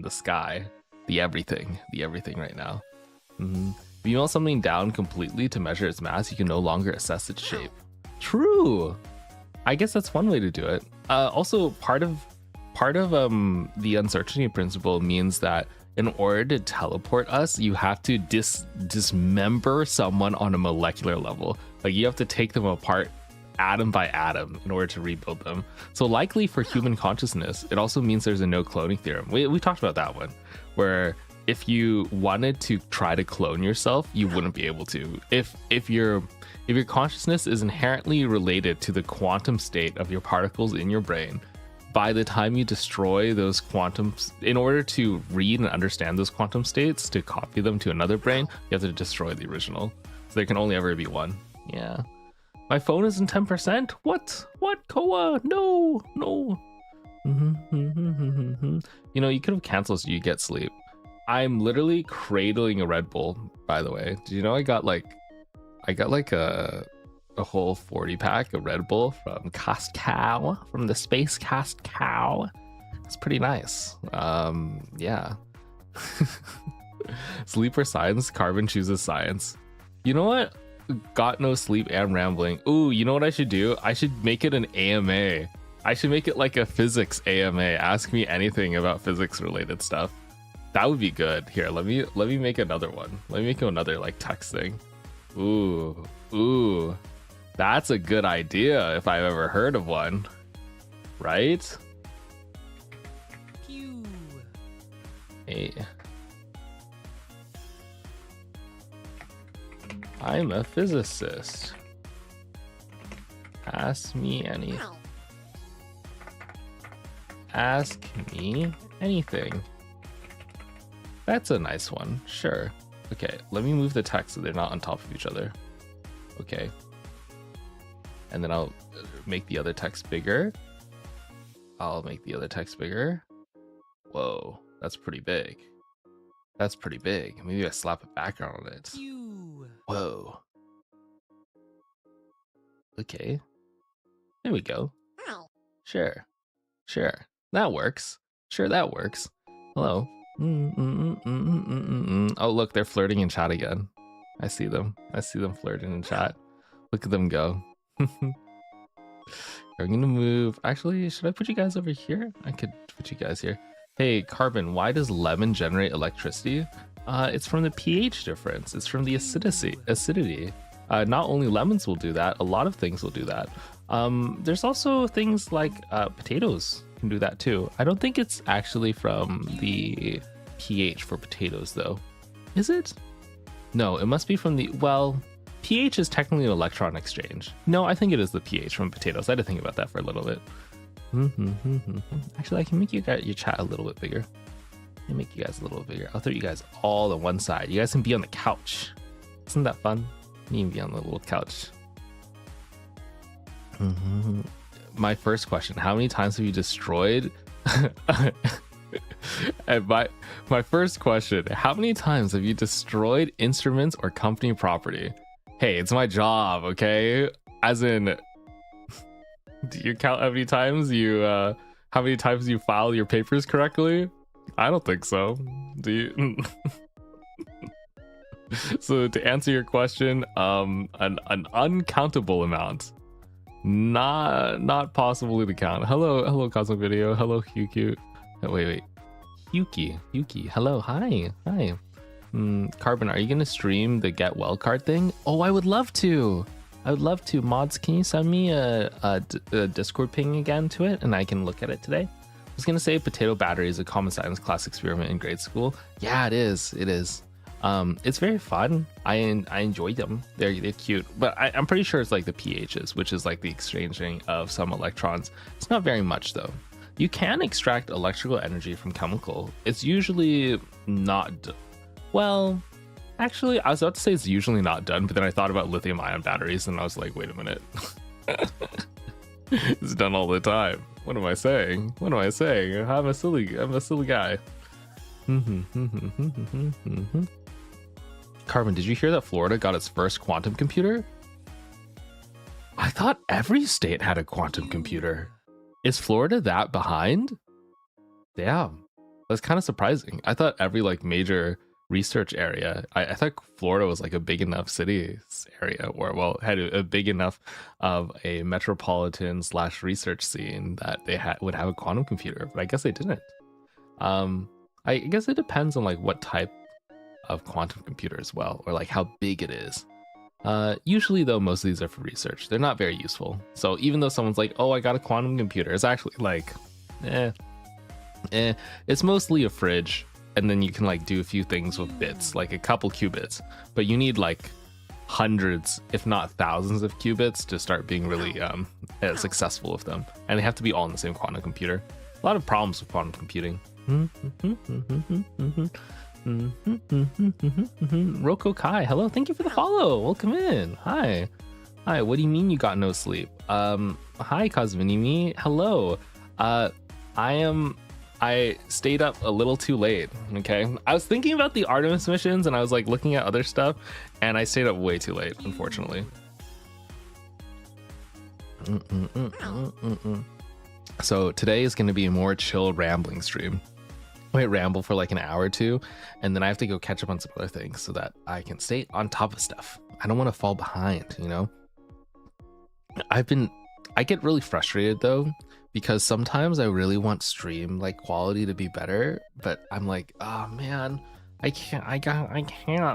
the sky, the everything right now. If you melt something down completely to measure its mass, you can no longer assess its shape. True. I guess that's one way to do it. Also, part of the uncertainty principle means that in order to teleport us, you have to dismember someone on a molecular level. Like you have to take them apart atom by atom in order to rebuild them. So likely for human consciousness, it also means there's a no cloning theorem. We talked about that one, where if you wanted to try to clone yourself, you wouldn't be able to. If your consciousness is inherently related to the quantum state of your particles in your brain, by the time you destroy those quantums, in order to read and understand those quantum states, to copy them to another brain, you have to destroy the original. So there can only ever be one. Yeah. My phone isn't 10%? What, Koa? No. You know, you could have canceled so you get sleep. I'm literally cradling a Red Bull, by the way. Do you know I got like a whole 40 pack of Red Bull from Costco, from the Space Costco. It's pretty nice. Yeah. Sleep or science? Carbon chooses science. You know what? Got no sleep and rambling. Ooh, you know what I should do? I should make it an AMA. I should make it like a physics AMA. Ask me anything about physics related stuff. That would be good. Here, let me make another one. Let me make another like text thing. Ooh. That's a good idea if I've ever heard of one. Right? Pew. Hey. I'm a physicist. Ask me anything. Ask me anything. That's a nice one. Sure. Okay, let me move the text so they're not on top of each other. Okay. And then I'll make the other text bigger. I'll make the other text bigger. Whoa, that's pretty big. That's pretty big. Maybe I slap a background on it. Whoa. Okay. There we go. Sure. That works. Hello. Oh, look, they're flirting in chat again. I see them flirting in chat. Look at them go. I'm gonna move. Actually, should I put you guys over here? I could put you guys here. Hey, Carbon, why does lemon generate electricity? It's from the pH difference. It's from the acidity. Not only lemons will do that, a lot of things will do that. There's also things like potatoes can do that too. I don't think it's actually from the pH for potatoes though. Is it? No, it must be from the, well, pH is technically an electron exchange. No, I think it is the pH from potatoes. I had to think about that for a little bit. Actually, I can make you guys, your chat a little bit bigger. Let me make you guys a little bit bigger. I'll throw you guys all on one side. You guys can be on the couch. Isn't that fun? You can be on the little couch. My first question, how many times have you destroyed? And my first question, how many times have you destroyed instruments or company property? Hey, it's my job, okay? As in, do you count how many times you file your papers correctly? I don't think so. Do you? So to answer your question, an uncountable amount. Not possible to count. Hello Cosmic Video. Hello Hyuki. Oh, wait. Hyuki. Hello, hi. Carbon, are you gonna stream the get well card thing? Oh, I would love to. Mods, can you send me a Discord ping again to it, and I can look at it today? I was gonna say potato battery is a common science class experiment in grade school. Yeah, it is. It's very fun. I enjoy them. They're cute, but I'm pretty sure it's like the pHs, which is like the exchanging of some electrons. It's not very much though. You can extract electrical energy from chemical. It's usually not. Well, actually, I was about to say it's usually not done, but then I thought about lithium ion batteries and I was like, wait a minute. It's done all the time. What am I saying? I'm a silly guy. Carbon, did you hear that Florida got its first quantum computer? I thought every state had a quantum computer. Is Florida that behind? Damn. That's kind of surprising. I thought every like major research area, I thought Florida was like a big enough cities area, or well, had a big enough of a metropolitan / research scene that they would have a quantum computer, but I guess they didn't. I guess it depends on like what type of quantum computer as well, or like how big it is. Usually though, most of these are for research. They're not very useful. So even though someone's like, oh, I got a quantum computer, it's actually like, it's mostly a fridge, and then you can like do a few things with bits, like a couple qubits, but you need like hundreds, if not thousands of qubits to start being really successful with them. And they have to be all in the same quantum computer. A lot of problems with quantum computing. Roko Kai, hello, thank you for the follow. Welcome in. Hi, what do you mean you got no sleep? Hi Cosminimi, hello. I stayed up a little too late. Okay, I was thinking about the Artemis missions and I was like looking at other stuff, and I stayed up way too late, unfortunately. So today is going to be a more chill rambling stream. I might ramble for like an hour or two, and then I have to go catch up on some other things so that I can stay on top of stuff. I don't want to fall behind, you know? I get really frustrated though, because sometimes I really want stream like quality to be better, but I'm like, oh man, I can't.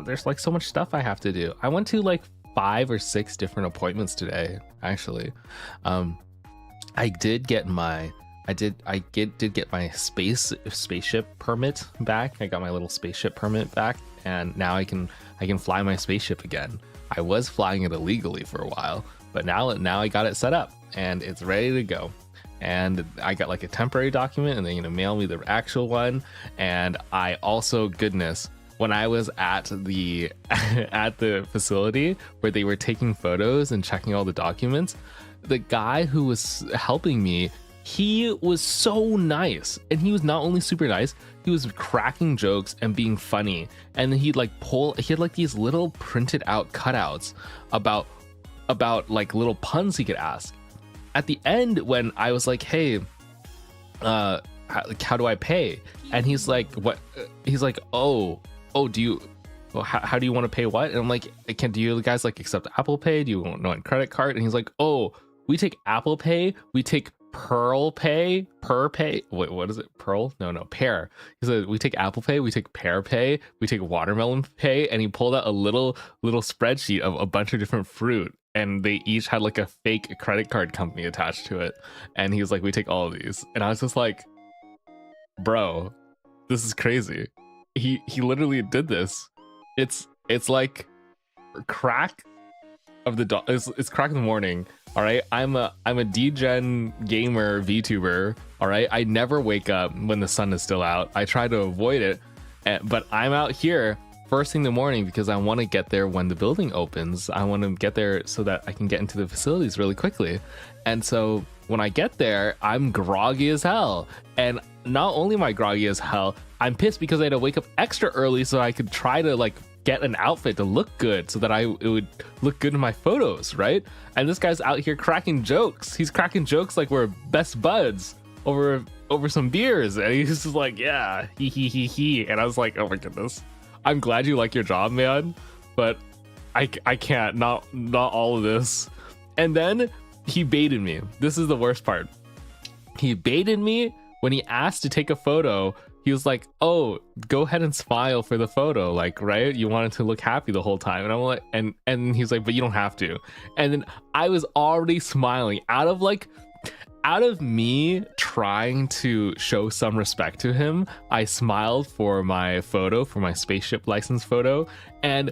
There's like so much stuff I have to do. I went to like 5 or 6 different appointments today, actually. I did get my spaceship permit back. I got my little spaceship permit back, and now I can fly my spaceship again. I was flying it illegally for a while, but now I got it set up and it's ready to go. And I got like a temporary document, and they're gonna mail me the actual one. And I also, goodness, when I was at the at the facility where they were taking photos and checking all the documents, the guy who was helping me, he was so nice. And he was not only super nice, he was cracking jokes and being funny. And then he had like these little printed out cutouts about like little puns he could ask. At the end, when I was like, hey, how do I pay? And he's like, what? He's like, oh, do you, how do you want to pay what? And I'm like, do you guys like accept Apple Pay? Do you want credit card? And he's like, oh, we take Apple Pay, we take Pearl Pay, wait, what is it? Pearl? No, Pear. He said, we take Apple Pay, we take Pear Pay, we take Watermelon Pay. And he pulled out a little spreadsheet of a bunch of different fruit, and they each had like a fake credit card company attached to it. And he was like, we take all of these. And I was just like, bro, this is crazy. He literally did this. It's like crack of the it's crack in the morning. All right, I'm a degen gamer VTuber. All right, I never wake up when the sun is still out. I try to avoid it, but I'm out here first thing in the morning because I want to get there when the building opens. I want to get there so that I can get into the facilities really quickly. And so when I get there, I'm groggy as hell. And not only am I groggy as hell, I'm pissed because I had to wake up extra early so I could try to like get an outfit to look good so that it would look good in my photos, right? And this guy's out here cracking jokes. He's cracking jokes like we're best buds over some beers, and he's just like, yeah, he. And I was like, oh my goodness, I'm glad you like your job, man, but I can't, not all of this. And then he baited me. This is the worst part. He baited me when he asked to take a photo. He was like, oh, go ahead and smile for the photo, like, right? You wanted to look happy the whole time. And I'm like, and he's like, but you don't have to. And then I was already smiling out of me trying to show some respect to him. I smiled for my photo, for my spaceship license photo. And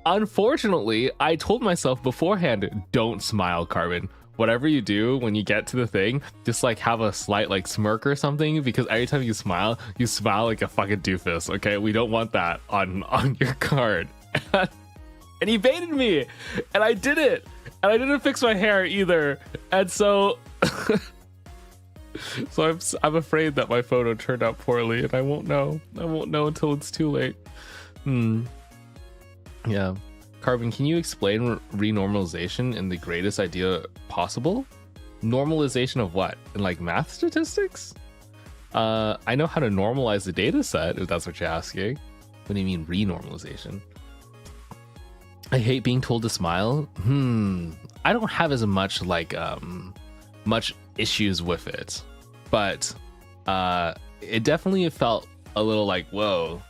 unfortunately, I told myself beforehand, don't smile, Carbon. Whatever you do when you get to the thing, just like have a slight like smirk or something, because every time you smile like a fucking doofus. Okay, we don't want that on your card. And he baited me, and I did it, and I didn't fix my hair either, and so so I'm afraid that my photo turned out poorly, and I won't know until it's too late. Yeah. Carbon, can you explain renormalization in the greatest idea possible? Normalization of what? In like math statistics? I know how to normalize the data set, if that's what you're asking. What do you mean renormalization? I hate being told to smile. I don't have as much like much issues with it, but it definitely felt a little like, whoa,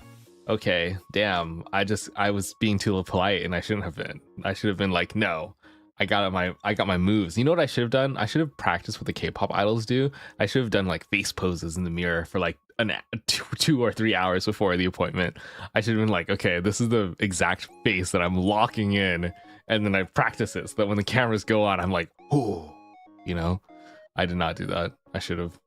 okay, damn, I was being too polite and I shouldn't have been. I should have been like, no, I got my moves. You know what I should have done? I should have practiced what the K-pop idols do. I should have done like face poses in the mirror for like 2 or 3 hours before the appointment. I should have been like, okay, this is the exact face that I'm locking in, and then I practice it so that when the cameras go on, I'm like, oh, you know. I did not do that. I should have.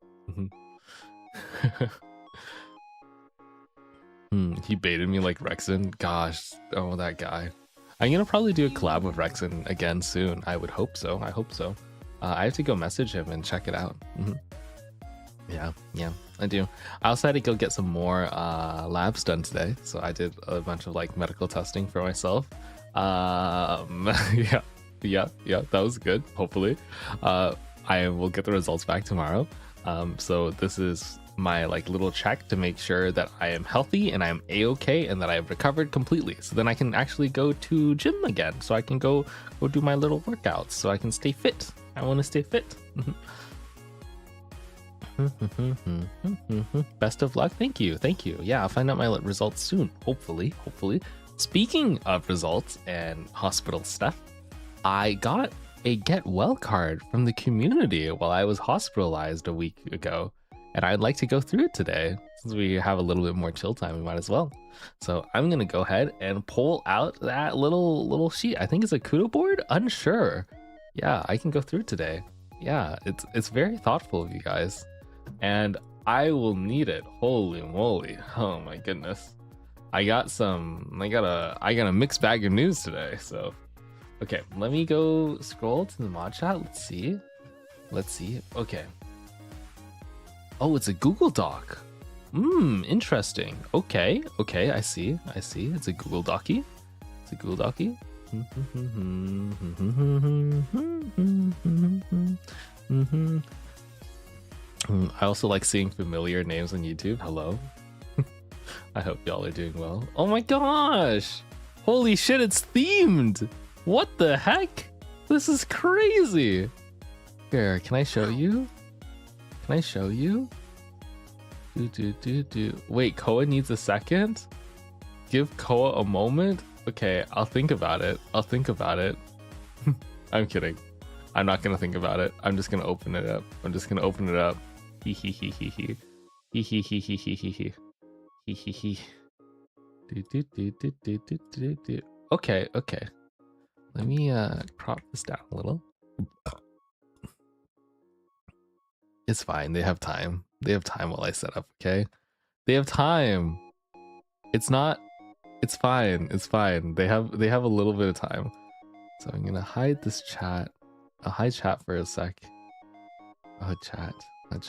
He baited me like Rexon. Gosh, oh, that guy. I'm gonna probably do a collab with Rexon again soon. I would hope so. I hope so. I have to go message him and check it out. Yeah, I do. I also had to go get some more labs done today. So I did a bunch of like medical testing for myself. Yeah, that was good. Hopefully, I will get the results back tomorrow. So this is my like little check to make sure that I am healthy and I'm a-okay and that I have recovered completely. So then I can actually go to gym again. So I can go do my little workouts. So I can stay fit. I want to stay fit. Best of luck. Thank you. Yeah, I'll find out my results soon. Hopefully. Speaking of results and hospital stuff, I got a get well card from the community while I was hospitalized a week ago, and I'd like to go through it today. Since we have a little bit more chill time, we might as well. So I'm gonna go ahead and pull out that little sheet. I think it's a kudo board. Unsure. Yeah, I can go through it today. Yeah, it's very thoughtful of you guys, and I will need it. Holy moly! Oh my goodness. I got a mixed bag of news today. So, okay, let me go scroll to the mod chat. Let's see. Okay. Oh, it's a Google Doc. Interesting. Okay. I see. It's a Google Docie. I also like seeing familiar names on YouTube. Hello. I hope y'all are doing well. Oh my gosh! Holy shit, it's themed! What the heck? This is crazy! Here, can I show you? Wait, Koa needs a second? Give Koa a moment? Okay, I'll think about it. I'm kidding. I'm not gonna think about it. I'm just gonna open it up. Hee. Okay. Let me crop this down a little. It's fine. They have time. While I set up, okay? They have time. It's fine. They have a little bit of time. So I'm gonna hide this chat. I'll hide chat for a sec. I'll chat. And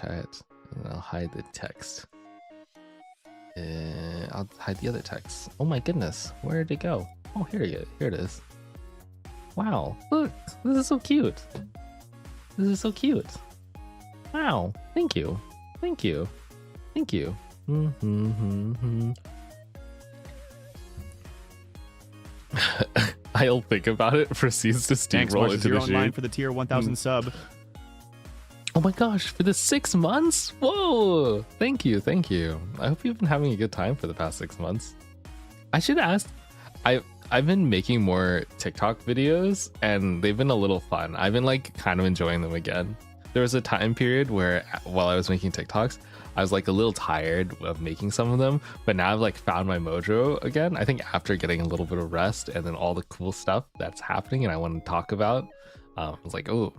then I'll hide the text. I'll hide the other text. Oh my goodness, where did it go? Oh, here it is. Wow, look, this is so cute. Wow, thank you. I'll think about it. Proceeds to steamroll into the online for the tier 1000 sub. Oh my gosh, for the 6 months? Whoa! Thank you. I hope you've been having a good time for the past 6 months. I should ask, I've been making more TikTok videos and they've been a little fun. I've been like kind of enjoying them again. There was a time period where while I was making TikToks, I was like a little tired of making some of them, but now I've like found my mojo again. I think after getting a little bit of rest and then all the cool stuff that's happening and I want to talk about, I was like, Well,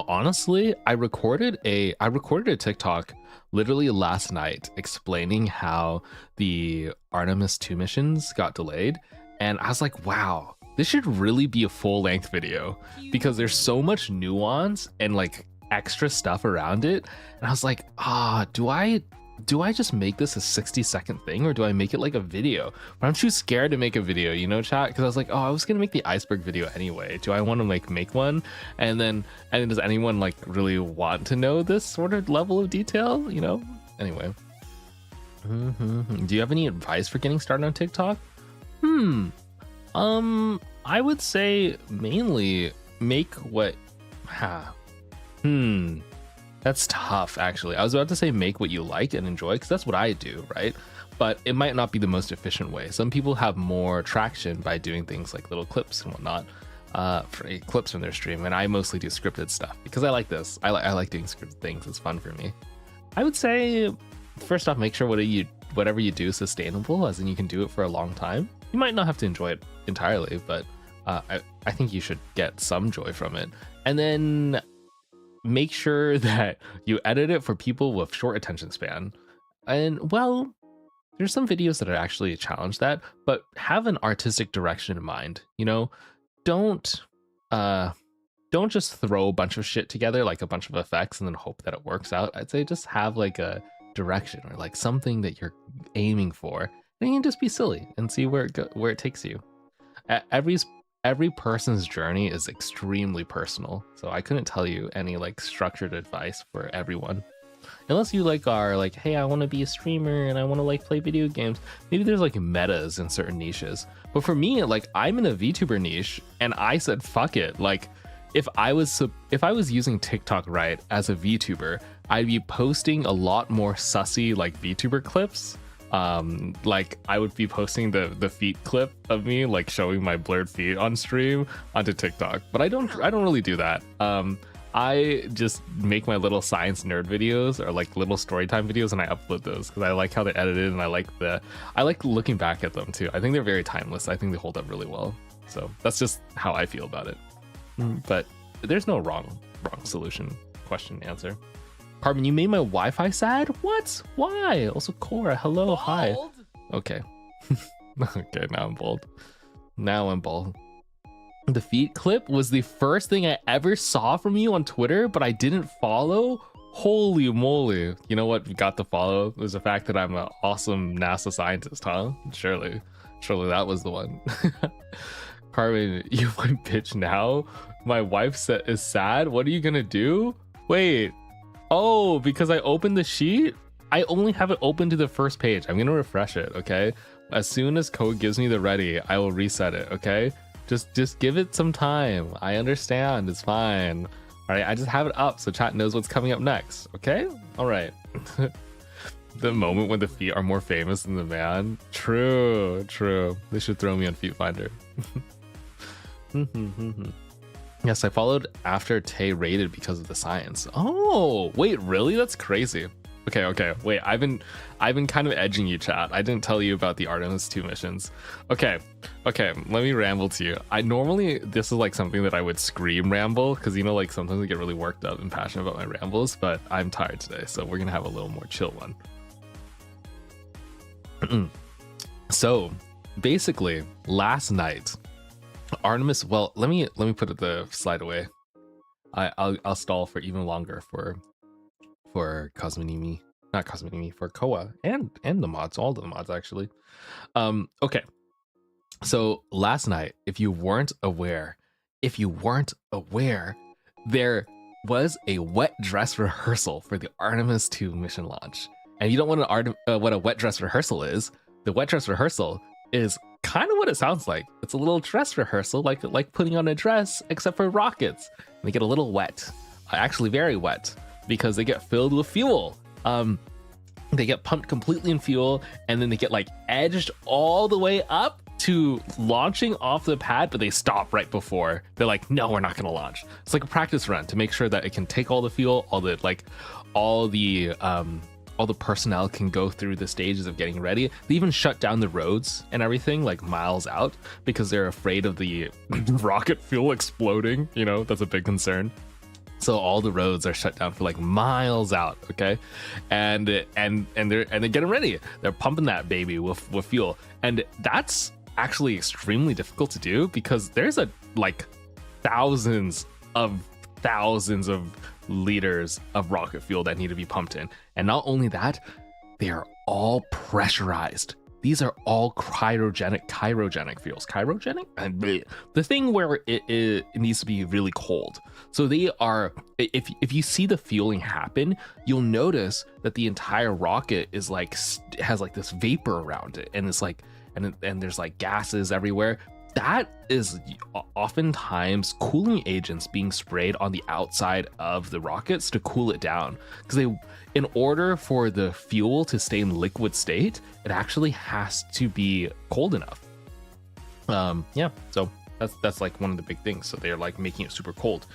honestly, I recorded a TikTok literally last night explaining how the Artemis 2 missions got delayed, and I was like, wow, this should really be a full-length video because there's so much nuance and like extra stuff around it. And I was like, do I do I just make this a 60-second thing, or do I make it like a video? But I'm too scared to make a video, you know, chat, because I was like, oh, I was gonna make the iceberg video anyway. Do I want to like make one? And then does anyone like really want to know this sort of level of detail, you know? Anyway. Do you have any advice for getting started on TikTok? I would say mainly make what that's tough, actually. I was about to say make what you like and enjoy, because that's what I do, right? But it might not be the most efficient way. Some people have more traction by doing things like little clips and whatnot, for clips from their stream, and I mostly do scripted stuff because I like this. I like doing scripted things. It's fun for me. I would say, first off, make sure whatever you do is sustainable, as in you can do it for a long time. You might not have to enjoy it entirely, but I think you should get some joy from it. And then make sure that you edit it for people with short attention span. And well, there's some videos that are actually challenge that, but have an artistic direction in mind. You know, don't just throw a bunch of shit together, like a bunch of effects, and then hope that it works out. I'd say just have like a direction, or like something that you're aiming for, and you can just be silly and see where it takes you. Every person's journey is extremely personal, so I couldn't tell you any like structured advice for everyone, unless you like are like, hey, I want to be a streamer and I want to like play video games. Maybe there's like metas in certain niches, but for me, like, I'm in a VTuber niche, and I said fuck it. Like, if I was using TikTok right as a VTuber, I'd be posting a lot more sussy like VTuber clips. Like, I would be posting the feet clip of me like showing my blurred feet on stream onto TikTok, but I don't really do that. I just make my little science nerd videos, or like little story time videos, and I upload those because I like how they're edited, and I like looking back at them too. I think they're very timeless. I think they hold up really well. So that's just how I feel about it. But there's no wrong solution, question, answer. Carbon, you made my Wi-Fi sad? What? Why? Also, Cora, hello, bold. Hi. Okay. Okay, now I'm bold. The feet clip was the first thing I ever saw from you on Twitter, but I didn't follow? Holy moly. You know what got the follow was the fact that I'm an awesome NASA scientist, huh? Surely that was the one. Carbon, you my bitch now? My wife is sad? What are you gonna do? Wait. Oh, because I opened the sheet? I only have it open to the first page. I'm gonna refresh it, okay? As soon as code gives me the ready, I will reset it, okay? Just give it some time. I understand, it's fine. All right, I just have it up so chat knows what's coming up next, okay? All right. The moment when the feet are more famous than the man. True. They should throw me on Feet Finder. Yes, I followed after Tay raided because of the science. Oh, wait, really? That's crazy. Okay. Wait, I've been kind of edging you, chat. I didn't tell you about the Artemis 2 missions. Okay, let me ramble to you. This is like something that I would scream ramble, because you know, like sometimes I get really worked up and passionate about my rambles, but I'm tired today, so we're gonna have a little more chill one. So basically, last night, Artemis, well, let me put the slide away. I'll stall for even longer for Cosmonimi, not Cosmonimi, for Koa and the mods, all the mods actually. Okay, so last night, if you weren't aware, there was a wet dress rehearsal for the Artemis 2 mission launch. And you don't want what a wet dress rehearsal is. The wet dress rehearsal is kind of what it sounds like. It's a little dress rehearsal, like putting on a dress, except for rockets. And they get a little wet, actually very wet, because they get filled with fuel. They get pumped completely in fuel, and then they get like edged all the way up to launching off the pad, but they stop right before. They're like, no, we're not gonna launch. It's like a practice run to make sure that it can take all the fuel, all the personnel can go through the stages of getting ready. They even shut down the roads and everything like miles out because they're afraid of the rocket fuel exploding. You know, that's a big concern. So all the roads are shut down for like miles out, okay? And they're getting ready. They're pumping that baby with fuel. And that's actually extremely difficult to do because there's like thousands of liters of rocket fuel that need to be pumped in. And not only that, they are all pressurized. These are all chirogenic fuels. Chirogenic? The thing where it needs to be really cold. So they are, if you see the fueling happen, you'll notice that the entire rocket is like, has like this vapor around it. And it's like, and there's like gases everywhere. That is oftentimes cooling agents being sprayed on the outside of the rockets to cool it down. Because in order for the fuel to stay in liquid state, it actually has to be cold enough. Yeah, so that's like one of the big things. So they're like making it super cold.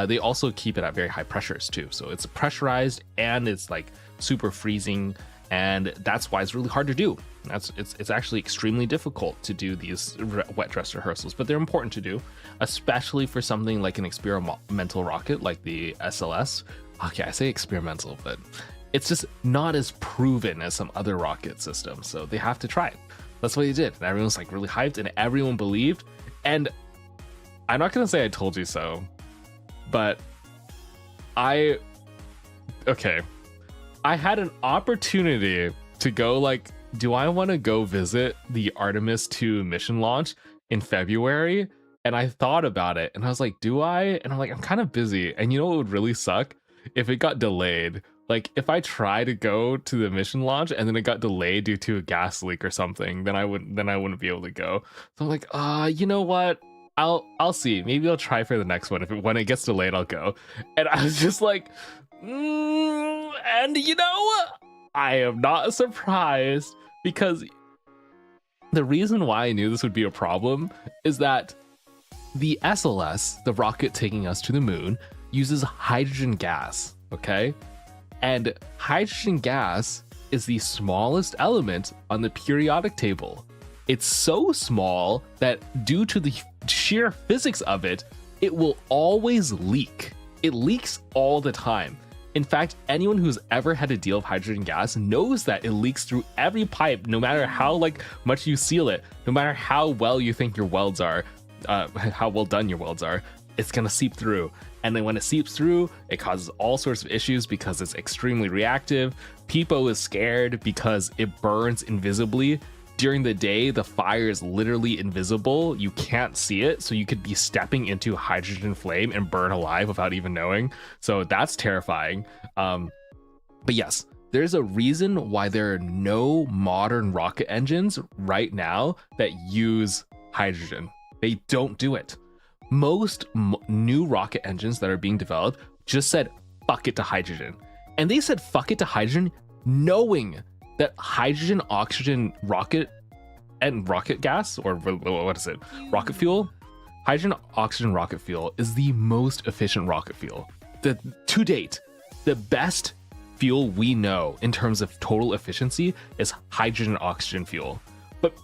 They also keep it at very high pressures too. So it's pressurized and it's like super freezing, and that's why it's really hard to do. It's actually extremely difficult to do these wet dress rehearsals, but they're important to do, especially for something like an experimental rocket like the SLS. Okay, I say experimental, but it's just not as proven as some other rocket systems, so they have to try it. That's what they did, and everyone's like really hyped, and everyone believed. And I'm not gonna say I told you so, but I had an opportunity to go like, do I want to go visit the Artemis 2 mission launch in February? And I thought about it and I was like, do I? And I'm like, I'm kind of busy. And you know what would really suck? If it got delayed. Like if I try to go to the mission launch and then it got delayed due to a gas leak or something, then I wouldn't be able to go. So I'm like, you know what? I'll see. Maybe I'll try for the next one. When it gets delayed, I'll go. And I was just like, and you know, I am not surprised, because the reason why I knew this would be a problem is that the SLS, the rocket taking us to the moon, uses hydrogen gas, okay? And hydrogen gas is the smallest element on the periodic table. It's so small that due to the sheer physics of it, it will always leak. It leaks all the time. In fact, anyone who's ever had to deal with hydrogen gas knows that it leaks through every pipe, no matter how much you seal it, no matter how well you think your welds are, how well done your welds are, it's gonna seep through. And then when it seeps through, it causes all sorts of issues because it's extremely reactive. People is scared because it burns invisibly. During the day, the fire is literally invisible. You can't see it, so you could be stepping into hydrogen flame and burn alive without even knowing. So that's terrifying. But yes, there's a reason why there are no modern rocket engines right now that use hydrogen. They don't do it. Most new rocket engines that are being developed just said, fuck it to hydrogen. And they said, fuck it to hydrogen, knowing that hydrogen, oxygen, rocket gas, or what is it? Rocket fuel? Hydrogen, oxygen, rocket fuel is the most efficient rocket fuel. To date, the best fuel we know in terms of total efficiency is hydrogen, oxygen fuel. But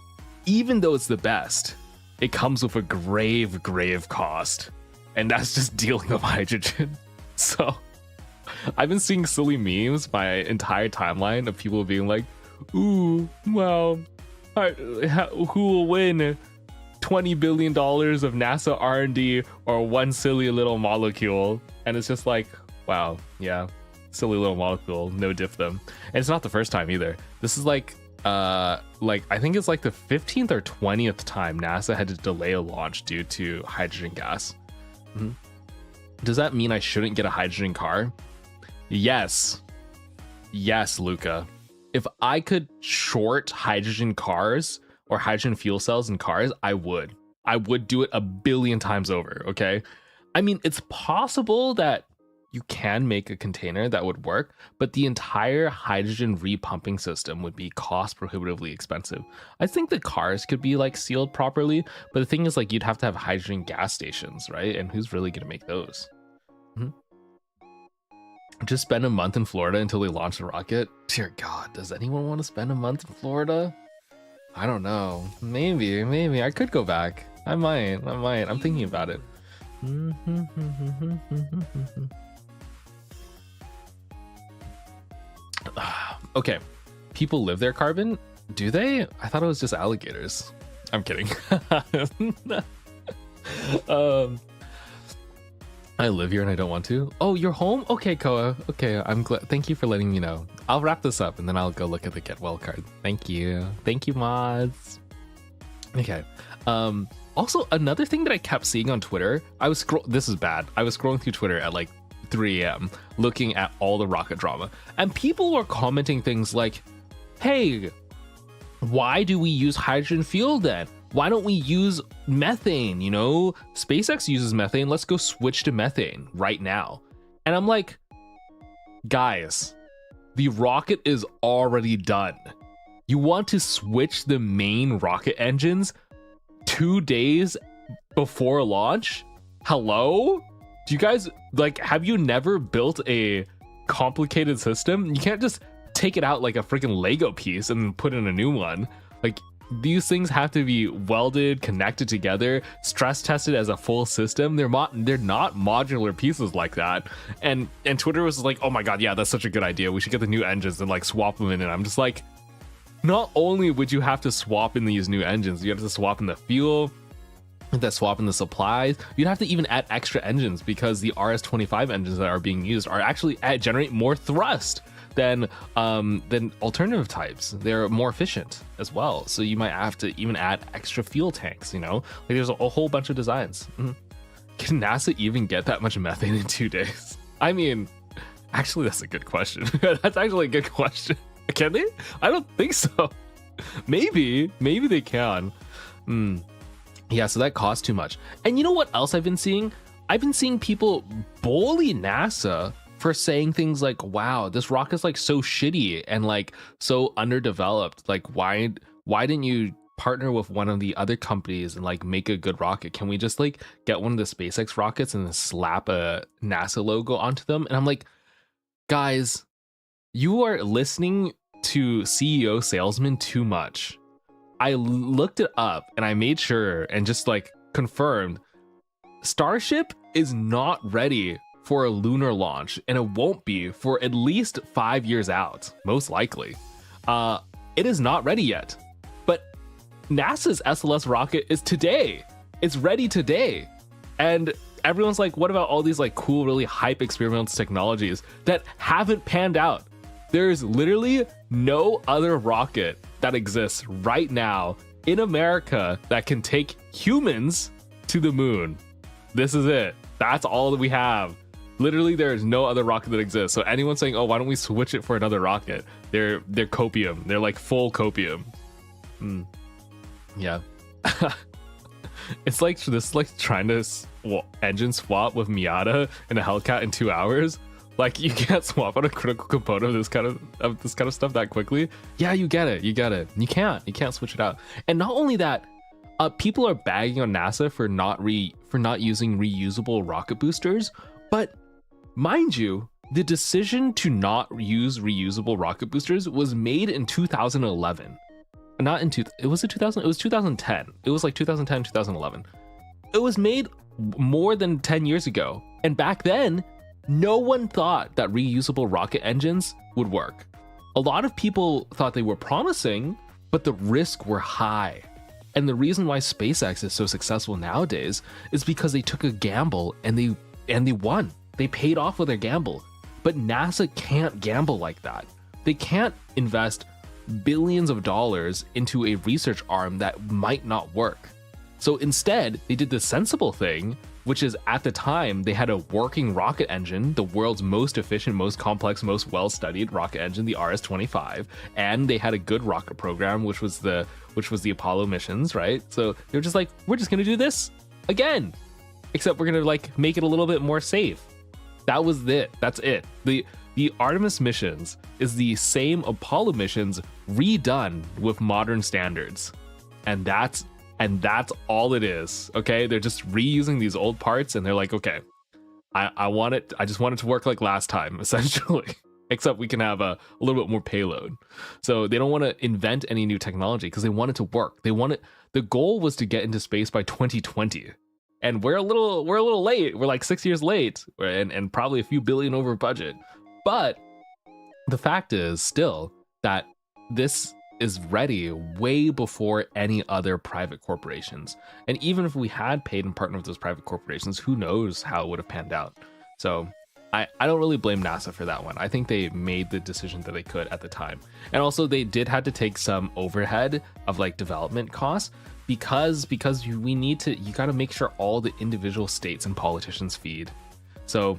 even though it's the best, it comes with a grave cost. And that's just dealing with hydrogen. So I've been seeing silly memes my entire timeline of people being like, ooh, well, who will win $20 billion of NASA R&D or one silly little molecule? And it's just like, wow, yeah, silly little molecule, no diff them. And it's not the first time either. This is like I think it's like the 15th or 20th time NASA had to delay a launch due to hydrogen gas. Mm-hmm. Does that mean I shouldn't get a hydrogen car? Yes, Luca. If I could short hydrogen cars or hydrogen fuel cells in cars, I would do it a billion times over. Okay. I mean, it's possible that you can make a container that would work, but the entire hydrogen repumping system would be cost prohibitively expensive. I think the cars could be like sealed properly, but the thing is, like, you'd have to have hydrogen gas stations, right? And who's really going to make those? Mm-hmm. Just spend a month in Florida until they launch the rocket? Dear God, does anyone want to spend a month in Florida? I don't know. Maybe I could go back. I might. I'm thinking about it. Okay, people live there, Carbon? Do they? I thought it was just alligators. I'm kidding. I live here and I don't want to. Oh, you're home? Okay, Koa. Okay, I'm glad. Thank you for letting me know. I'll wrap this up and then I'll go look at the get well card. Thank you. Thank you, mods. Okay. Also, another thing that I kept seeing on Twitter, this is bad. I was scrolling through Twitter at like 3 a.m. looking at all the rocket drama, and people were commenting things like, hey, why do we use hydrogen fuel then? Why don't we use methane? You know, SpaceX uses methane. Let's go switch to methane right now. And I'm like, guys, the rocket is already done. You want to switch the main rocket engines 2 days before launch? Hello? Do you guys, like, have you never built a complicated system? You can't just take it out like a freaking Lego piece and put in a new one. Like, these things have to be welded, connected together, stress tested as a full system. They're not modular pieces like that. And Twitter was like, oh my god, yeah, that's such a good idea. We should get the new engines and like swap them in. And I'm just like, not only would you have to swap in these new engines, you have to swap in the fuel, that swap in the supplies. You'd have to even add extra engines because the RS-25 engines that are being used are actually generate more thrust than alternative types. They're more efficient as well. So you might have to even add extra fuel tanks, you know? Like there's a whole bunch of designs. Can NASA even get that much methane in 2 days? I mean, actually, that's a good question. That's actually a good question. Can they? I don't think so. Maybe they can. Yeah, so that costs too much. And you know what else I've been seeing? I've been seeing people bully NASA for saying things like, wow, this rocket's like so shitty and like so underdeveloped. Like, why didn't you partner with one of the other companies and like make a good rocket? Can we just like get one of the SpaceX rockets and then slap a NASA logo onto them? And I'm like, guys, you are listening to CEO salesmen too much. I looked it up and I made sure and just like confirmed Starship is not ready for a lunar launch, and it won't be for at least 5 years out, most likely. It is not ready yet. But NASA's SLS rocket is today. It's ready today. And everyone's like, what about all these like cool, really hype experimental technologies that haven't panned out? There's literally no other rocket that exists right now in America that can take humans to the moon. This is it. That's all that we have. Literally, there is no other rocket that exists. So anyone saying, oh, why don't we switch it for another rocket? They're copium. They're like full copium. Yeah. It's like this, like trying to engine swap with Miata and a Hellcat in 2 hours. Like, you can't swap out a critical component of this kind of stuff that quickly. Yeah, you get it. You can't switch it out. And not only that, people are bagging on NASA for not using reusable rocket boosters. But mind you, the decision to not use reusable rocket boosters was made in 2011. It was 2010. It was like 2010, 2011. It was made more than 10 years ago. And back then, no one thought that reusable rocket engines would work. A lot of people thought they were promising, but the risks were high. And the reason why SpaceX is so successful nowadays is because they took a gamble and they won. They paid off with their gamble. But NASA can't gamble like that. They can't invest billions of dollars into a research arm that might not work. So instead, they did the sensible thing, which is at the time they had a working rocket engine, the world's most efficient, most complex, most well-studied rocket engine, the RS-25, and they had a good rocket program, which was the Apollo missions, right? So they're just like, we're just gonna do this again, except we're gonna like make it a little bit more safe. That was it. That's it. The Artemis missions is the same Apollo missions redone with modern standards, and that's all it is. Okay, they're just reusing these old parts, and they're like, okay, I just want it to work like last time, essentially. Except we can have a little bit more payload. So they don't want to invent any new technology because they want it to work. The goal was to get into space by 2020. And we're a little late. We're like 6 years late, and probably a few billion over budget. But the fact is still that this is ready way before any other private corporations. And even if we had paid and partnered with those private corporations, who knows how it would have panned out. So I don't really blame NASA for that one. I think they made the decision that they could at the time. And also they did have to take some overhead of like development costs because we need to, you got to make sure all the individual states and politicians feed. So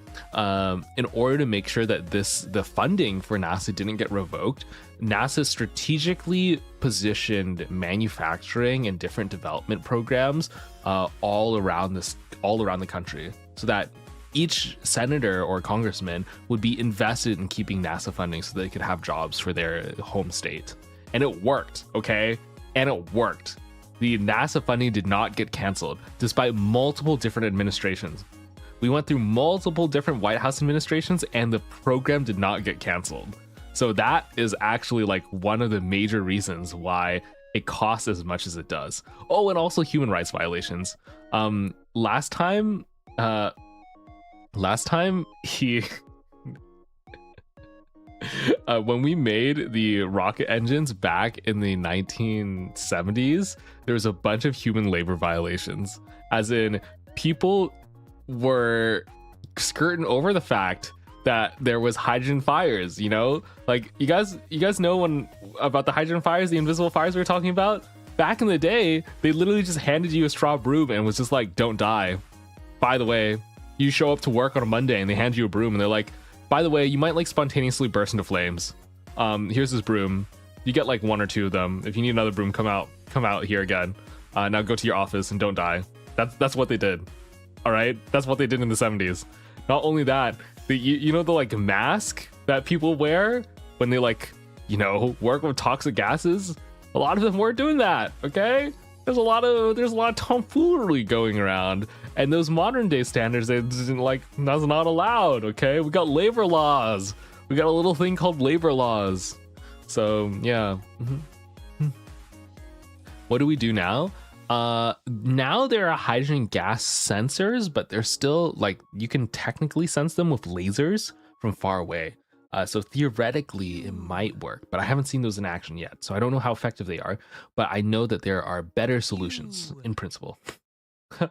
in order to make sure that the funding for NASA didn't get revoked, NASA strategically positioned manufacturing and different development programs all around the country, so that each senator or congressman would be invested in keeping NASA funding so they could have jobs for their home state. And it worked, okay? And it worked. The NASA funding did not get canceled despite multiple different administrations. We went through multiple different White House administrations and the program did not get canceled. So that is actually like one of the major reasons why it costs as much as it does. Oh, and also human rights violations. Last time he when we made the rocket engines back in the 1970s, there was a bunch of human labor violations, as in people were skirting over the fact that there was hydrogen fires, you know, like you guys know about the hydrogen fires, the invisible fires we were talking about. Back in the day, they literally just handed you a straw broom and was just like, don't die. By the way, you show up to work on a Monday and they hand you a broom and they're like, by the way, you might like spontaneously burst into flames. Here's this broom. You get like 1 or 2 of them. If you need another broom, come out here again. Now go to your office and don't die. That's what they did. All right, that's what they did in the 70s. Not only that, you know the like mask that people wear when they like, you know, work with toxic gases. A lot of them weren't doing that. Okay, there's a lot of tomfoolery going around, and those modern day standards, that's not allowed. Okay, we got labor laws. We got a little thing called labor laws. So yeah. What do we do now? Now there are hydrogen gas sensors, but they're still like, you can technically sense them with lasers from far away. So theoretically it might work, but I haven't seen those in action yet. So I don't know how effective they are, but I know that there are better solutions in principle. I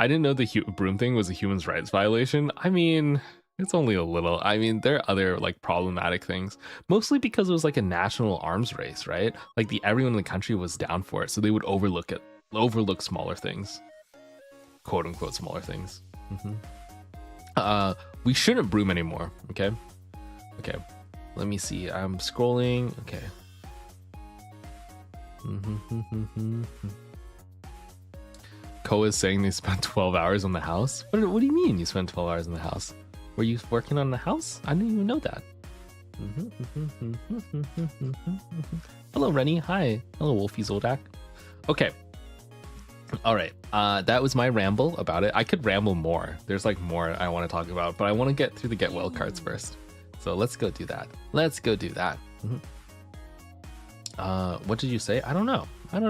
didn't know the broom thing was a human rights violation. I mean, it's only a little. I mean, there are other like problematic things, mostly because it was like a national arms race, right? Like everyone in the country was down for it, so they would overlook smaller things, quote unquote smaller things. We shouldn't broom anymore. Okay. Let me see. I'm scrolling. Okay. Ko is saying they spent 12 hours on the house. What do you mean you spent 12 hours in the house? Were you working on the house? I didn't even know that. Hello, Rennie. Hi. Hello, Wolfie Zoldak. Okay. All right. That was my ramble about it. I could ramble more. There's like more I want to talk about, but I want to get through the get well cards first. So let's go do that. What did you say? I don't know. You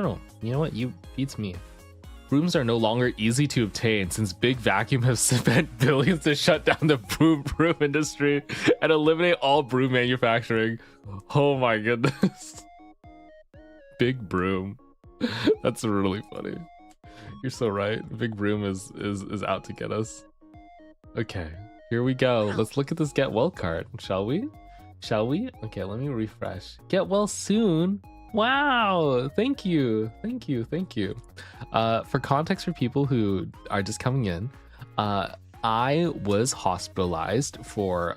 know what? You beats me. Brooms are no longer easy to obtain since Big Vacuum has spent billions to shut down the broom industry and eliminate all broom manufacturing. Oh my goodness. Big Broom. That's really funny. You're so right. Big Broom is out to get us. Okay, here we go. Let's look at this get well card, shall we? Okay, let me refresh. Get well soon. Wow, thank you. For context, for people who are just coming in, I was hospitalized for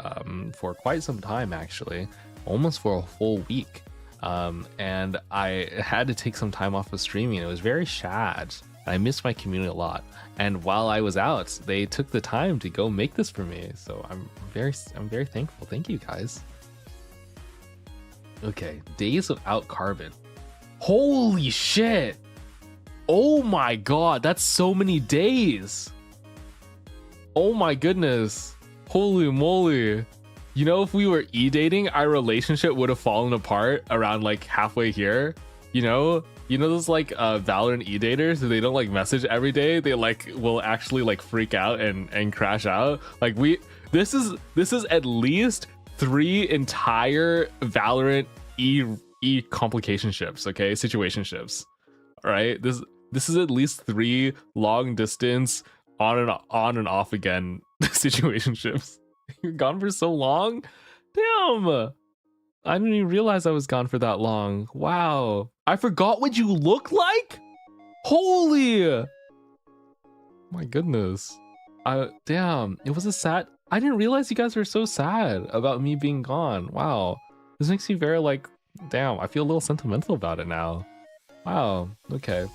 quite some time, actually, almost for a whole week, and I had to take some time off of streaming. It was very sad. I missed my community a lot, and while I was out, they took the time to go make this for me. So I'm very thankful. Thank you, guys. Okay, days without carbon. Holy shit! Oh my god, that's so many days. Oh my goodness. Holy moly. You know, if we were e-dating, our relationship would have fallen apart around like halfway here. You know those like Valorant e-daters who they don't like message every day, they like will actually like freak out and crash out. Like this is at least 3 entire Valorant complication ships, okay? Situation ships. All right, this is at least 3 long distance on and off again situation ships. You're gone for so long? Damn! I didn't even realize I was gone for that long. Wow. I forgot what you look like? Holy! My goodness. Damn, it was a sad... I didn't realize you guys were so sad about me being gone. Wow. This makes me very like... Damn, I feel a little sentimental about it now. Wow, okay.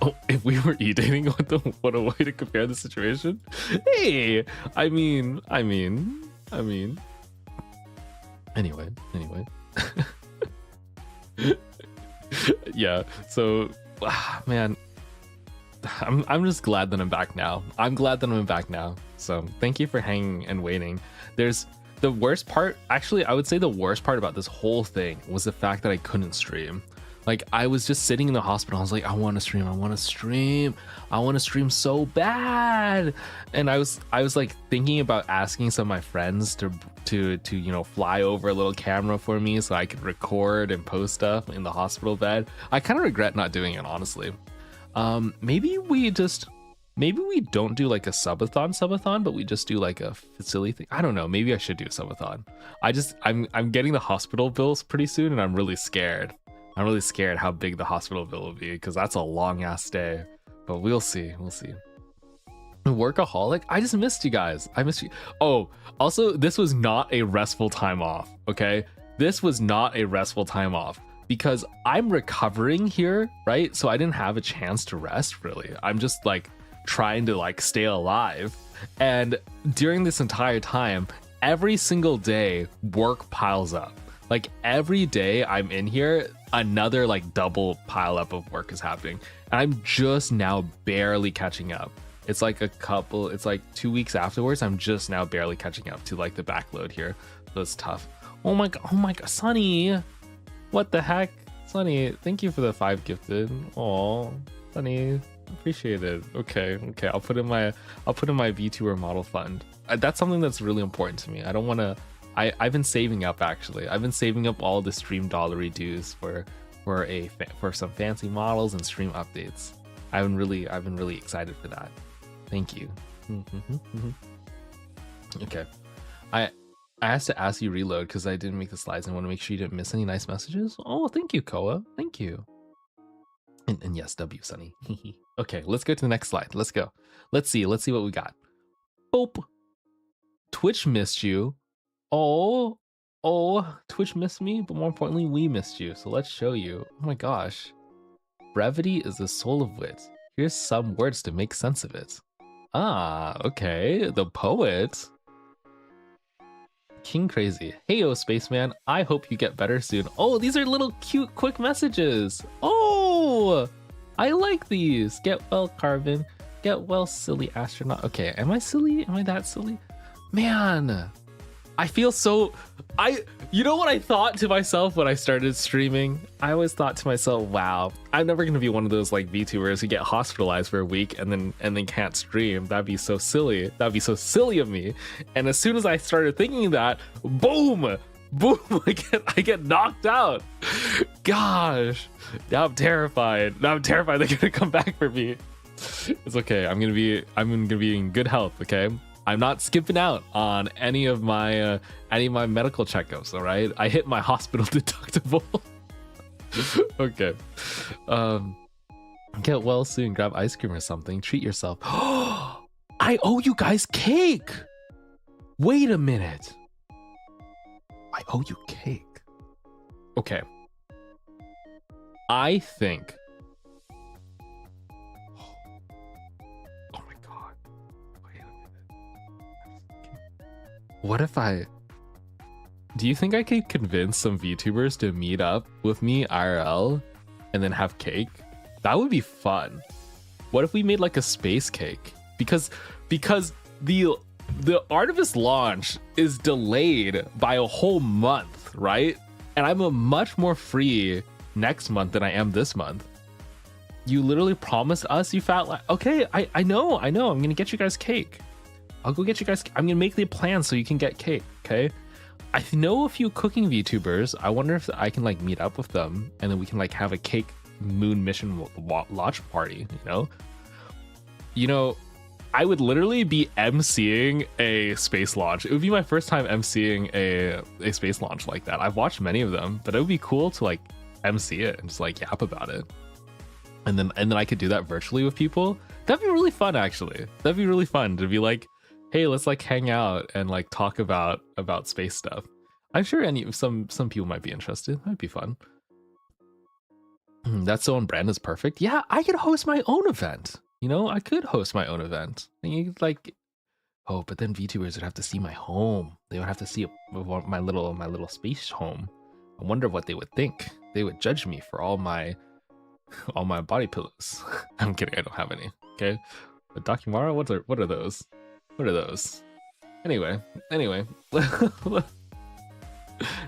Oh, if we were e-dating, what a way to compare the situation. Hey, I mean. Anyway. Yeah. So, man, I'm just glad that I'm back now. So thank you for hanging and waiting. There's the worst part. Actually, I would say the worst part about this whole thing was the fact that I couldn't stream. Like, I was just sitting in the hospital. I was like, I want to stream so bad. And I was like thinking about asking some of my friends to you know, fly over a little camera for me so I could record and post stuff in the hospital bed. I kind of regret not doing it, honestly. Maybe we don't do like a subathon, but we just do like a silly thing. I don't know. Maybe I should do a subathon. I'm getting the hospital bills pretty soon, and I'm really scared. I'm really scared how big the hospital bill will be, because that's a long ass stay. But we'll see. Workaholic? I just missed you guys. I missed you. Oh, also, this was not a restful time off, okay? This was not a restful time off because I'm recovering here, right? So I didn't have a chance to rest, really. I'm just like trying to like stay alive. And during this entire time, every single day, work piles up. Like every day I'm in here, another like double pile up of work is happening. And I'm just now barely catching up. It's like 2 weeks afterwards, I'm just now barely catching up to like the backload here. So it's tough. Oh my god, Sunny. What the heck? Sunny, thank you for the 5 gifted. Oh, Sunny, appreciate it. Okay. I'll put in my VTuber model fund. That's something that's really important to me. I don't want to. I've been saving up, actually. I've been saving up all the stream dollary dues for some fancy models and stream updates. I've been really excited for that. Thank you. Okay. I asked to ask you reload because I didn't make the slides and want to make sure you didn't miss any nice messages. Oh, thank you, Koa. Thank you. And yes, W Sunny. Okay, let's go to the next slide. Let's go. Let's see what we got. Boop. Twitch missed you. Oh, Twitch missed me, but more importantly, we missed you. So let's show you. Oh my gosh. Brevity is the soul of wit. Here's some words to make sense of it. Ah, okay. The poet. King Crazy. Heyo, spaceman. I hope you get better soon. Oh, these are little cute, quick messages. Oh, I like these. Get well, Carvin. Get well, silly astronaut. Okay, am I silly? Am I that silly? Man. I feel so... You know what I thought to myself when I started streaming? I always thought to myself, wow, I'm never going to be one of those like VTubers who get hospitalized for a week and then can't stream. That'd be so silly. That'd be so silly of me. And as soon as I started thinking that, boom, I get knocked out. Gosh, now I'm terrified. They're gonna come back for me. It's okay. I'm gonna be in good health. Okay. I'm not skipping out on any of my medical checkups. All right, I hit my hospital deductible. Okay. Get well soon. Grab ice cream or something. Treat yourself. I owe you guys cake. Wait a minute. I owe you cake. Okay. I think. What if do you think I could convince some VTubers to meet up with me IRL and then have cake? That would be fun. What if we made like a space cake? Because the Artemis launch is delayed by a whole month, right? And I'm a much more free next month than I am this month. You literally promised us, you fat okay, I know, I'm gonna get you guys cake. I'll go get you guys. I'm gonna make the plan so you can get cake, okay? I know a few cooking VTubers. I wonder if I can like meet up with them and then we can like have a cake moon mission launch party, you know, I would literally be emceeing a space launch. It would be my first time emceeing a space launch like that. I've watched many of them, but it would be cool to like MC it and just like yap about it. And then I could do that virtually with people. That'd be really fun, actually. That'd be really fun to be like, hey, let's like hang out and like talk about space stuff. I'm sure some people might be interested. That'd be fun. That's so on brand is perfect. Yeah, I could host my own event. I could host my own event. And you like, oh, but then VTubers would have to see my home. They would have to see my little space home. I wonder what they would think. They would judge me for all my body pillows. I'm kidding. I don't have any. Okay, but Dakimara, what are those? What are those? Anyway.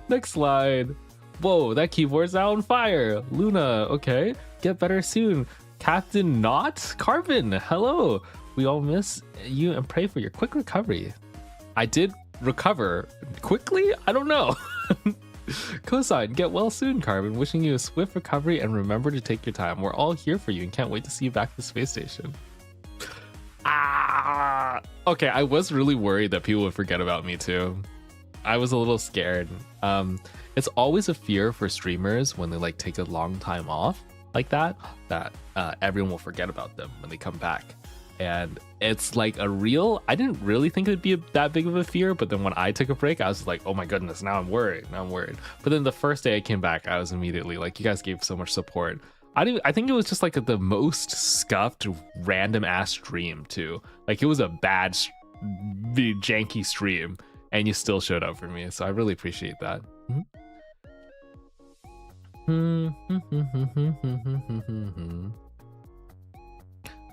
Next slide. Whoa, that keyboard's on fire. Luna, okay. Get better soon. Captain Not Carbon, hello. We all miss you and pray for your quick recovery. I did recover quickly? I don't know. Cosine, get well soon, Carbon. Wishing you a swift recovery and remember to take your time. We're all here for you and can't wait to see you back at the space station. Okay, I was really worried that people would forget about me too. I was a little scared. It's always a fear for streamers when they like take a long time off like that everyone will forget about them when they come back. And it's like I didn't really think it'd be that big of a fear, but then when I took a break, I was like, oh my goodness, now I'm worried. But then the first day I came back, I was immediately like, you guys gave so much support. I think it was just like the most scuffed random ass stream too. Like it was a bad janky stream and you still showed up for me, so I really appreciate that.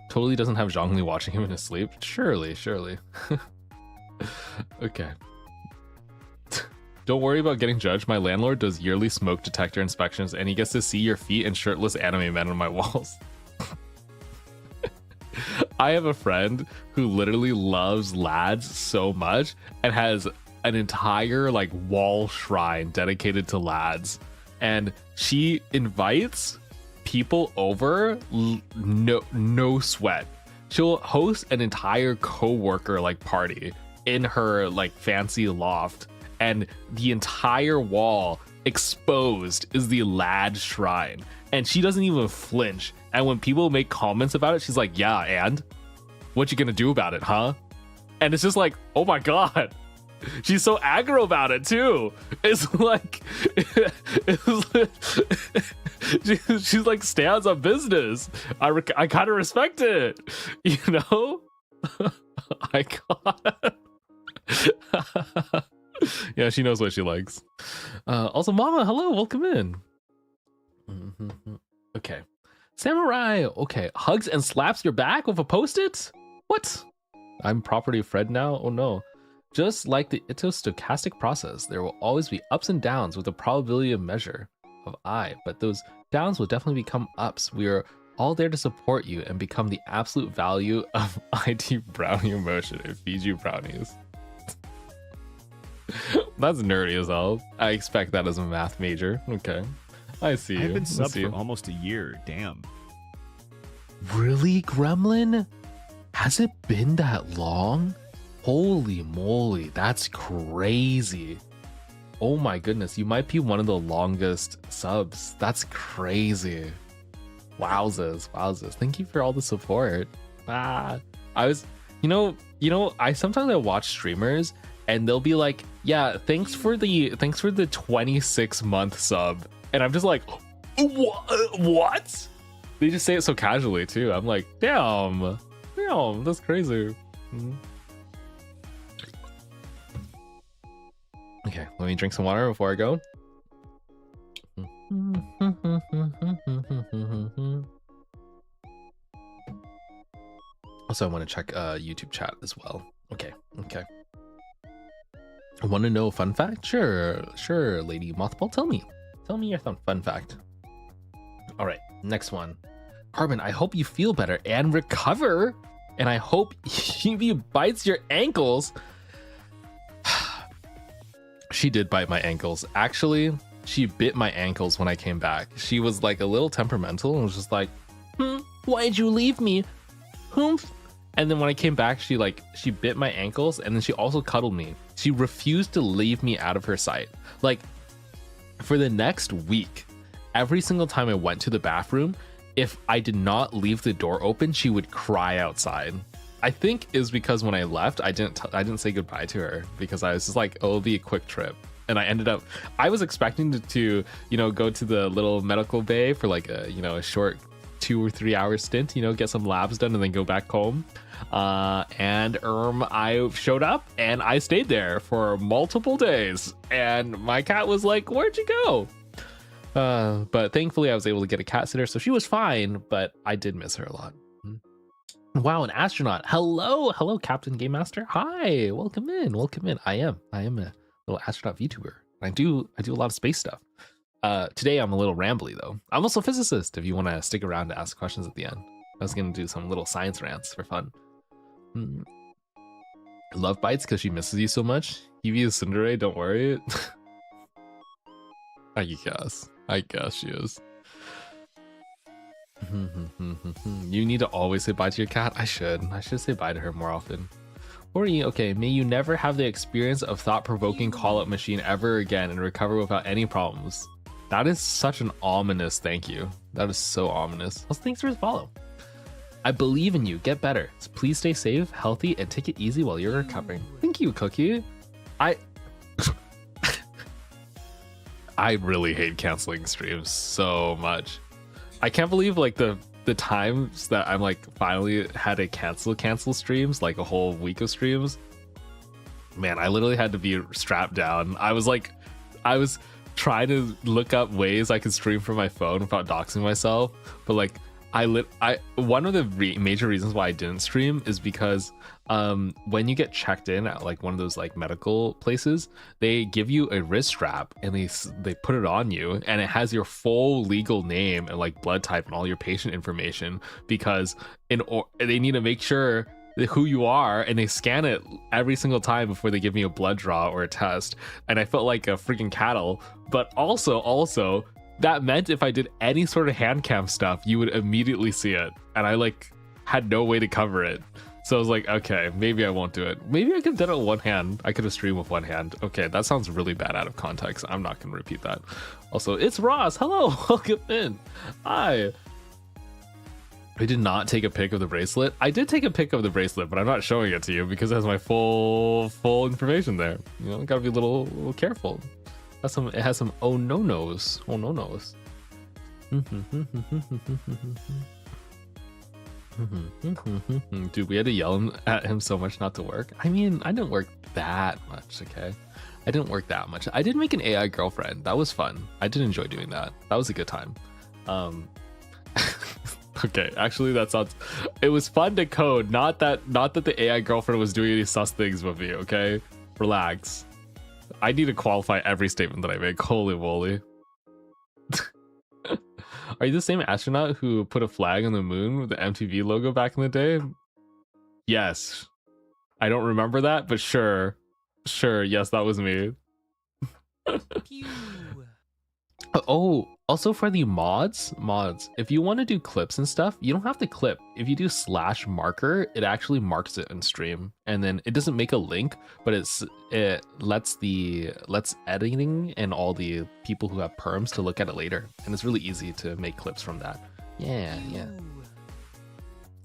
Totally doesn't have Zhongli watching him in his sleep. Surely. Okay. Don't worry about getting judged. My landlord does yearly smoke detector inspections and he gets to see your feet and shirtless anime men on my walls. I have a friend who literally loves lads so much and has an entire like wall shrine dedicated to lads. And she invites people over, no sweat. She'll host an entire co-worker like party in her like fancy loft, and the entire wall exposed is the lad shrine, and she doesn't even flinch. And when people make comments about it, she's like, yeah, and what you gonna do about it, huh? And it's just like, oh my god, she's so aggro about it too. It's like she's like stands on business. I kind of respect it, I got. Yeah, she knows what she likes. Also, Mama, hello, welcome in. Okay, Samurai. Okay, hugs and slaps your back with a post-it. What? I'm property of Fred now. Oh no. Just like the Ito stochastic process, there will always be ups and downs with the probability of measure of I, but those downs will definitely become ups. We are all there to support you and become the absolute value of IT brownie emotion and feed you brownies. That's nerdy as hell. I expect that as a math major. Okay, I see you. I've been subbed for almost a year. Damn. Really, Gremlin? Has it been that long? Holy moly, that's crazy. Oh my goodness, you might be one of the longest subs. That's crazy. Wowzers. Thank you for all the support. I was, I sometimes I watch streamers and they'll be like, yeah, thanks for the 26-month sub. And I'm just like, what? They just say it so casually too. I'm like, damn, that's crazy. Okay, let me drink some water before I go. Also, I want to check YouTube chat as well. Okay. I want to know a fun fact? Sure, Lady Mothball. Tell me your fun fact. All right, next one. Carbon, I hope you feel better and recover, and I hope he bites your ankles. She did bite my ankles. Actually, she bit my ankles when I came back. She was like a little temperamental and was just like, why'd you leave me? Humph. And then when I came back, she bit my ankles, and then she also cuddled me. She refused to leave me out of her sight. Like, for the next week, every single time I went to the bathroom, if I did not leave the door open, she would cry outside. I think is because when I left, I didn't say goodbye to her, because I was just like, oh, it'll be a quick trip. And I was expecting to go to the little medical bay for like a short 2 or 3 hour stint, get some labs done and then go back home. And I showed up and I stayed there for multiple days, and my cat was like, where'd you go? But thankfully I was able to get a cat sitter, so she was fine, but I did miss her a lot. Wow, an astronaut. Hello, Captain Game Master. Hi, welcome in. I am a little astronaut VTuber. I do a lot of space stuff. Today I'm a little rambly though. I'm also a physicist, if you want to stick around to ask questions at the end. I was gonna do some little science rants for fun. Love bites because she misses you so much. Evie is Cinderella, don't worry. I guess she is. You need to always say bye to your cat. I should say bye to her more often. Ori, okay, may you never have the experience of thought-provoking call-up machine ever again and recover without any problems. That is such an ominous thank you. That is so ominous. Well, thanks for the follow. I believe in you. Get better. So please stay safe, healthy, and take it easy while you're recovering. Thank you, Cookie. I really hate canceling streams so much. I can't believe like the times that I'm like finally had to cancel streams, like a whole week of streams. Man, I literally had to be strapped down. I was trying to look up ways I could stream from my phone without doxing myself, but like one of the major reasons why I didn't stream is because when you get checked in at like one of those like medical places, they give you a wrist strap and they put it on you, and it has your full legal name and like blood type and all your patient information, because they need to make sure who you are, and they scan it every single time before they give me a blood draw or a test. And I felt like a freaking cattle, but also that meant if I did any sort of hand cam stuff, you would immediately see it, and I like had no way to cover it. So I was like, okay, maybe I won't do it. Maybe I could have done it with one hand. I could have streamed with one hand. Okay, that sounds really bad out of context. I'm not gonna repeat that. Also, it's Ross. Hello, welcome in. Hi. I did not take a pic of the bracelet. I did take a pic of the bracelet, but I'm not showing it to you because it has my full information there. Gotta be a little careful. It has some oh no nos. Dude, we had to yell at him so much not to work. I mean, I didn't work that much, okay? I didn't work that much. I did make an AI girlfriend. That was fun. I did enjoy doing that. That was a good time. Okay, actually it was fun to code, not that the AI girlfriend was doing any sus things with me, okay? Relax. I need to qualify every statement that I make. Holy moly. Are you the same astronaut who put a flag on the moon with the MTV logo back in the day? Yes. I don't remember that, but sure. Yes, that was me. Oh, also for the mods, if you want to do clips and stuff, you don't have to clip. If you do /marker, it actually marks it in stream, and then it doesn't make a link, but it lets editing and all the people who have perms to look at it later, and it's really easy to make clips from that. Yeah.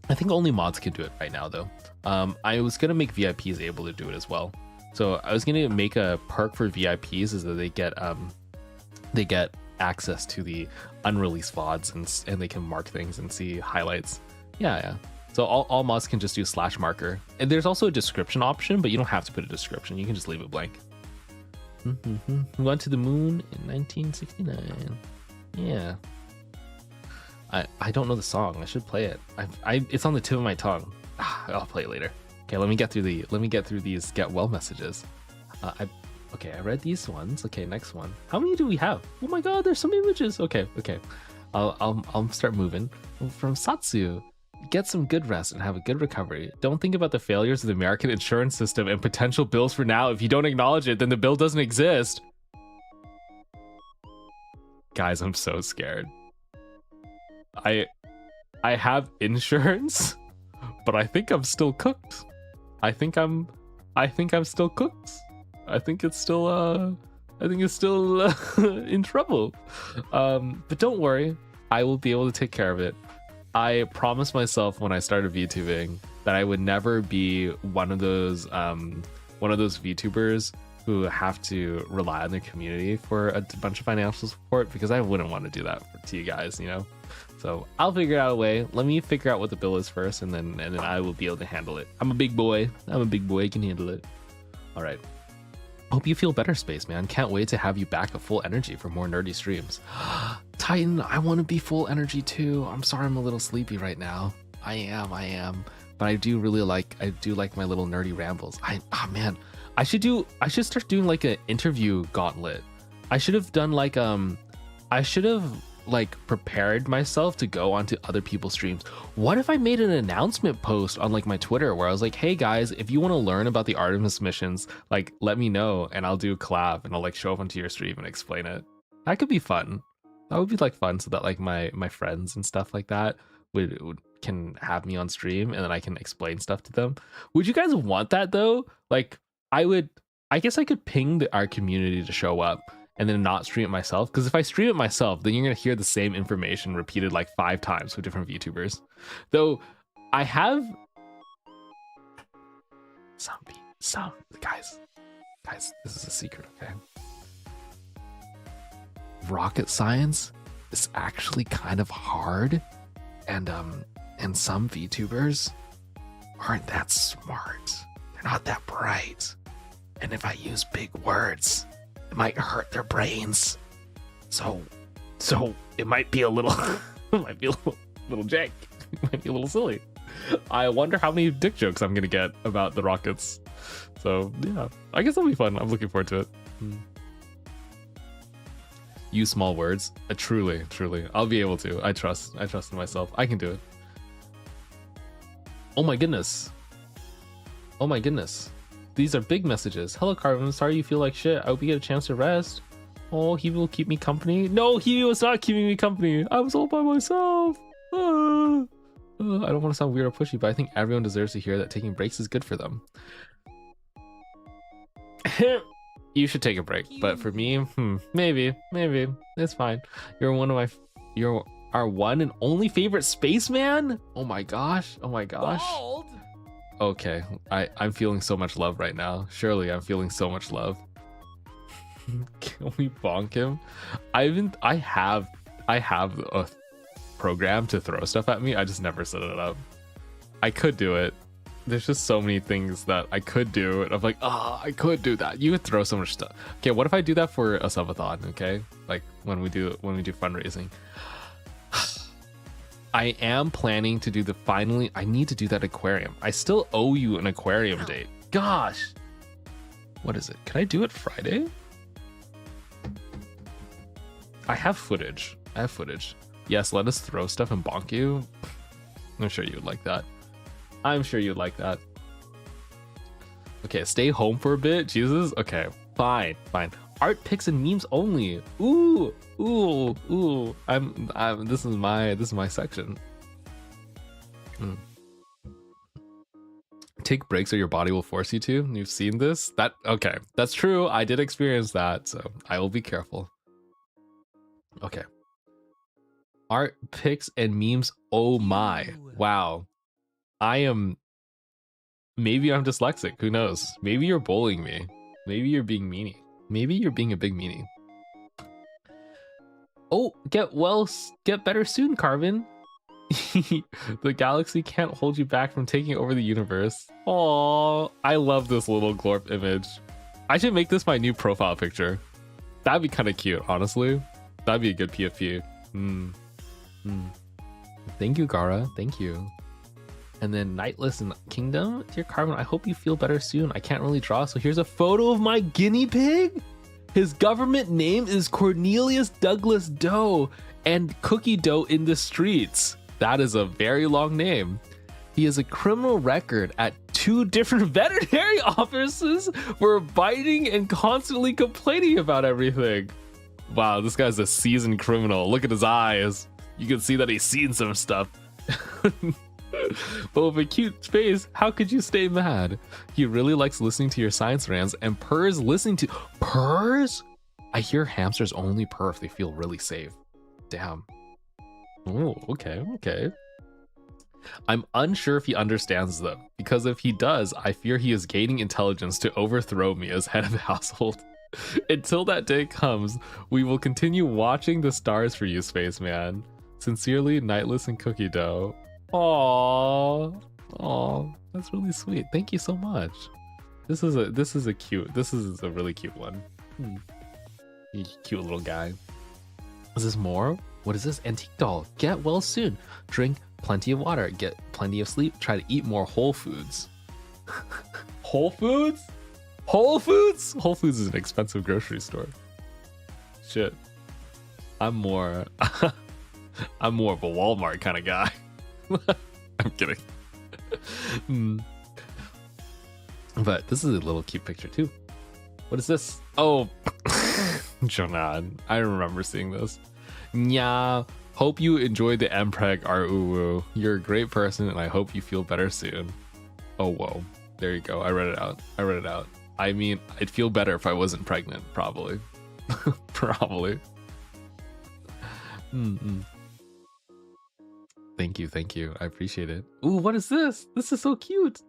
I think only mods can do it right now though. I was gonna make VIPs able to do it as well. So I was gonna make a perk for VIPs is that they get access to the unreleased VODs and they can mark things and see highlights. Yeah. So all mods can just do /marker. And there's also a description option, but you don't have to put a description. You can just leave it blank. We went to the moon in 1969. Yeah. I don't know the song. I should play it. It's on the tip of my tongue. I'll play it later. Okay, let me get through these get well messages. Okay, I read these ones. Okay, next one. How many do we have? Oh my god, there's so many images. Okay. I'll start moving. From Zatsu. get some good rest and have a good recovery. Don't think about the failures of the American insurance system and potential bills for now. If you don't acknowledge it, then the bill doesn't exist. Guys, I'm so scared. I have insurance, but I think I'm still cooked. I think I'm still cooked. I think it's still in trouble. But don't worry, I will be able to take care of it. I promised myself when I started VTubing that I would never be one of those VTubers who have to rely on their community for a bunch of financial support, because I wouldn't want to do that to you guys, you know. So I'll figure out a way. Let me figure out what the bill is first, and then I will be able to handle it. I'm a big boy. I can handle it. All right. Hope you feel better, Spaceman. Can't wait to have you back at full energy for more nerdy streams. Titan, I want to be full energy too. I'm sorry I'm a little sleepy right now. I am. But I do like my little nerdy rambles. Man, I should start doing like an interview gauntlet. I should have prepared myself to go onto other people's streams. What if I made an announcement post on like my Twitter where I was like, hey guys, if you want to learn about the Artemis missions, like let me know and I'll do a collab and I'll like show up onto your stream and explain it. That could be fun. That would be like fun, so that like my friends and stuff like that can have me on stream and then I can explain stuff to them. Would you guys want that though? Like I guess I could ping our community to show up and then not stream it myself, because if I stream it myself, then you're gonna hear the same information repeated like 5 times with different VTubers. Though I have some guys, this is a secret, okay? Rocket science is actually kind of hard, and some VTubers aren't that smart. They're not that bright, and if I use big words, it might hurt their brains. So it might be a little it might be a little jank. It might be a little silly. I wonder how many dick jokes I'm gonna get about the rockets. So yeah, I guess that'll be fun. I'm looking forward to it. Use small words. Truly, I'll be able to. I trust in myself. I can do it. Oh my goodness. These are big messages. Hello, Carvin. Sorry you feel like shit. I hope you get a chance to rest. Oh, he will keep me company. No, he was not keeping me company. I was all by myself. I don't want to sound weird or pushy, but I think everyone deserves to hear that taking breaks is good for them. You should take a break, but for me, maybe it's fine. You're our one and only favorite spaceman. Oh my gosh. Bald. Okay, I'm feeling so much love right now. Surely I'm feeling so much love. Can we bonk him? I have a program to throw stuff at me. I just never set it up. I could do it. There's just so many things that I could do, and I'm like, I could do that. You could throw so much stuff. Okay, what if I do that for a subathon? Okay, like when we do fundraising. I am planning to do I need to do that aquarium. I still owe you an aquarium date. Gosh. What is it? Can I do it Friday? I have footage. Yes, let us throw stuff and bonk you. I'm sure you would like that. Okay, stay home for a bit. Jesus. Okay, fine. Art pics and memes only. Ooh. This is my section. Take breaks or your body will force you to. You've seen this? Okay, that's true. I did experience that, so I will be careful. Okay. Art pics and memes. Oh my. Wow. Maybe I'm dyslexic. Who knows? Maybe you're bullying me. Maybe you're being meanie. Maybe you're being a big meanie. Oh, get better soon, Carvin. The galaxy can't hold you back from taking over the universe. Oh, I love this little glorp image. I should make this my new profile picture. That'd be kind of cute, honestly. That'd be a good PFP. Thank you, Gara. Thank you. And then Nightless and Kingdom. Dear Carvin, I hope you feel better soon. I can't really draw, so here's a photo of my guinea pig. His government name is Cornelius Douglas Doe and Cookie Dough in the streets. That is a very long name. He has a criminal record at 2 different veterinary offices for biting and constantly complaining about everything. Wow, this guy's a seasoned criminal. Look at his eyes. You can see that he's seen some stuff. But with a cute face, how could you stay mad? He really likes listening to your science rants and purrs listening to... Purrs? I hear hamsters only purr if they feel really safe. Damn. Oh, okay. I'm unsure if he understands them, because if he does, I fear he is gaining intelligence to overthrow me as head of the household. Until that day comes, we will continue watching the stars for you, Spaceman. Sincerely, Nightless and Cookie Dough. Aww, that's really sweet. Thank you so much. This is a really cute one. Cute little guy. Is this more? What is this? Antique doll. Get well soon. Drink plenty of water. Get plenty of sleep. Try to eat more whole foods. Whole Foods? Whole Foods? Whole Foods is an expensive grocery store. Shit. I'm more of a Walmart kind of guy. I'm kidding. But this is a little cute picture too. What is this? Oh, Jonan. I remember seeing this. Nya, hope you enjoyed the MPreg art. Uwu. You're a great person and I hope you feel better soon. Oh, whoa. There you go. I read it out. I mean, I'd feel better if I wasn't pregnant, probably. Probably. Thank you. I appreciate it. Ooh, what is this? This is so cute.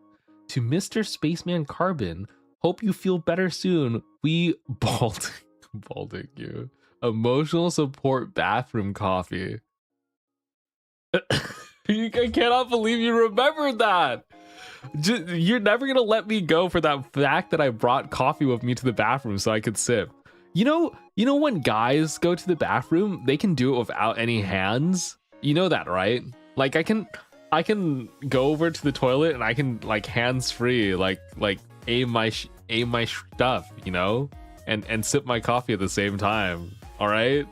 To Mr. Spaceman Carbon, hope you feel better soon. We balding you. Emotional support bathroom coffee. I cannot believe you remembered that. You're never gonna let me go for that fact that I brought coffee with me to the bathroom so I could sip. You know when guys go to the bathroom, they can do it without any hands. You know that, right? Like I can go over to the toilet and I can like hands free, like aim my stuff, you know, and sip my coffee at the same time. All right,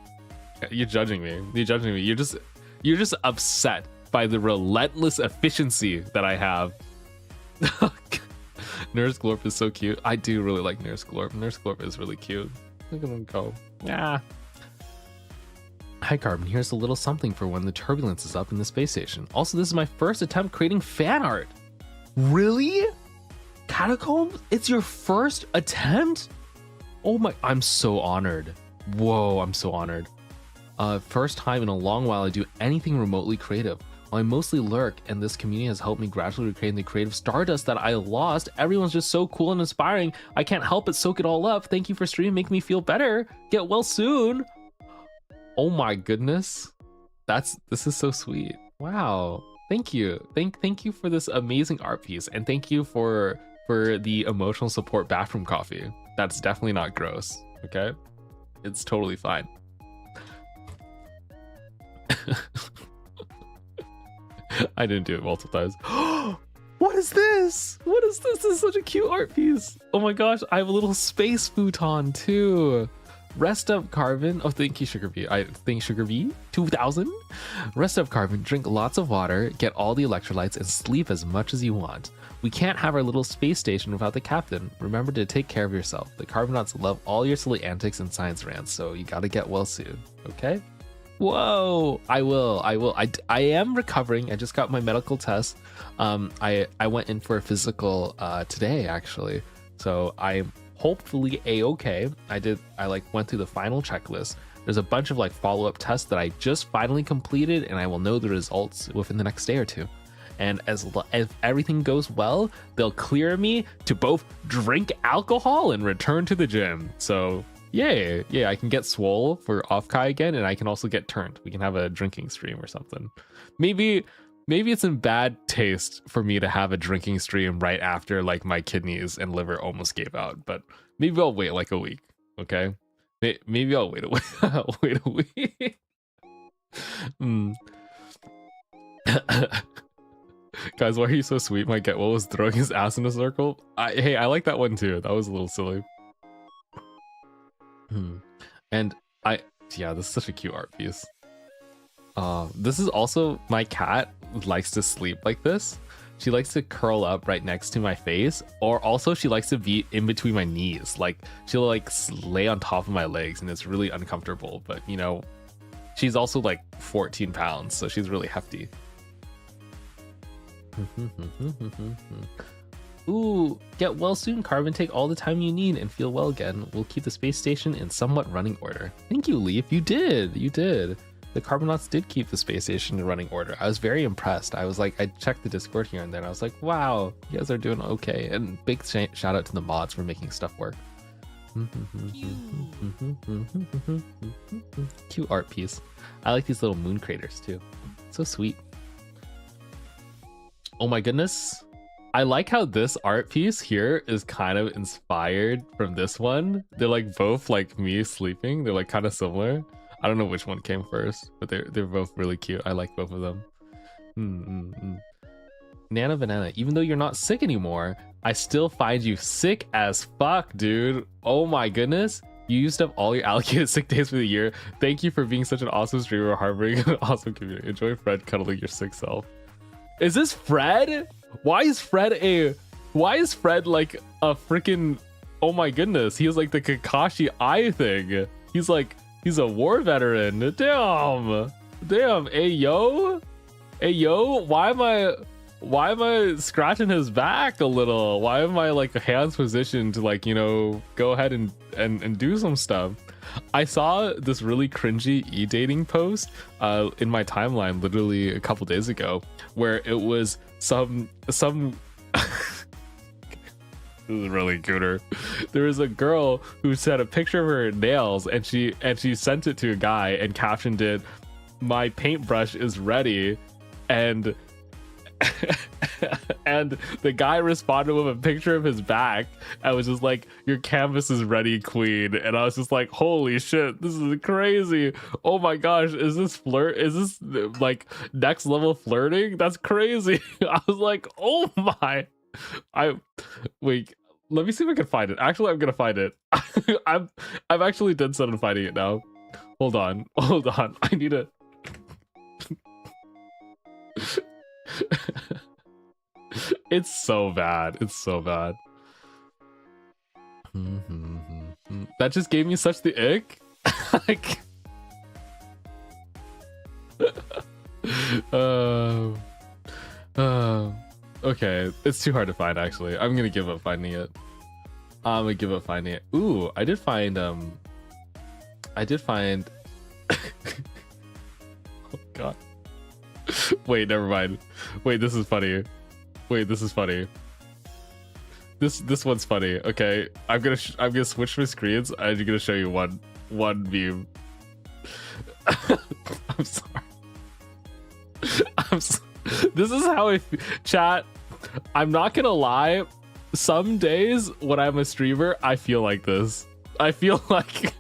you're judging me. You're just upset by the relentless efficiency that I have. Nurse Glorp is so cute. I do really like Nurse Glorp. Nurse Glorp is really cute. Look at him go. Yeah. Hi Carbon, here's a little something for when the turbulence is up in the space station. Also, this is my first attempt creating fan art. Really? Catacombs? It's your first attempt? Oh my, I'm so honored. Whoa, I'm so honored. First time in a long while I do anything remotely creative. While I mostly lurk, and this community has helped me gradually recreate the creative stardust that I lost. Everyone's just so cool and inspiring. I can't help but soak it all up. Thank you for streaming, making me feel better. Get well soon. Oh my goodness. This is so sweet. Wow. Thank you. Thank you for this amazing art piece, and thank you for the emotional support bathroom coffee. That's definitely not gross. Okay? It's totally fine. I didn't do it multiple times. What is this? What is this? This is such a cute art piece. Oh my gosh, I have a little space futon too. Rest up, Carbon. Oh, thank you, Sugar V. I think Sugar V 2000. Rest up, Carbon. Drink lots of water, get all the electrolytes, and sleep as much as you want. We can't have our little space station without the captain. Remember to take care of yourself. The Carbonauts love all your silly antics and science rants, so you gotta get well soon. Okay? Whoa, I will. I am recovering. I just got my medical test. I went in for a physical today actually, so I'm hopefully a-okay. I went through the final checklist. There's a bunch of like follow-up tests that I just finally completed, and I will know the results within the next day or two. And as everything goes well, they'll clear me to both drink alcohol and return to the gym. So yay, yeah, I can get swole for off-kai again, and I can also get turned. We can have a drinking stream or something. Maybe it's in bad taste for me to have a drinking stream right after like my kidneys and liver almost gave out, but maybe I'll wait like a week. Okay, maybe I'll wait a week. I'll wait a week. Guys, why are you so sweet? My get well was throwing his ass in a circle. Hey, I like that one too. That was a little silly. And yeah, this is such a cute art piece. This is also, my cat likes to sleep like this. She likes to curl up right next to my face, or also she likes to be in between my knees. Like she'll like lay on top of my legs, and it's really uncomfortable. But you know, she's also like 14 pounds, so she's really hefty. Ooh, get well soon, Carbon. Take all the time you need and feel well again. We'll keep the space station in somewhat running order. Thank you, Leaf. You did. You did. The Carbonauts did keep the space station in running order. I was very impressed. I was like, I checked the Discord here and then. I was like, wow, you guys are doing okay. And big shout out to the mods for making stuff work. Cute art piece. I like these little moon craters too. So sweet. Oh my goodness. I like how this art piece here is kind of inspired from this one. They're like both like me sleeping. They're like kind of similar. I don't know which one came first, but they're both really cute. I like both of them. Nana Banana, even though you're not sick anymore, I still find you sick as fuck, dude. Oh my goodness. You used up all your allocated sick days for the year. Thank you for being such an awesome streamer, harboring an awesome community. Enjoy Fred cuddling your sick self. Is this Fred? Why is Fred like a freaking, oh my goodness, he has like the Kakashi eye thing. He's a war veteran. Damn. Hey yo, why am I scratching his back a little? Why am I like hands positioned to like, you know, go ahead and do some stuff? I saw this really cringy e-dating post in my timeline literally a couple days ago, where it was some this is really cooter. There was a girl who sent a picture of her nails, and she sent it to a guy and captioned it, "My paintbrush is ready," and and the guy responded with a picture of his back. I was just like, "Your canvas is ready, queen." And I was just like, holy shit, this is crazy. Oh my gosh, is this like next level flirting? That's crazy. I was like, oh my. Wait, let me see if I can find it. Actually, I'm gonna find it. I'm actually dead set on finding it now. Hold on. I need to it's so bad. That just gave me such the ick. Like okay, it's too hard to find. Actually, I'm gonna give up finding it. Ooh, I did find oh god. Wait, never mind. Wait, this is funny. This one's funny. Okay, I'm gonna switch my screens. I'm gonna show you one meme. I'm sorry. This is how chat. I'm not gonna lie. Some days when I'm a streamer, I feel like this. I feel like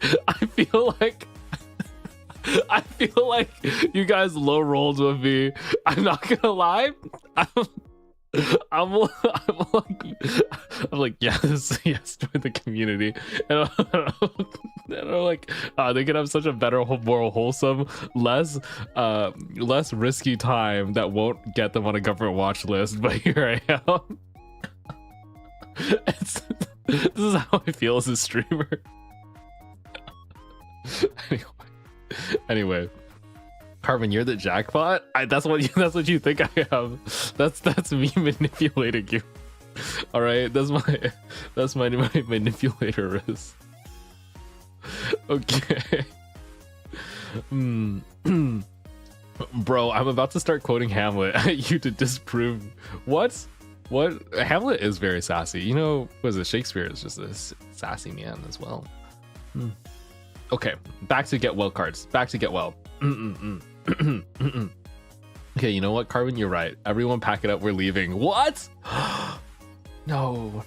you guys low rolled with me. I'm not gonna lie. I'm like yes, join the community, and I'm like, they could have such a better, more wholesome, less risky time that won't get them on a government watch list. But here I am. This is how I feel as a streamer. Anyway, Carbon, you're the jackpot. That's what you think I am. That's me manipulating you. All right, that's my manipulator is. Okay. Bro, I'm about to start quoting Hamlet at you to disprove what Hamlet is very sassy. You know, was it Shakespeare is just a sassy man as well. Okay, back to get well cards. Back to get well. Okay, you know what, Carbon, you're right. Everyone pack it up, we're leaving. What? No,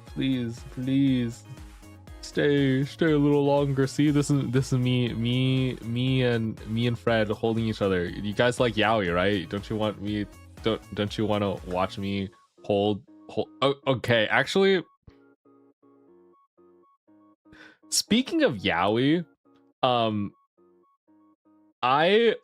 please stay a little longer. See, this is me and Fred holding each other. You guys like yaoi, right? Don't you want to watch me hold oh, okay, actually, speaking of yaoi, I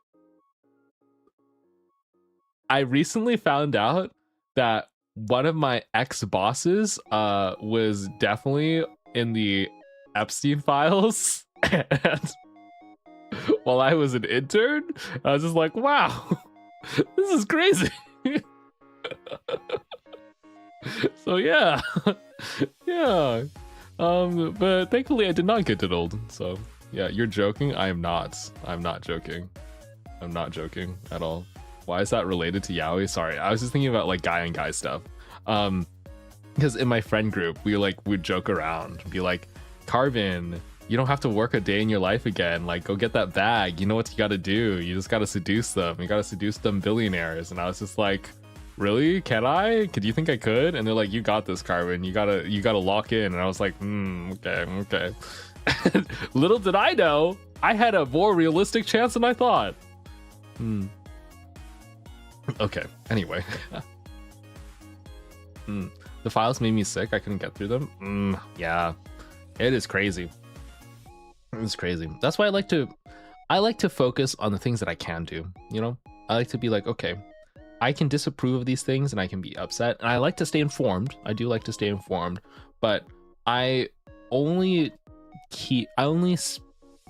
recently found out that one of my ex-bosses was definitely in the Epstein files. And while I was an intern, I was just like, wow, this is crazy. So yeah. Yeah. But thankfully I did not get diddled. So yeah, you're joking. I'm not joking. I'm not joking at all. Why is that related to yaoi? Sorry, I was just thinking about like guy on guy stuff. Because in my friend group, we'd joke around, be like, Carvin, you don't have to work a day in your life again. Like, go get that bag. You know what you got to do. You just got to seduce them. You got to seduce them billionaires. And I was just like, really? Can I? Could you think I could? And they're like, you got this, Carvin. You gotta lock in. And I was like, okay. Little did I know, I had a more realistic chance than I thought. Okay, anyway. The files made me sick. I couldn't get through them. Yeah, it is crazy. It's crazy. That's why I like to focus on the things that I can do. You know, I like to be like, okay, I can disapprove of these things and I can be upset. And I like to stay informed. I do like to stay informed, but I only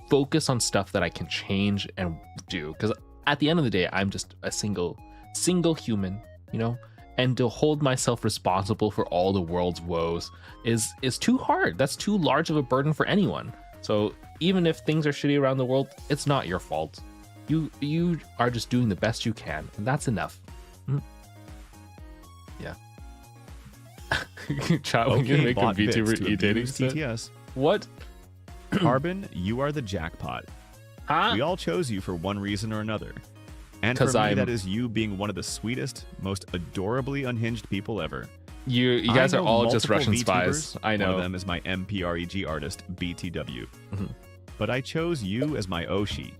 focus on stuff that I can change and do. Because at the end of the day, I'm just a single human, you know. And to hold myself responsible for all the world's woes is too hard. That's too large of a burden for anyone. So even if things are shitty around the world, it's not your fault. You are just doing the best you can, and that's enough. Yeah. Chat when you make a VTuber e-dating TTS. What? Carbon, you are the jackpot. Huh? We all chose you for one reason or another. And for me, that is you being one of the sweetest, most adorably unhinged people ever. You guys are all just Russian VTubers. spies. I know. One of them is my MPREG artist, BTW. But I chose you as my Oshi.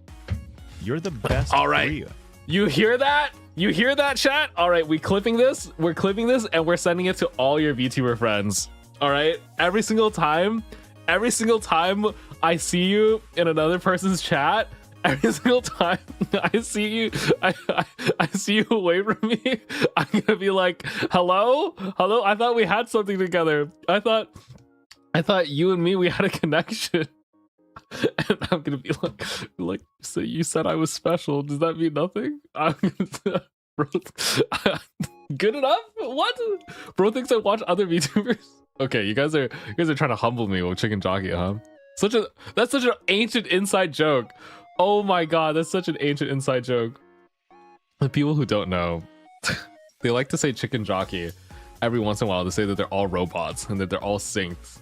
You're the best. All right. Korea. You hear that? You hear that, chat? All right, we're clipping this, and we're sending it to all your VTuber friends. All right? Every single time I see you in another person's chat, every single time I see you, I see you away from me, I'm gonna be like, hello? I thought we had something together. I thought you and me, we had a connection. And I'm gonna be like, so you said I was special. Does that mean nothing? Good enough? What? Bro thinks I watch other VTubers. Okay, you guys are trying to humble me with chicken jockey, huh? That's such an ancient inside joke. Oh my god, that's such an ancient inside joke. The people who don't know, they like to say chicken jockey every once in a while to say that they're all robots and that they're all synced.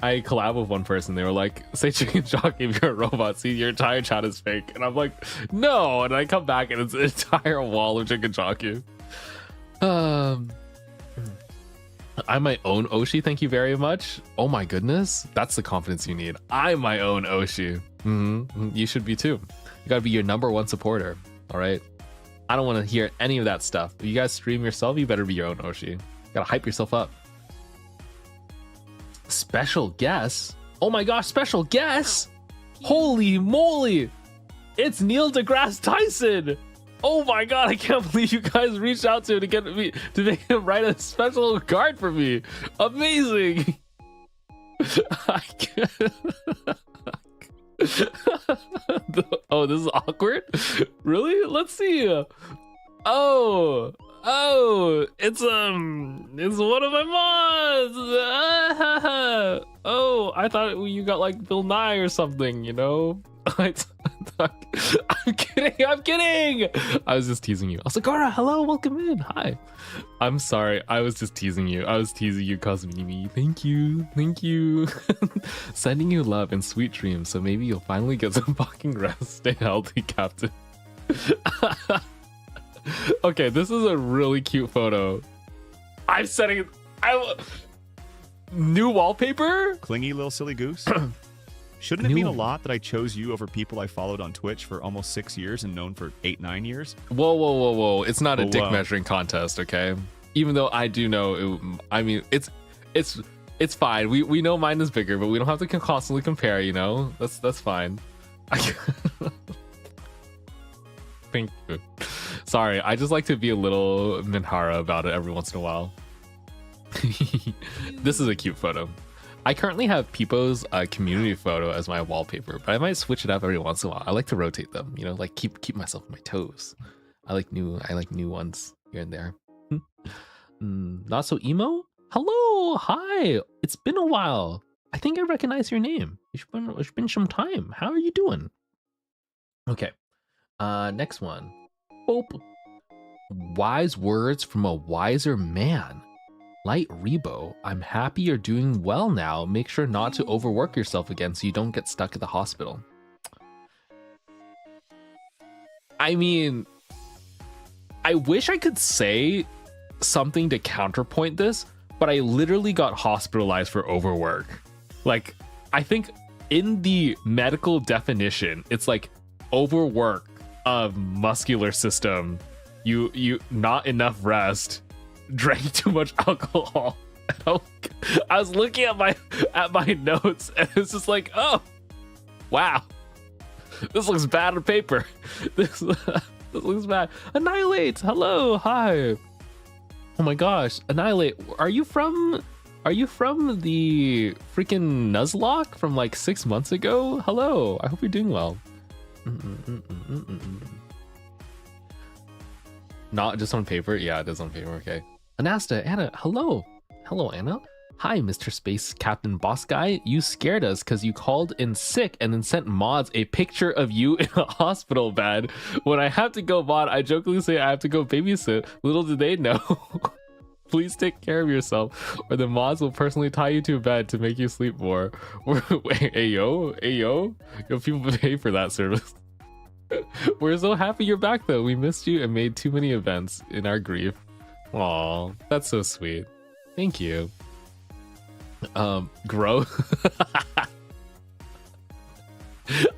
I collab with one person, they were like, say chicken jockey if you're a robot, see your entire chat is fake. And I'm like, no, and I come back and it's an entire wall of chicken jockey. I'm my own Oshi, thank you very much. Oh my goodness, that's the confidence you need. I'm my own Oshi. You should be too. You gotta be your #1 supporter, all right? I don't want to hear any of that stuff. If you guys stream yourself, you better be your own Oshi. You gotta hype yourself up. Special guest? Oh my gosh, special guest? Holy moly! It's Neil deGrasse Tyson! Oh my god, I can't believe you guys reached out to him to make him write a special card for me. Amazing! I can't. Oh, this is awkward? Really? Let's see. Oh, it's one of my mods. Oh, I thought you got like Bill Nye or something, you know? I'm kidding. I was just teasing you. Asagara, hello, welcome in. Hi. I'm sorry. I was just teasing you. I was teasing you, Cosmini. Thank you. Sending you love and sweet dreams. So maybe you'll finally get some fucking rest. Stay healthy, Captain. Okay, this is a really cute photo. I'm setting. New wallpaper. Clingy little silly goose. Shouldn't it mean a lot that I chose you over people I followed on Twitch for almost 6 years and known for 8-9 years? Whoa. It's not a dick measuring contest, okay? Even though I do know, I mean, it's fine. We know mine is bigger, but we don't have to constantly compare, you know? That's fine. Thank you. Sorry, I just like to be a little Minhara about it every once in a while. This is a cute photo. I currently have Peepo's community photo as my wallpaper, but I might switch it up every once in a while. I like to rotate them, you know, like keep myself on my toes. I like new ones here and there. Not so emo. Hello, hi. It's been a while. I think I recognize your name. It's been some time. How are you doing? Okay. Next one. Boop. Wise words from a wiser man. Light Rebo, I'm happy you're doing well now. Make sure not to overwork yourself again so you don't get stuck at the hospital. I mean, I wish I could say something to counterpoint this, but I literally got hospitalized for overwork. Like, I think in the medical definition, it's like overwork of muscular system. You not enough rest. Drank too much alcohol. I was looking at my notes and it's just like, oh wow, this looks bad on paper. This looks bad. Annihilate, hello, hi. Oh my gosh, Annihilate, are you from the freaking Nuzlocke from like 6 months ago? Hello, I hope you're doing well. Not just on paper. Yeah, it is on paper. Okay. Anasta, Anna, hello. Hello, Anna. Hi, Mr. Space Captain Boss Guy. You scared us because you called in sick and then sent mods a picture of you in a hospital bed. When I have to go mod, I jokingly say I have to go babysit. Little did they know. Please take care of yourself, or the mods will personally tie you to a bed to make you sleep more. Wait, ayo, people pay for that service. We're so happy you're back though. We missed you and made too many events in our grief. Aw, that's so sweet. Thank you. Grow.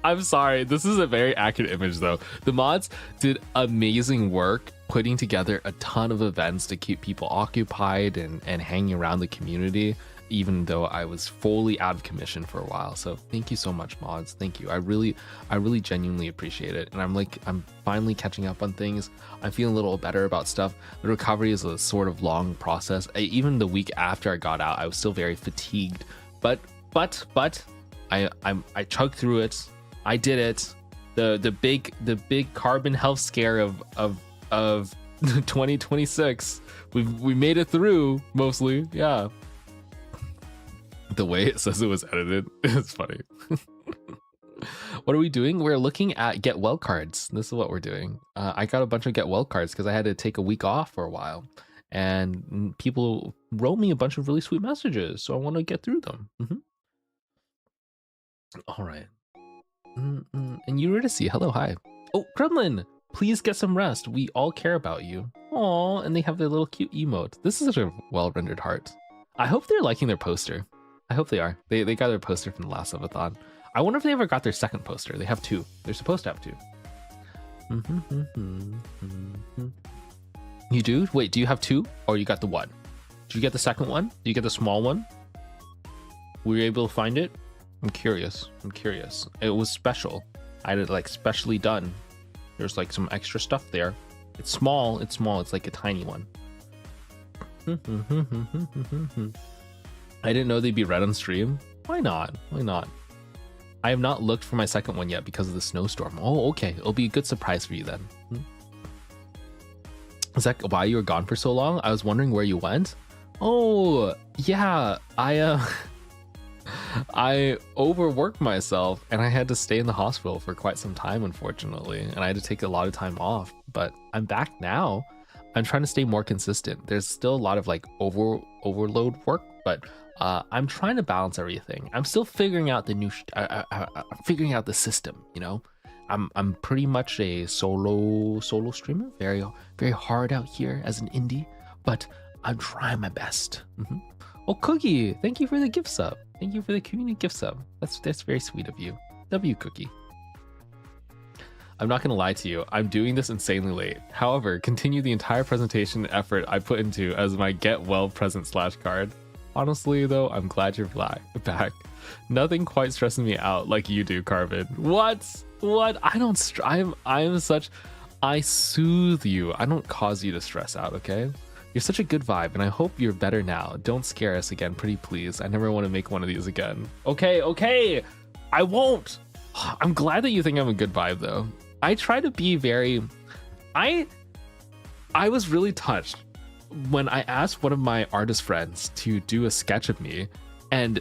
I'm sorry, this is a very accurate image though. The mods did amazing work putting together a ton of events to keep people occupied and hanging around the community, even though I was fully out of commission for a while. So thank you so much, mods. Thank you. I really genuinely appreciate it. And I'm finally catching up on things. I'm feeling a little better about stuff. The recovery is a sort of long process. Even the week after I got out, I was still very fatigued, but I chugged through it. I did it. The big carbon health scare of 2026. We made it through mostly. Yeah. The way it says it was edited is funny. What are we doing? We're looking at get well cards. This is what we're doing. I got a bunch of get well cards because I had to take a week off for a while, and people wrote me a bunch of really sweet messages, so I want to get through them. All right. And you were to see. Hello, hi. Oh, Kremlin, please get some rest. We all care about you. Aw, and they have their little cute emote. This is such a well-rendered heart. I hope they're liking their poster. I hope they are. They got their poster from the last subathon. I wonder if they ever got their second poster. They have two. They're supposed to have two. You do? Wait, do you have two? Or you got the one? Did you get the second one? Did you get the small one? Were you able to find it? I'm curious. It was special. I had it like specially done. There's like some extra stuff there. It's small. It's like a tiny one. I didn't know they'd be read on stream. Why not? I have not looked for my second one yet because of the snowstorm. Oh, okay. It'll be a good surprise for you then. Is that why you were gone for so long? I was wondering where you went. Oh, yeah. I overworked myself and I had to stay in the hospital for quite some time, unfortunately. And I had to take a lot of time off, but I'm back now. I'm trying to stay more consistent. There's still a lot of like overload work, but I'm trying to balance everything. I'm still figuring out figuring out the system, you know. I'm pretty much a solo streamer, very hard out here as an indie, but I'm trying my best. Oh, Cookie, thank you for the gift sub. Thank you for the community gift sub. That's very sweet of you. W Cookie. I'm not gonna lie to you, I'm doing this insanely late. However, continue the entire presentation effort I put into as my get well present / card. Honestly though, I'm glad you're back. Nothing quite stresses me out like you do, Carvin. What? I don't. I soothe you. I don't cause you to stress out, okay? You're such a good vibe, and I hope you're better now. Don't scare us again, pretty please. I never want to make one of these again. Okay, I won't. I'm glad that you think I'm a good vibe, though. I try to be very... I was really touched when I asked one of my artist friends to do a sketch of me, and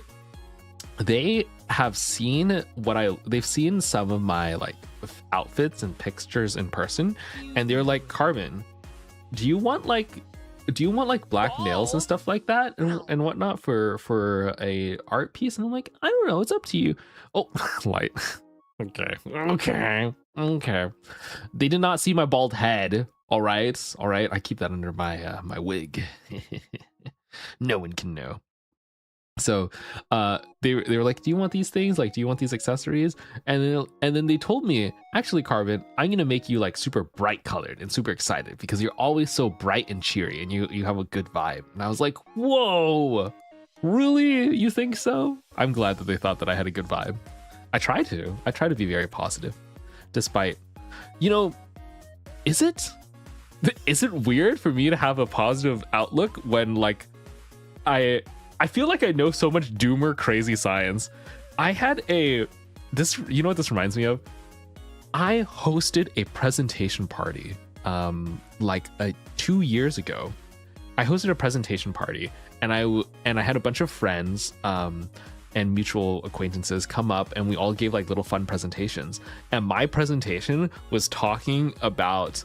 they have seen they've seen some of my like outfits and pictures in person, and they're like, Carbon, do you want like black nails and stuff like that and whatnot for a art piece? And I'm like, I don't know, it's up to you. Oh, light. Okay. They did not see my bald head. All right. I keep that under my my wig. No one can know. So they were like, do you want these things? Like, do you want these accessories? And then they told me, actually, Carbon, I'm gonna make you like super bright colored and super excited because you're always so bright and cheery and you have a good vibe. And I was like, whoa, really? You think so? I'm glad that they thought that I had a good vibe. I try to be very positive, despite, you know, is it weird for me to have a positive outlook when like I feel like I know so much doomer crazy science. I had you know what this reminds me of? I hosted a presentation party like 2 years ago. I hosted a presentation party and I had a bunch of friends and mutual acquaintances come up, and we all gave like little fun presentations. And my presentation was talking about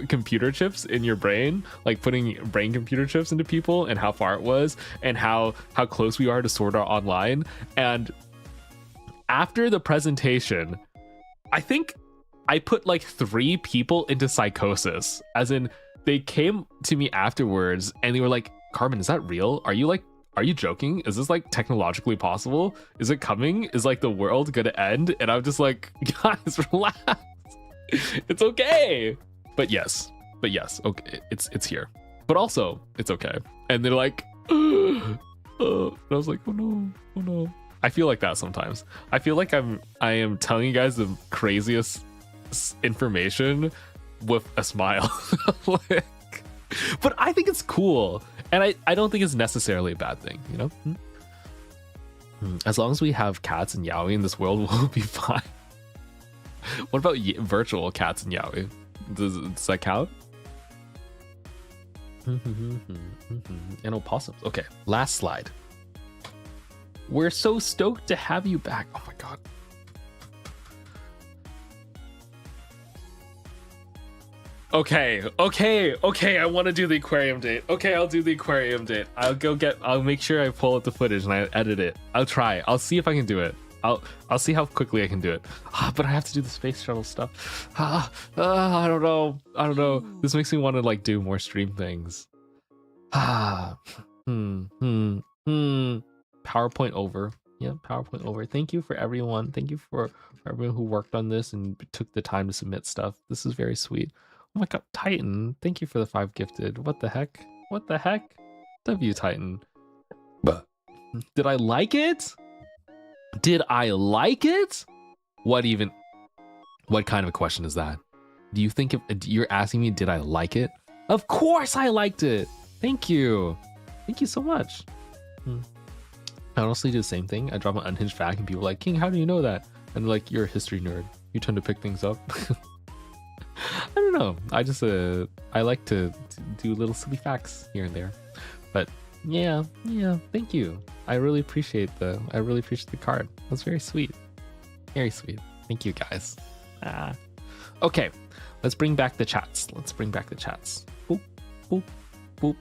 computer chips in your brain, like putting brain computer chips into people and how far it was and how close we are to Sword Art Online. And after the presentation, I think I put like 3 people into psychosis, as in they came to me afterwards and they were like, Carmen, is that real? Are you joking? Is this like technologically possible? Is it coming? Is like the world gonna end? And I'm just like, guys, relax. It's okay. But yes, okay, it's here. But also, it's okay. And they're like, and I was like, oh no. I feel like that sometimes. I feel like I am telling you guys the craziest information with a smile. Like, but I think it's cool. And I don't think it's necessarily a bad thing, you know? As long as we have cats and yaoi in this world, we'll be fine. What about virtual cats and yaoi? Does that count? And opossums. Okay, last slide. We're so stoked to have you back. Oh my god. Okay, I want to do the aquarium date. Okay, I'll do the aquarium date. I'll make sure I pull up the footage and I edit it. I'll try. I'll see if I can do it. I'll see how quickly I can do it. But I have to do the space shuttle stuff. I don't know. This makes me want to like do more stream things. PowerPoint over. Yeah, PowerPoint over. Thank you for everyone. Thank you for everyone who worked on this and took the time to submit stuff. This is very sweet. Oh my god, Titan, thank you for the 5 gifted. What the heck? W Titan. Did I like it? What kind of a question is that? Do you think you're asking me, did I like it? Of course I liked it. Thank you so much. I honestly do the same thing. I drop an unhinged fact and people are like, King, how do you know that? And like, you're a history nerd. You tend to pick things up. I don't know. I just I like to do little silly facts here and there. But yeah, thank you. I really appreciate the card. That's very sweet. Very sweet. Thank you guys. Okay, let's bring back the chats. Boop, boop, boop.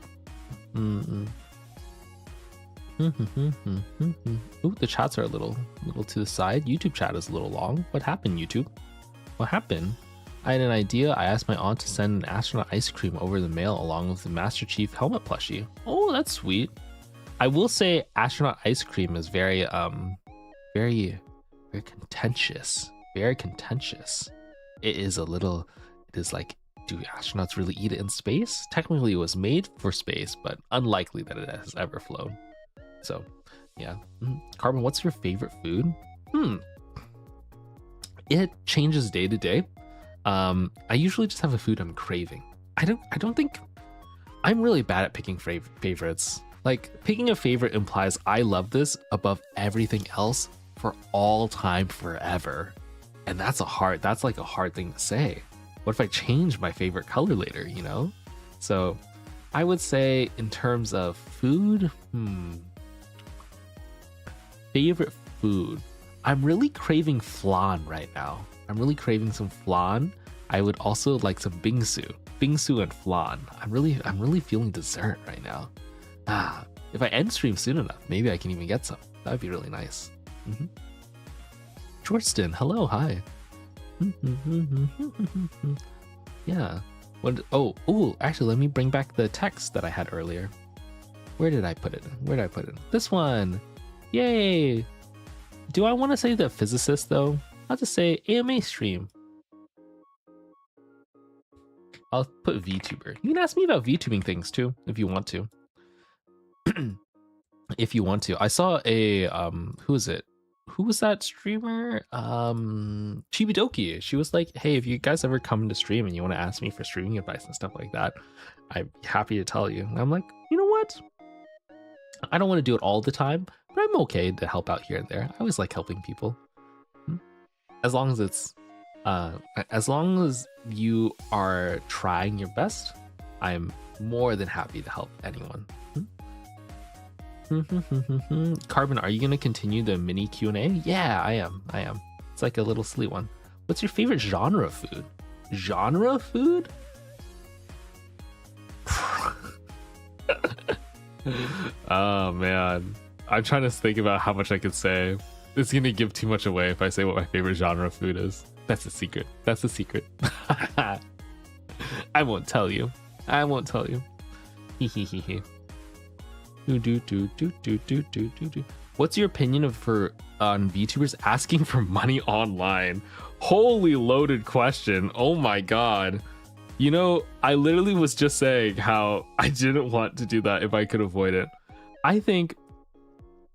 Ooh, the chats are a little to the side. YouTube chat is a little long. What happened, YouTube? What happened? I had an idea. I asked my aunt to send an astronaut ice cream over the mail along with the Master Chief helmet plushie. Oh, that's sweet. I will say astronaut ice cream is very contentious. Very contentious. It is like, do astronauts really eat it in space? Technically it was made for space, but unlikely that it has ever flown. So yeah. Carbon, what's your favorite food? it changes day to day. I usually just have a food I'm craving. I don't think I'm really bad at picking favorites. Like, picking a favorite implies I love this above everything else for all time forever. And that's like a hard thing to say. What if I change my favorite color later, you know? So I would say in terms of food, favorite food. I'm really craving flan right now. I'm really craving some flan. I would also like some bingsu and flan. I'm really feeling dessert right now. If I end stream soon enough, maybe I can even get some. That would be really nice. Jorsten, hello, hi. Yeah. Actually, let me bring back the text that I had earlier. Where did I put it? This one. Yay. Do I want to say the physicist though? I'll just say AMA stream. I'll put VTuber. You can ask me about VTubing things too, if you want to. If you want to. I saw a who is it? Who was that streamer? Chibidoki. She was like, hey, if you guys ever come to stream and you want to ask me for streaming advice and stuff like that, I'm happy to tell you. And I'm like, you know what? I don't want to do it all the time, but I'm okay to help out here and there. I always like helping people. As long as it's as long as you are trying your best, I'm more than happy to help anyone. Carbon, are you going to continue the mini Q&A? Yeah, I am. It's like a little silly one. What's your favorite genre of food? Genre of food? Oh, man. I'm trying to think about how much I could say. It's going to give too much away if I say what my favorite genre of food is. That's a secret. I won't tell you. Hehehehe. What's your opinion on VTubers asking for money online? Holy loaded question. Oh my god. You know, I literally was just saying how I didn't want to do that if I could avoid it. I think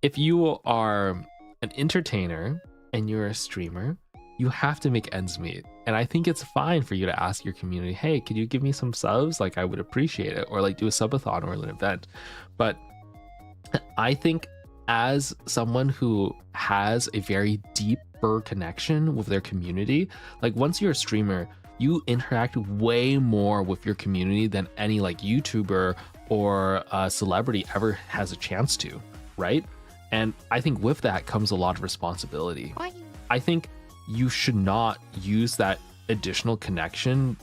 if you are an entertainer and you're a streamer, you have to make ends meet. And I think it's fine for you to ask your community, hey, could you give me some subs? Like, I would appreciate it. Or like do a subathon or an event. But I think as someone who has a very deeper connection with their community, like once you're a streamer, you interact way more with your community than any like YouTuber or a celebrity ever has a chance to, right? And I think with that comes a lot of responsibility. I think you should not use that additional connection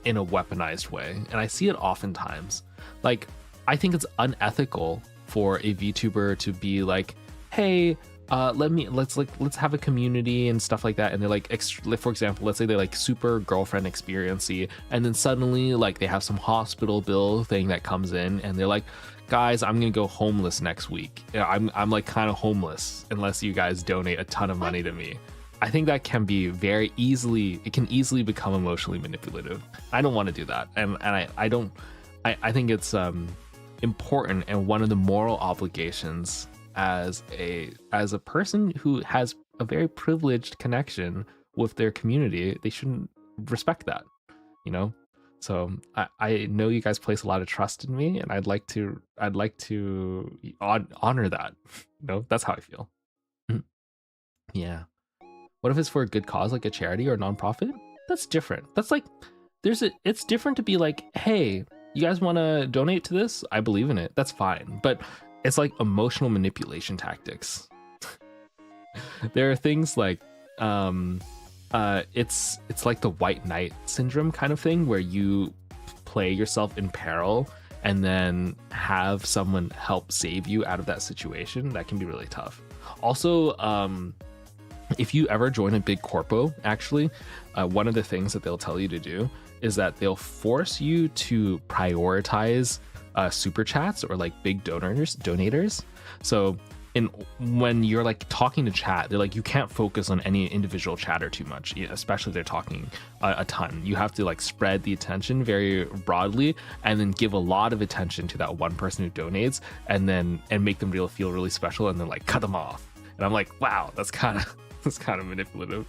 in a weaponized way. And I see it oftentimes. Like, I think it's unethical for a VTuber to be like, hey, let's have a community and stuff like that. And they're like, for example, let's say they're like super girlfriend experience-y, and then suddenly like they have some hospital bill thing that comes in and they're like, guys, I'm gonna go homeless next week. I'm like kind of homeless unless you guys donate a ton of money to me. I think that can be it can easily become emotionally manipulative. I don't want to do that. And I think it's important, and one of the moral obligations as a person who has a very privileged connection with their community, they shouldn't respect that, you know? So I know you guys place a lot of trust in me, and I'd like to honor that. You know, that's how I feel. Yeah. What if it's for a good cause, like a charity or a nonprofit? That's different. That's like, it's different to be like, hey, you guys want to donate to this? I believe in it. That's fine. But it's like emotional manipulation tactics. There are things like, it's like the white knight syndrome kind of thing, where you play yourself in peril and then have someone help save you out of that situation. That can be really tough. Also, if you ever join a big corpo, actually, one of the things that they'll tell you to do is that they'll force you to prioritize super chats or like big donators. So when you're like talking to chat, they're like, you can't focus on any individual chatter too much, especially if they're talking a ton. You have to like spread the attention very broadly and then give a lot of attention to that one person who donates, and make them feel really special, and then like cut them off. And I'm like, wow, that's kind of manipulative.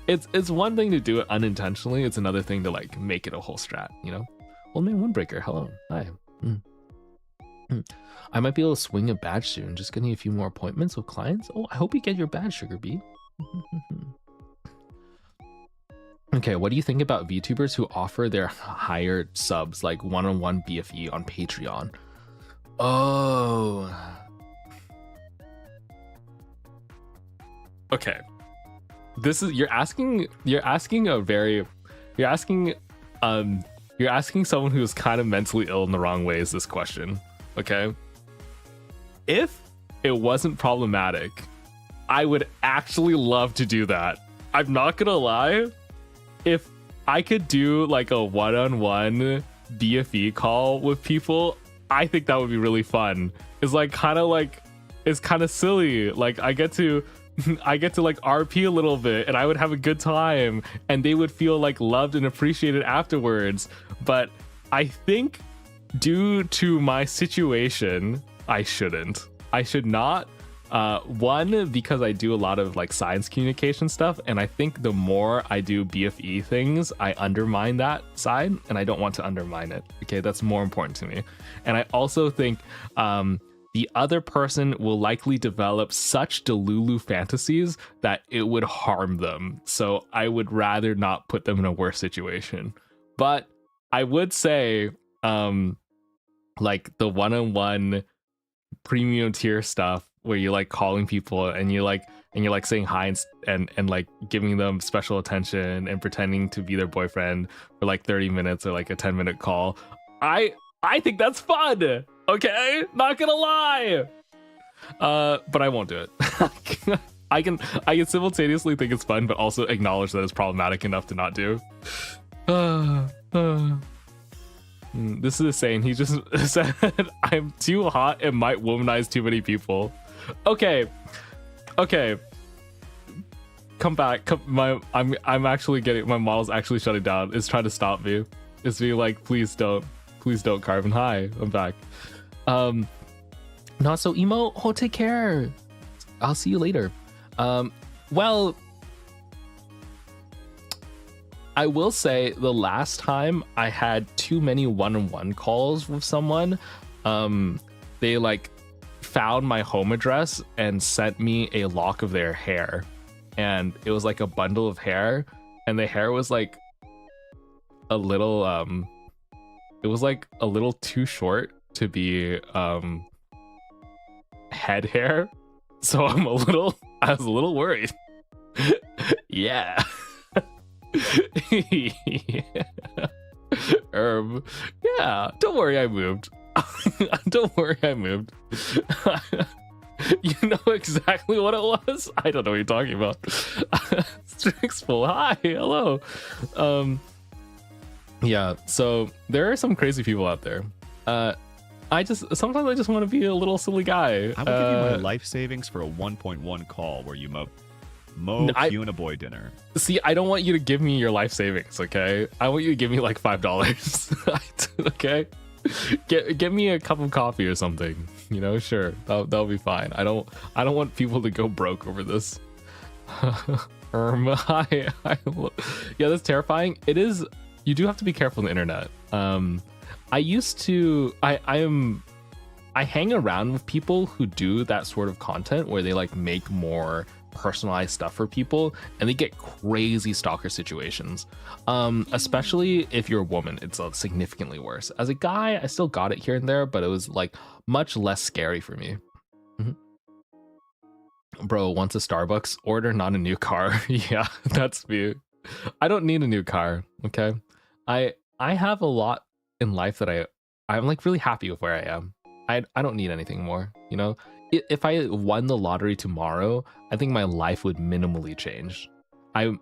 It's one thing to do it unintentionally. It's another thing to like make it a whole strat, you know? Old Man Windbreaker, hello. Hi. I might be able to swing a badge soon. Just getting a few more appointments with clients. Oh, I hope you get your badge, Sugar Bee. Okay, what do you think about VTubers who offer their hired subs like one-on-one BFE on Patreon? Oh. Okay. This is you're asking someone who's kind of mentally ill in the wrong ways this question. Okay? If it wasn't problematic, I would actually love to do that. I'm not gonna lie. If I could do like a one-on-one BFE call with people, I think that would be really fun. It's kind of silly. Like I get to like RP a little bit and I would have a good time and they would feel like loved and appreciated afterwards. But I think due to my situation, I should not. One, because I do a lot of like science communication stuff, and I think the more I do BFE things, I undermine that side, and I don't want to undermine it. Okay, that's more important to me. And I also think the other person will likely develop such delulu fantasies that it would harm them. So I would rather not put them in a worse situation. But I would say like the one-on-one premium tier stuff where you're like calling people and you're like saying hi and like giving them special attention and pretending to be their boyfriend for like 30 minutes or like a 10-minute call. I think that's fun. Okay, not gonna lie. But I won't do it. I can simultaneously think it's fun but also acknowledge that it's problematic enough to not do. This is insane. He just said I'm too hot and might womanize too many people. Okay. Come back. I'm actually getting my model's actually shutting down. It's trying to stop me. It's being like, please don't, Carvin. Hi, I'm back. Not so emo. Oh, take care. I'll see you later. Well, I will say the last time I had too many one-on-one calls with someone, they like found my home address and sent me a lock of their hair, and it was like a bundle of hair, and the hair was like a little it was like a little too short to be head hair, so I was a little worried. Yeah. Yeah, don't worry, I moved. Don't worry, I moved. You know exactly what it was? I don't know what you're talking about. Strixful, hi, hello. Yeah, so there are some crazy people out there. Sometimes I just want to be a little silly guy. I will give you my life savings for a 1.1 call where you mow you and a boy dinner. See, I don't want you to give me your life savings, okay? I want you to give me like $5. Okay? Get me a cup of coffee or something. You know, sure. That'll be fine. I don't want people to go broke over this. Hi. Yeah, that's terrifying. It is. You do have to be careful on the internet. I hang around with people who do that sort of content where they like make more personalized stuff for people, and they get crazy stalker situations. Especially if you're a woman, it's significantly worse. As a guy, I still got it here and there, but it was like much less scary for me. Bro, wants a Starbucks order, not a new car. Yeah, that's me. I don't need a new car. Okay, I have a lot in life that I'm like really happy with where I am. I don't need anything more, you know. If I won the lottery tomorrow, I think my life would minimally change. I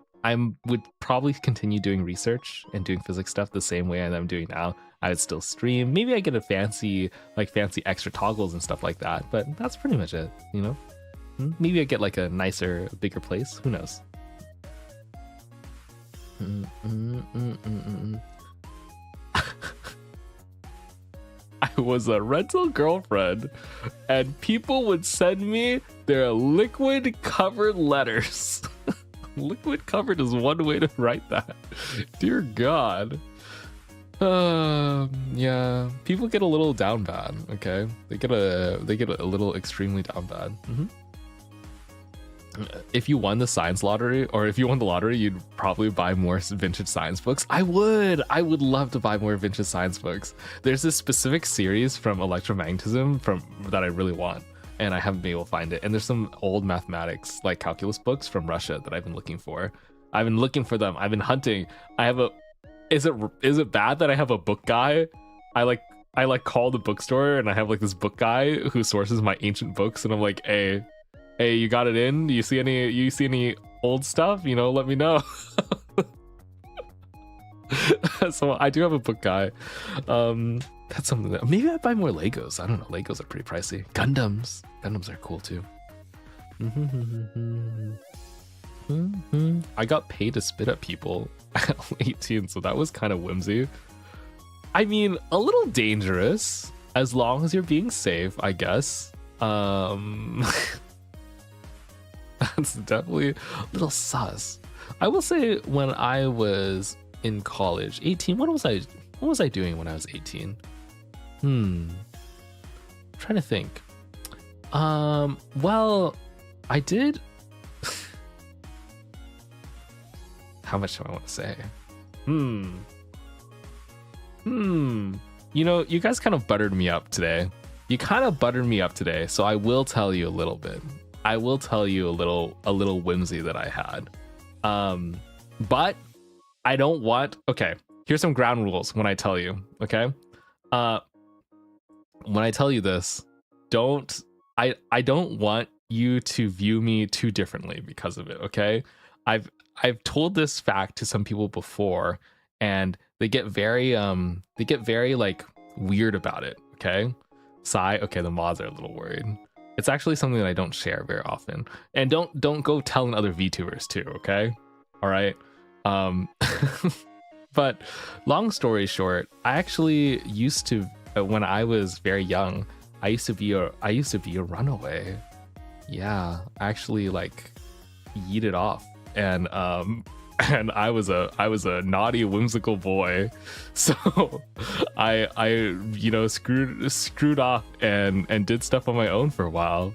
would probably continue doing research and doing physics stuff the same way I'm doing now. I would still stream. Maybe I get a fancy extra toggles and stuff like that, but that's pretty much it, you know. Maybe I get like a nicer, bigger place. Who knows? I was a rental girlfriend and people would send me their liquid covered letters. Liquid covered is one way to write that. Dear God. Yeah, people get a little down bad. Okay, they get a little extremely down bad. If you won the science lottery, or if you won the lottery, you'd probably buy more vintage science books. I would love to buy more vintage science books. There's this specific series from electromagnetism that I really want, and I haven't been able to find it. And there's some old mathematics, like calculus books from Russia that I've been looking for. I've been looking for them. I've been hunting. I have a. Is it bad that I have a book guy? I call the bookstore and I have like this book guy who sources my ancient books, and I'm like, hey, you got it in? You see any old stuff? You know, let me know. So I do have a book guy. That's something that maybe I buy more Legos. I don't know. Legos are pretty pricey. Gundams are cool too. I got paid to spit at people at 18, so that was kind of whimsy. I mean, a little dangerous as long as you're being safe, I guess. That's definitely a little sus. I will say, when I was in college, 18, what was I doing when I was 18? I'm trying to think. Well, I did. How much do I want to say? You know, you guys kind of buttered me up today. So I will tell you a little bit. I will tell you a little whimsy that I had. But I don't want. Okay, here's some ground rules when I tell you. Okay, when I tell you this, I don't want you to view me too differently because of it. Okay, I've told this fact to some people before, and they get very like weird about it. Okay, sigh. Okay, the mods are a little worried. It's actually something that I don't share very often, and don't go telling other VTubers too. Okay, all right. But long story short, I actually used to, when I was very young, I used to be a runaway. Yeah, I actually like yeeted off, and I was a naughty, whimsical boy, so I you know screwed off and did stuff on my own for a while.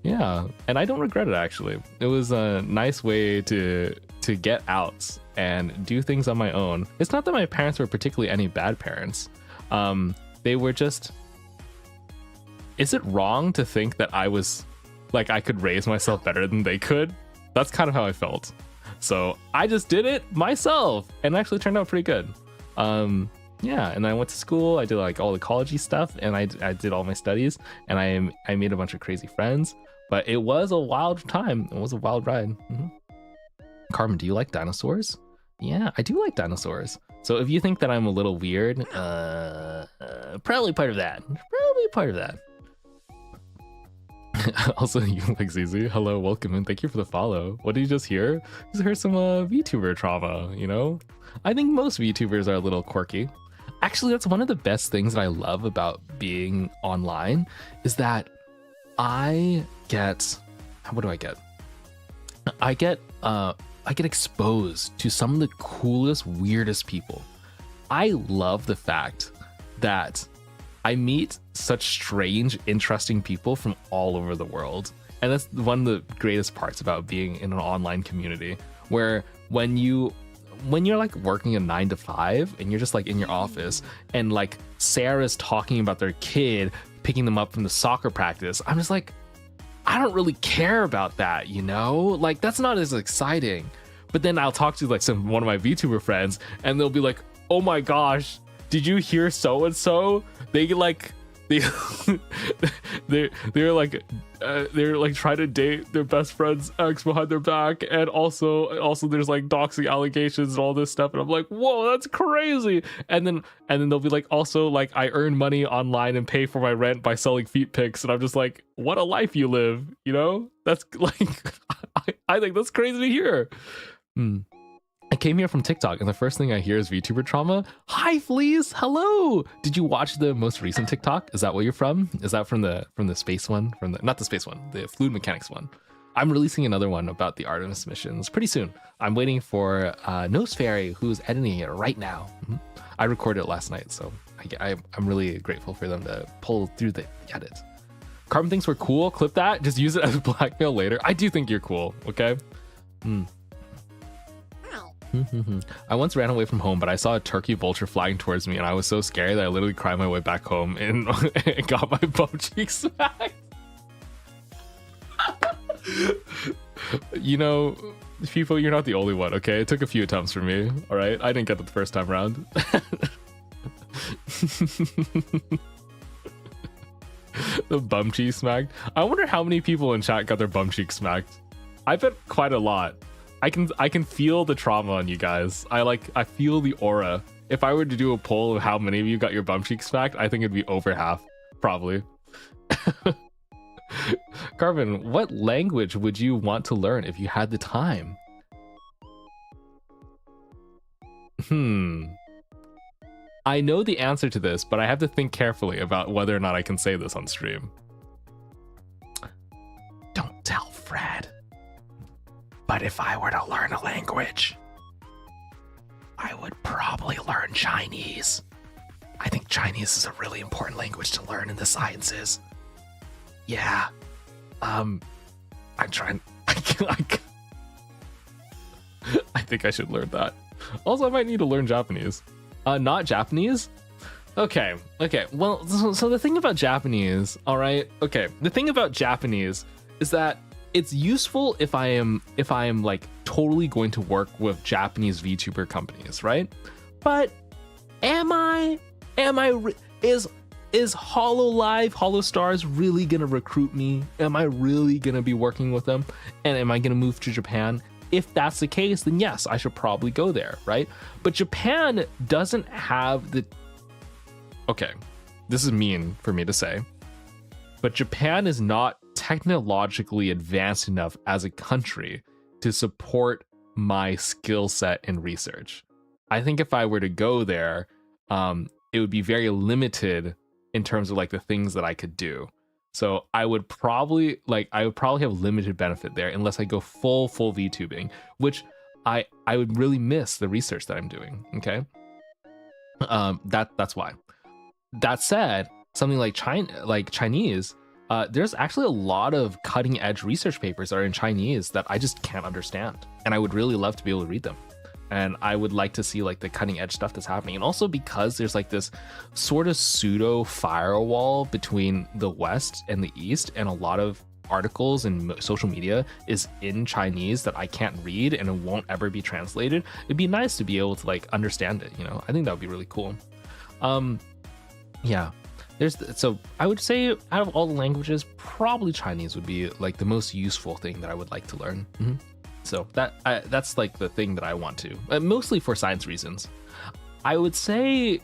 Yeah, and I don't regret it actually. It was a nice way to get out and do things on my own. It's not that my parents were particularly any bad parents. They were just. Is it wrong to think that I was like I could raise myself better than they could? That's kind of how I felt. So I just did it myself, and it actually turned out pretty good. Yeah, and I went to school. I did like all the college-y stuff, and I did all my studies, and I made a bunch of crazy friends. But it was a wild time. It was a wild ride. Carmen, do you like dinosaurs? Yeah, I do like dinosaurs. So if you think that I'm a little weird, probably part of that. Also, you like Zizi. Hello, welcome, and thank you for the follow. What did you just hear? Just heard some VTuber trauma, you know? I think most VTubers are a little quirky. Actually, that's one of the best things that I love about being online, is that I get... What do I get? I get exposed to some of the coolest, weirdest people. I love the fact that I meet such strange, interesting people from all over the world. And that's one of the greatest parts about being in an online community, where when you're like working a 9 to 5 and you're just like in your office and like Sarah's talking about their kid picking them up from the soccer practice, I'm just like, I don't really care about that, you know? Like, that's not as exciting. But then I'll talk to like one of my VTuber friends, and they'll be like, oh my gosh, did you hear so and so? They're like trying to date their best friend's ex behind their back, and also there's like doxing allegations and all this stuff, and I'm like, whoa, that's crazy. And then they'll be like, also like, I earn money online and pay for my rent by selling feet pics, and I'm just like, what a life you live, you know? That's like I think that's crazy to hear. I came here from TikTok, and the first thing I hear is VTuber trauma. Hi, Fleas. Hello. Did you watch the most recent TikTok? Is that where you're from? Is that from the space one? Not the space one, the fluid mechanics one. I'm releasing another one about the Artemis missions pretty soon. I'm waiting for Nose Fairy, who's editing it right now. I recorded it last night, so I'm really grateful for them to pull through the edits. Carbon thinks we're cool. Clip that. Just use it as blackmail later. I do think you're cool, okay? I once ran away from home, but I saw a turkey vulture flying towards me, and I was so scared that I literally cried my way back home and got my bum cheek smacked. You know, people, you're not the only one, okay? It took a few attempts for me, all right? I didn't get it the first time around. The bum cheek smacked. I wonder how many people in chat got their bum cheek smacked. I bet quite a lot. I can feel the trauma on you guys. I feel the aura. If I were to do a poll of how many of you got your bum cheek smacked, I think it'd be over half, probably. Carbon, what language would you want to learn if you had the time? I know the answer to this, but I have to think carefully about whether or not I can say this on stream. Don't tell Fred. But if I were to learn a language, I would probably learn Chinese. I think Chinese is a really important language to learn in the sciences. Yeah. I'm trying. I think I should learn that. Also, I might need to learn Japanese. Not Japanese? Okay. Well, so the thing about Japanese, all right? Okay. The thing about Japanese is that it's useful if I am like totally going to work with Japanese VTuber companies, right? But is HoloLive, HoloStars really gonna recruit me? Am I really gonna be working with them? And am I gonna move to Japan? If that's the case, then yes, I should probably go there, right? But Japan doesn't have the... Okay, this is mean for me to say, but Japan is not technologically advanced enough as a country to support my skill set in research. I think if I were to go there, it would be very limited in terms of like the things that I could do. So I would probably have limited benefit there unless I go full VTubing, which I would really miss the research that I'm doing. Okay, that's why. That said, something like Chinese, there's actually a lot of cutting edge research papers that are in Chinese that I just can't understand, and I would really love to be able to read them. And I would like to see like the cutting edge stuff that's happening. And also because there's like this sort of pseudo firewall between the West and the East, and a lot of articles and social media is in Chinese that I can't read and it won't ever be translated. It'd be nice to be able to like understand it, you know? I think that would be really cool. Yeah. So I would say out of all the languages, probably Chinese would be like the most useful thing that I would like to learn. So that's like the thing that I want to, mostly for science reasons. I would say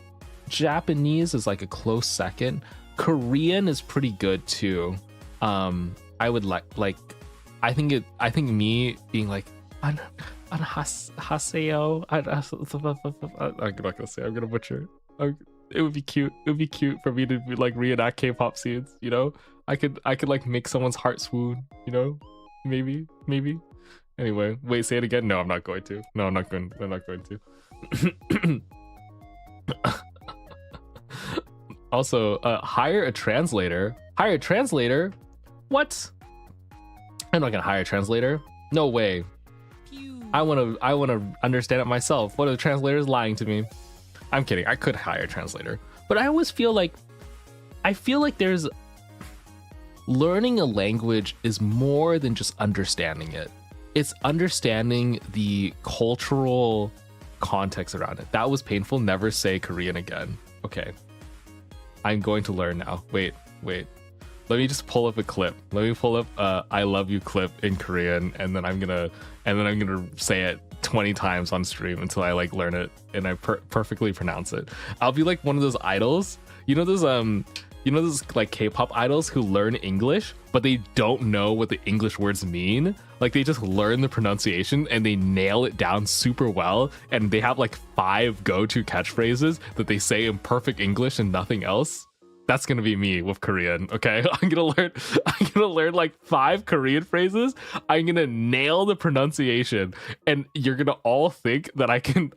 Japanese is like a close second. Korean is pretty good too. I would like I think me being like Haseo. I'm not gonna say. I'm gonna butcher it. It would be cute. It would be cute for me to like reenact K-pop scenes. You know, I could like make someone's heart swoon. You know, maybe. Anyway, wait, say it again. No, I'm not going to. No, I'm not going to. Also, hire a translator. Hire a translator? What? I'm not gonna hire a translator. No way. I wanna understand it myself. What if the translator is lying to me? I'm kidding. I could hire a translator, but I always feel like there's learning a language is more than just understanding it. It's understanding the cultural context around it. That was painful. Never say Korean again. Okay. I'm going to learn now. Wait. Let me just pull up a clip. Let me pull up I love you clip in Korean, and then I'm gonna say it 20 times on stream until I like learn it and I perfectly pronounce it. I'll be like one of those idols. You know those like K-pop idols who learn English, but they don't know what the English words mean. Like they just learn the pronunciation and they nail it down super well. And they have like 5 go-to catchphrases that they say in perfect English and nothing else. That's gonna be me with Korean. Okay, I'm gonna learn like 5 Korean phrases. I'm gonna nail the pronunciation, and you're gonna all think that I can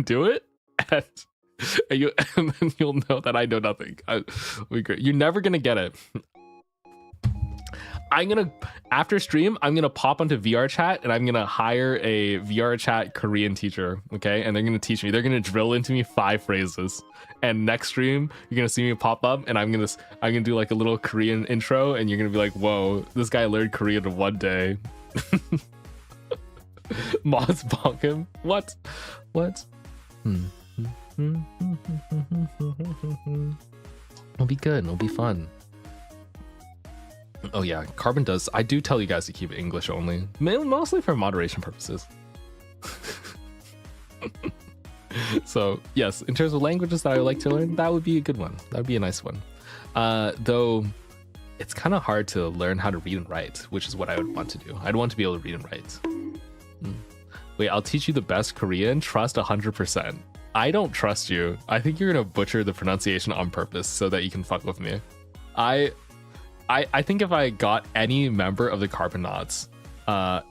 do it, and and then you'll know that I know nothing. You're never gonna get it. After stream, I'm gonna pop onto VR chat and I'm gonna hire a VR chat Korean teacher, okay? And they're gonna teach me. They're gonna drill into me 5 phrases. And next stream, you're gonna see me pop up, and I'm gonna do like a little Korean intro, and you're gonna be like, "Whoa, this guy learned Korean in 1 day." Mods bonk him. What? It'll be good. It'll be fun. Oh yeah, Carbon does. I do tell you guys to keep it English only, mostly for moderation purposes. So yes, in terms of languages that I would like to learn, that would be a good one. That would be a nice one. Though it's kind of hard to learn how to read and write, which is what I would want to do. I'd want to be able to read and write. Wait, I'll teach you the best Korean. Trust 100%. I don't trust you. I think you're gonna butcher the pronunciation on purpose so that you can fuck with me. I think if I got any member of the Carbonauts,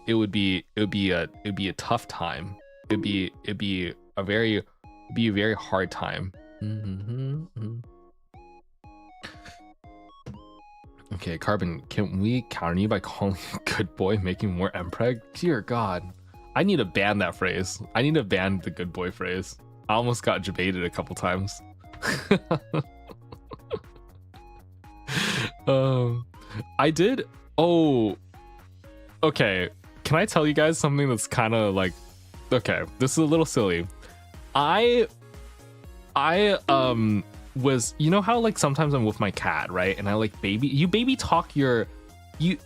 it would be a tough time. It'd be a very hard time. Okay, Carbon, can we counter you by calling you good boy, making more mpreg? Dear God, I need to ban that phrase. I need to ban the good boy phrase. I almost got debated a couple times. I did. Oh, okay. Can I tell you guys something that's kind of like, okay, this is a little silly. I was, you know how like sometimes I'm with my cat, right? And I like baby talk your, you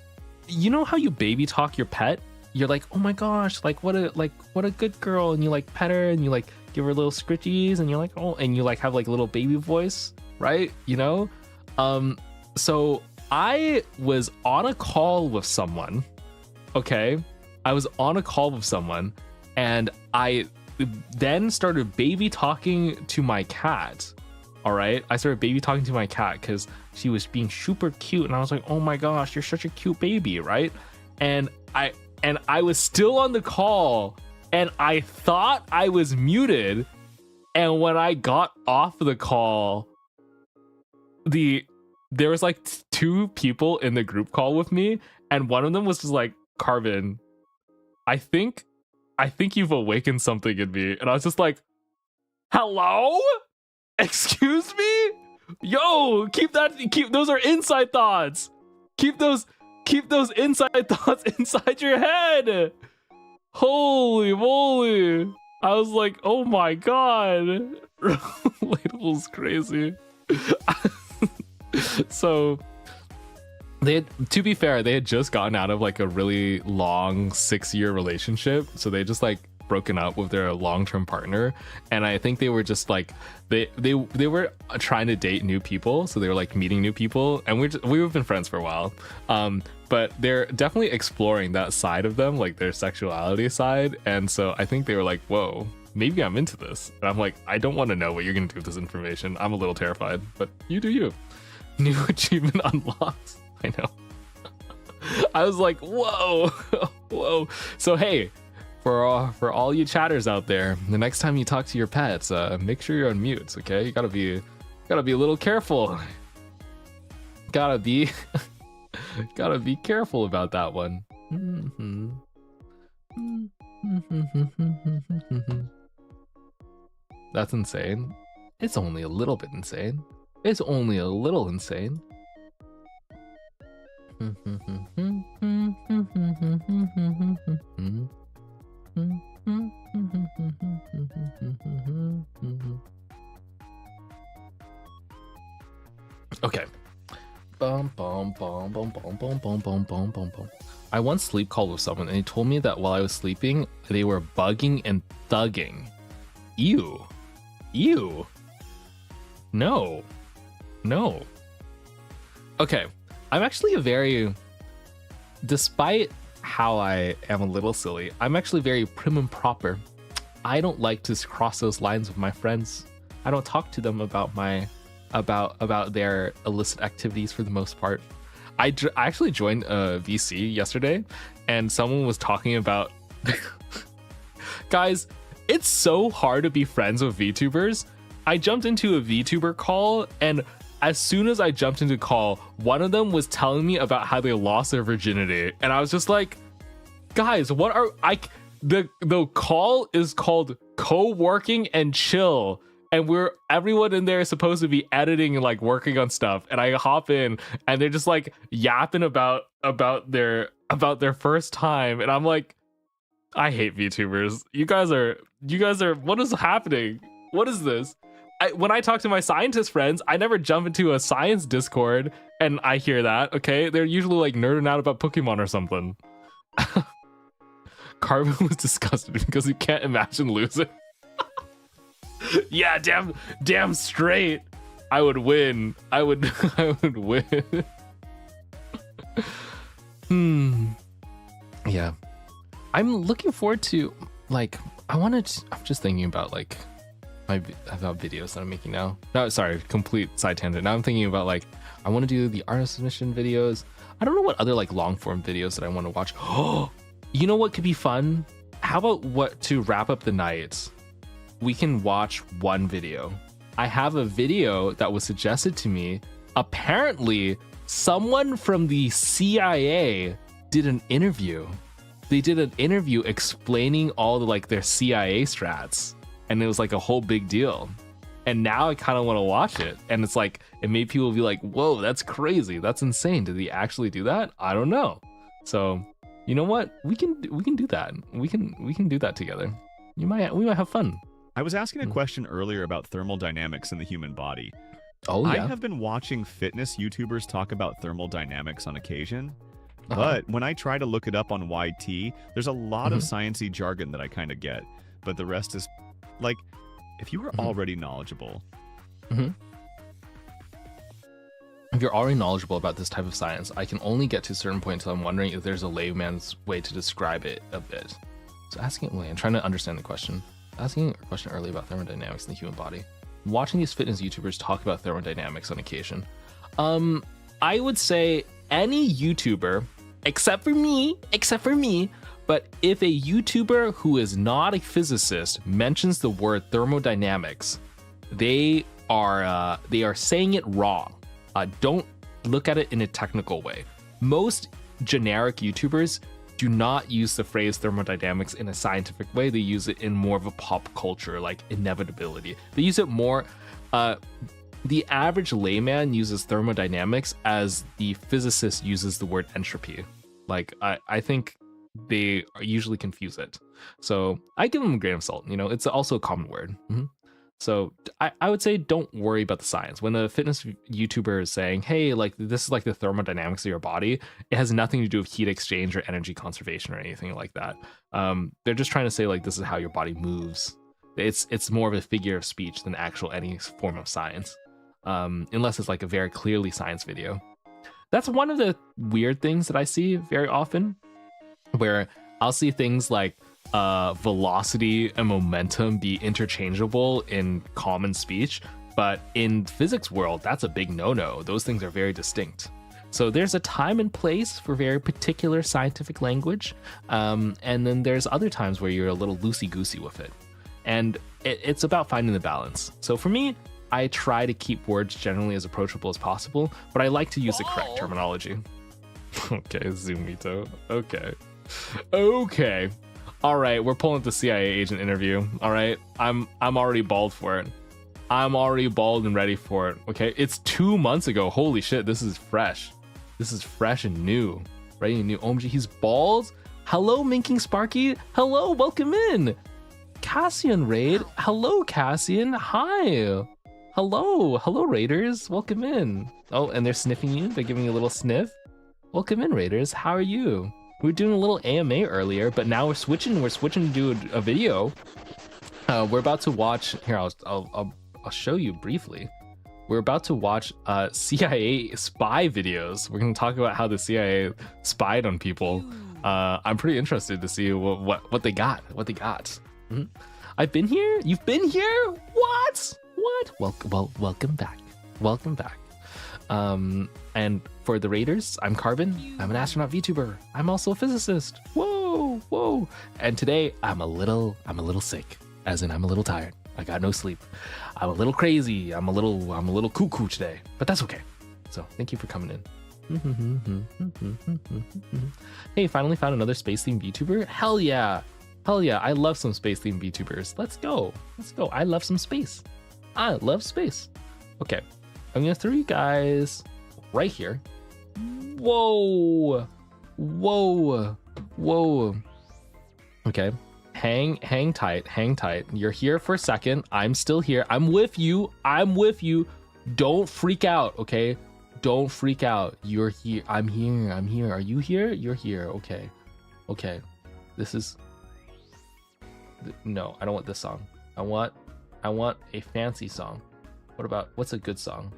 know how you baby talk your pet? You're like, oh my gosh, like what a good girl, and you like pet her and you like give her little scritchies and you're like, oh, and you like have like a little baby voice, right? You know? So I was on a call with someone, okay? I was on a call with someone, and I then started baby talking to my cat, all right? I started baby talking to my cat because she was being super cute, and I was like, oh my gosh, you're such a cute baby, right? And I was still on the call, and I thought I was muted, and when I got off the call, there was like 2 people in the group call with me, and one of them was just like, Carbon, I think you've awakened something in me. And I was just like, hello? Excuse me? Yo, keep those are inside thoughts. Keep those inside thoughts inside your head. Holy moly. I was like, oh my God. Relatable is crazy. So to be fair, they had just gotten out of like a really long 6-year relationship, so they just like broken up with their long-term partner, and I think they were just like they were trying to date new people, so they were like meeting new people, and we've been friends for a while, but they're definitely exploring that side of them, like their sexuality side, and so I think they were like, whoa, maybe I'm into this, and I'm like, I don't want to know what you're gonna do with this information. I'm a little terrified, but you do you. New achievement unlocked. I know. I was like, whoa, whoa. So hey, for all you chatters out there, the next time you talk to your pets, make sure you're on mute, okay? You gotta be a little careful. Gotta be careful about that one. That's insane. It's only a little bit insane. It's only a little insane. Okay. Bum, bum, bum, bum, bum, bum, bum, bum, bum, bum, bum. I once sleep called with someone, and they told me that while I was sleeping, they were bugging and thugging. Ew. Ew. No. No. Okay. I'm actually despite how I am a little silly, I'm actually very prim and proper. I don't like to cross those lines with my friends. I don't talk to them about my about their illicit activities for the most part. I actually joined a VC yesterday, and someone was talking about guys, it's so hard to be friends with VTubers. I jumped into a VTuber call, and as soon as I jumped into call, one of them was telling me about how they lost their virginity, and I was just like, guys, what are the call is called co-working and chill, and everyone in there is supposed to be editing and like working on stuff, and I hop in and they're just like yapping about their first time, and I'm like, I hate VTubers. You guys are what is happening? What is this? When I talk to my scientist friends, I never jump into a science Discord and I hear that, okay? They're usually like nerding out about Pokemon or something. Carbon was disgusted because he can't imagine losing. Yeah, damn straight. I would win. I would win. Yeah. I'm looking forward to, like, I'm just thinking about like about videos that I'm making now. No, sorry, complete side tangent. Now I'm thinking about like, I want to do the artist submission videos. I don't know what other like long form videos that I want to watch. Oh, you know what could be fun? How about to wrap up the night? We can watch one video. I have a video that was suggested to me. Apparently, someone from the CIA did an interview. They did an interview explaining all the like their CIA strats, and it was like a whole big deal. And now I kind of want to watch it, and it's like it made people be like, "Whoa, that's crazy! That's insane! Did he actually do that? I don't know." So, you know what? We can do that. We can do that together. We might have fun. I was asking a question earlier about thermal dynamics in the human body. Oh yeah. I have been watching fitness YouTubers talk about thermal dynamics on occasion. But when I try to look it up on YT, there's a lot of sciencey jargon that I kind of get. But the rest is, like, if you were already knowledgeable. If you're already knowledgeable about this type of science, I can only get to a certain point until I'm wondering if there's a layman's way to describe it a bit. So I'm trying to understand the question. Asking a question earlier about thermodynamics in the human body. Watching these fitness YouTubers talk about thermodynamics on occasion. I would say any YouTuber, except for me, but if a YouTuber who is not a physicist mentions the word thermodynamics, they are saying it wrong. Don't look at it in a technical way. Most generic YouTubers do not use the phrase thermodynamics in a scientific way. They use it in more of a pop culture, like inevitability. They use it more, the average layman uses thermodynamics as the physicist uses the word entropy. Like, I think they usually confuse it. So I give them a grain of salt, it's also a common word. So I would say don't worry about the science. When a fitness YouTuber is saying, hey, like this is like the thermodynamics of your body, it has nothing to do with heat exchange or energy conservation or anything like that. They're just trying to say like this is how your body moves. It's more of a figure of speech than actual any form of science, unless it's like a very clearly science video. That's one of the weird things that I see very often, where I'll see things like velocity and momentum be interchangeable in common speech, but in physics world, that's a big no-no. Those things are very distinct. So there's a time and place for very particular scientific language, and then there's other times where you're a little loosey-goosey with it. And it's about finding the balance. So for me, I try to keep words generally as approachable as possible, but I like to use the correct terminology. Okay, Zoomito. Okay. All right, we're pulling up the CIA agent interview. All right, I'm already bald for it. I'm already bald and ready for it. Okay, it's 2 months ago. Holy shit, this is fresh. This is fresh and new. Ready and new. OMG, he's bald. Hello, Minking Sparky. Hello, welcome in. Cassian Raid. Hello, Cassian. Hi. Hello, Raiders. Welcome in. Oh, and they're sniffing you. They're giving you a little sniff. Welcome in, Raiders. How are you? We were doing a little AMA earlier, but now we're switching to do a video. We're about to watch. Here, I'll show you briefly. We're about to watch CIA spy videos. We're going to talk about how the CIA spied on people. I'm pretty interested to see what they got. I've been here. You've been here. What? Welcome back. Welcome back. And for the raiders, I'm Carbon. I'm an astronaut VTuber. I'm also a physicist. Whoa. And today I'm a little sick, as in I'm a little tired. I got no sleep. I'm a little crazy. I'm a little cuckoo today, but that's okay. So thank you for coming in. Hey, finally found another space themed VTuber. Hell yeah. I love some space themed VTubers. Let's go. I love some space. I love space. Okay, I'm gonna throw you guys right here. Whoa. Okay, hang tight. You're here for a second. I'm still here. I'm with you. Don't freak out, okay? Don't freak out. You're here. I'm here. Are you here? You're here. Okay. This is... No, I don't want this song. I want a fancy song. What's a good song?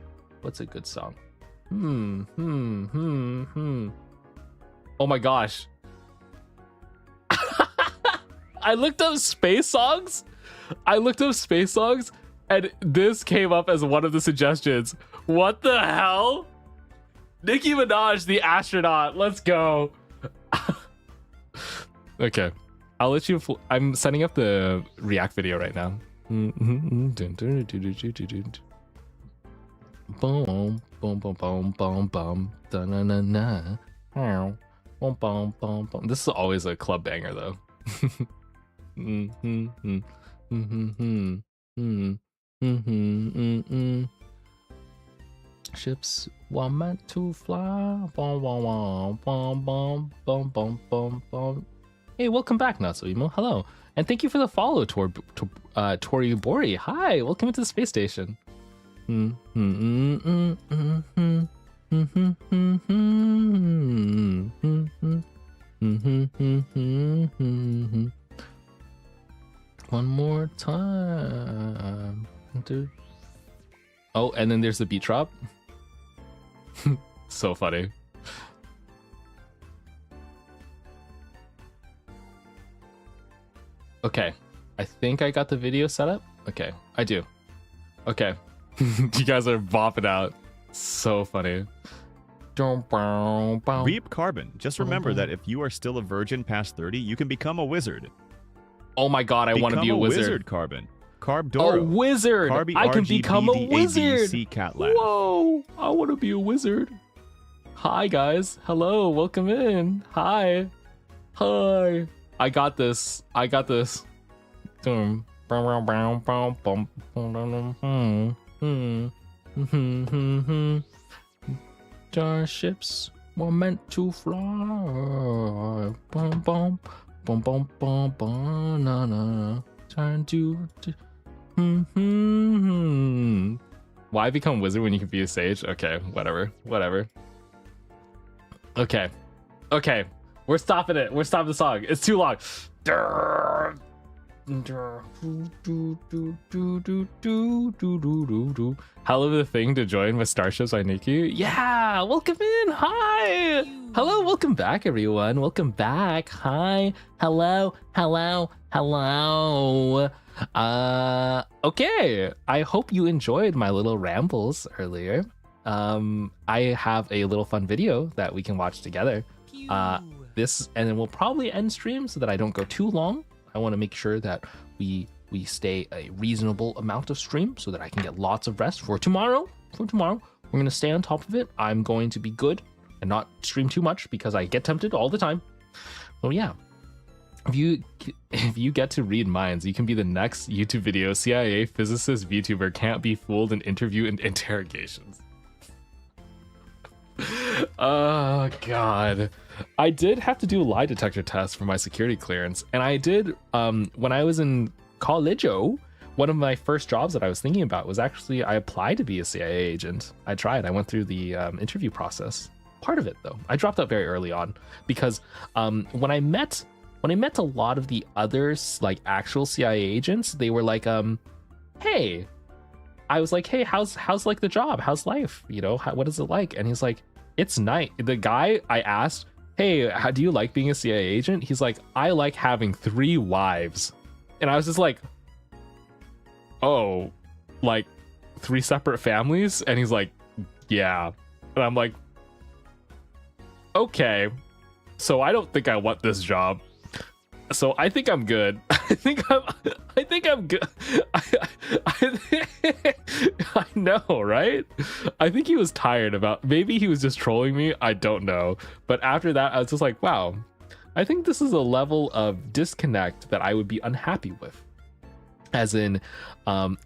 Oh my gosh. I looked up space songs and this came up as one of the suggestions. What the hell? Nicki Minaj, the astronaut. Let's go. Okay. I'll let you. I'm setting up the React video right now. Boom, boom, boom, boom, boom, boom, da-na-na-na. Boom, boom, boom, boom. This is always a club banger, though. Ships were meant to fly. Boom, boom, boom, boom, boom, boom, boom, boom. Hey, welcome back, Not So Emo. Hello, and thank you for the follow, Tori Bori. Hi, welcome to the space station. One more time. Oh, and then there's the beat drop. So funny. Okay, I think I got the video set up. Okay, I do. Okay. You guys are bopping out. So funny. Reap Carbon. Just remember that if you are still a virgin past 30, you can become a wizard. Oh my god, I want to be a wizard. Carbon. Carbdoro. A wizard. Carby, I can become a wizard. Cat Whoa, I want to be a wizard. Hi guys. Hello, welcome in. Hi. I got this. Starships were meant to fly. Bum bum bum bum bum bum na na. Turn to. Why become wizard when you can be a sage? Okay, whatever. Okay. We're stopping it. We're stopping the song. It's too long. Hell of a thing to join with Starships by Nikki. Yeah, welcome in. Hi. Hello, welcome back, everyone. Welcome back. Hi. Hello. Okay. I hope you enjoyed my little rambles earlier. I have a little fun video that we can watch together. And then we'll probably end stream so that I don't go too long. I want to make sure that we stay a reasonable amount of stream so that I can get lots of rest for tomorrow. We're going to stay on top of it. I'm going to be good and not stream too much because I get tempted all the time. So yeah, if you get to read minds, you can be the next YouTube video. CIA physicist VTuber can't be fooled in interview and interrogations. Oh god. I did have to do a lie detector test for my security clearance, and I did when I was in college. One of my first jobs that I was thinking about was actually I applied to be a CIA agent. I went through the interview process. Part of it though, I dropped out very early on because when I met a lot of the others, like actual CIA agents, they were like, hey, I was like, hey, how's like the job? How's life? You know, what is it like? And he's like, it's nice. The guy I asked, hey, how do you like being a CIA agent? He's like, I like having 3 wives. And I was just like, oh, like, 3 separate families? And he's like, yeah. And I'm like, okay, so I don't think I want this job. So I think I'm good. I think I'm good. I know, right? I think he was tired about, maybe he was just trolling me. I don't know. But after that, I was just like, wow, I think this is a level of disconnect that I would be unhappy with. As in,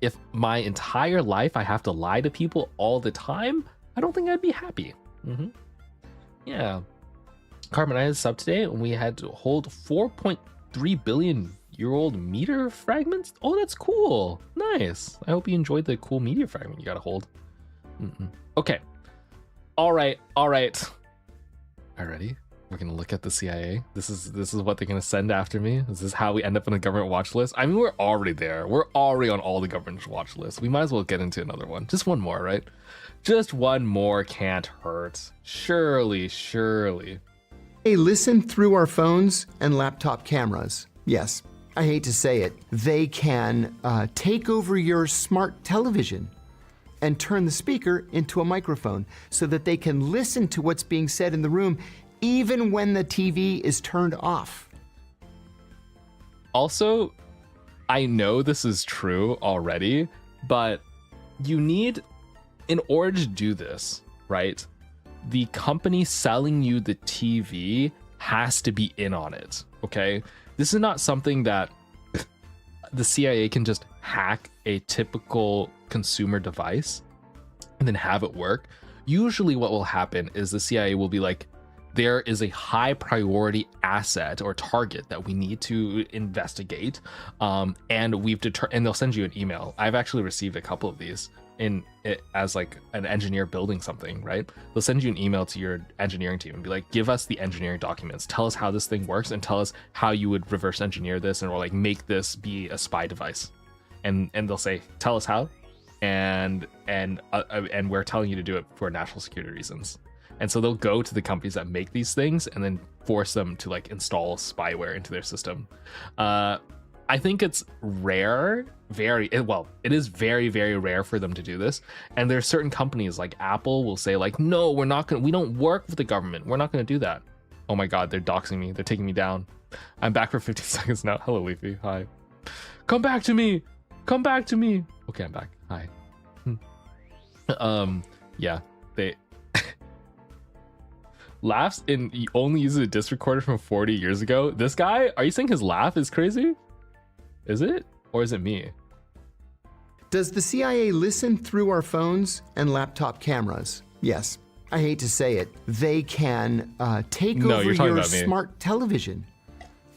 if my entire life I have to lie to people all the time, I don't think I'd be happy. Yeah. Carmen, I had a sub today and we had to hold 4.3 billion year old meteor fragments. Oh, that's cool. Nice. I hope you enjoyed the cool meteor fragment you got to hold. Okay. All right. Alrighty. We're gonna look at the CIA. This is what they're gonna send after me. This is how we end up on a government watch list. I mean, we're already there. We're already on all the government watch lists. We might as well get into another one. Just one more, right? Just one more can't hurt. Surely. Hey, listen through our phones and laptop cameras. Yes, I hate to say it. They can take over your smart television and turn the speaker into a microphone so that they can listen to what's being said in the room even when the TV is turned off. Also, I know this is true already, but you need, in order to do this, right? The company selling you the TV has to be in on it, okay? This is not something that the CIA can just hack a typical consumer device and then have it work. Usually what will happen is the CIA will be like, there is a high priority asset or target that we need to investigate, and and they'll send you an email. I've actually received a couple of these in it as like an engineer building something, right? They'll send you an email to your engineering team and be like, give us the engineering documents, tell us how this thing works, and tell us how you would reverse engineer this and or like make this be a spy device. And they'll say, tell us how, and we're telling you to do it for national security reasons. And so they'll go to the companies that make these things and then force them to like install spyware into their system. I think it's rare, it is very, very rare for them to do this. And there are certain companies like Apple will say like, no, we don't work with the government. We're not going to do that. Oh my God, they're doxing me. They're taking me down. I'm back for 15 seconds now. Hello, Leafy. Hi. Come back to me. Okay, I'm back. Hi. Yeah, they laughs and he only uses a disc recorder from 40 years ago. This guy, are you saying his laugh is crazy? Is it? Or is it me? Does the CIA listen through our phones and laptop cameras? Yes, I hate to say it. They can take over your smart television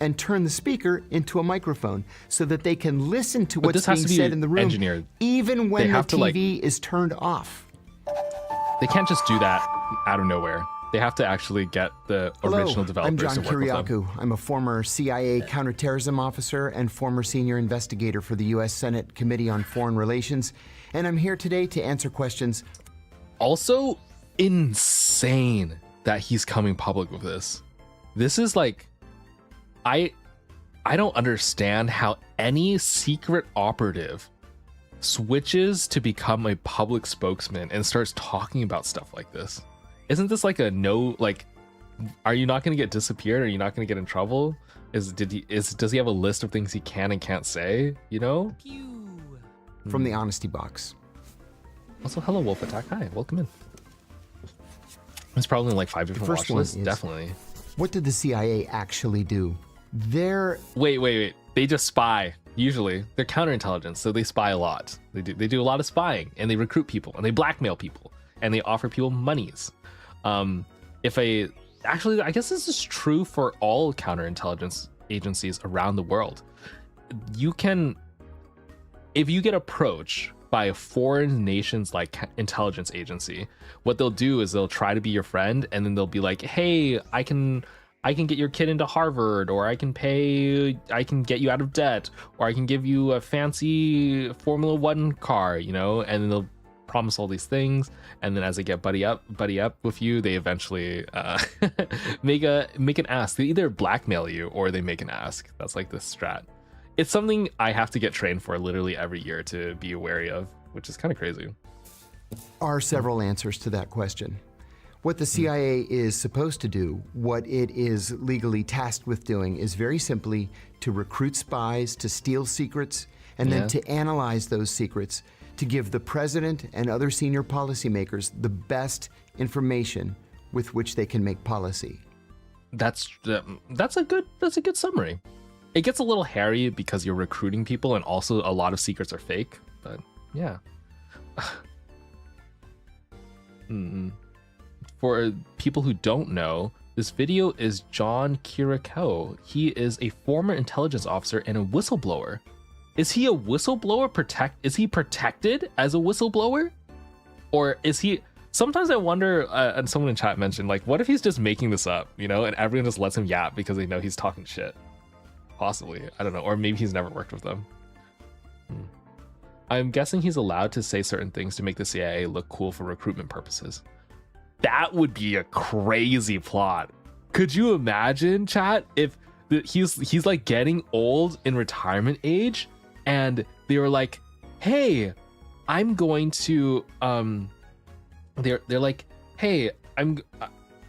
and turn the speaker into a microphone so that they can listen to what's being said in the room, even when the TV is turned off. They can't just do that out of nowhere. They have to actually get the original developers I'm John to work with them. Kiriakou. I'm a former CIA counterterrorism officer and former senior investigator for the U.S. Senate Committee on Foreign Relations, and I'm here today to answer questions. Also, insane that he's coming public with this. This is like, I don't understand how any secret operative switches to become a public spokesman and starts talking about stuff like this. Isn't this like a no, like, are you not going to get disappeared? Are you not going to get in trouble? Does he have a list of things he can and can't say, you know? From the honesty box. Also, hello, Wolf Attack. Hi, welcome in. There's probably like 5 different watch lists, definitely. What did the CIA actually do? Wait. They just spy. Usually, they're counterintelligence, so they spy a lot. They do a lot of spying, and they recruit people, and they blackmail people, and they offer people monies. Actually, I guess this is true for all counterintelligence agencies around the world. If you get approached by a foreign nation's like intelligence agency, what they'll do is they'll try to be your friend, and then they'll be like, hey, I can get your kid into Harvard, or I can get you out of debt, or I can give you a fancy Formula One car, you know, and then they'll promise all these things, and then as they get buddy up with you, they eventually make an ask. They either blackmail you or they make an ask. That's like the strat. It's something I have to get trained for literally every year to be wary of. which is kind of crazy. Are several answers to that question. What the CIA is supposed to do, what it is legally tasked with doing, is very simply to recruit spies, to steal secrets, and then to analyze those secrets to give the president and other senior policymakers the best information with which they can make policy. That's a good summary. It gets a little hairy because you're recruiting people, and also a lot of secrets are fake. But yeah. For people who don't know, this video is John Kiriko. He is a former intelligence officer and a whistleblower. Is he a whistleblower? Is he protected as a whistleblower? Or is he... Sometimes I wonder, and someone in chat mentioned, like, what if he's just making this up, you know, and everyone just lets him yap because they know he's talking shit? Possibly. I don't know. Or maybe he's never worked with them. I'm guessing he's allowed to say certain things to make the CIA look cool for recruitment purposes. That would be a crazy plot. Could you imagine, chat, if he's like getting old in retirement age, and they were like, hey, I'm going to they're like, hey, I'm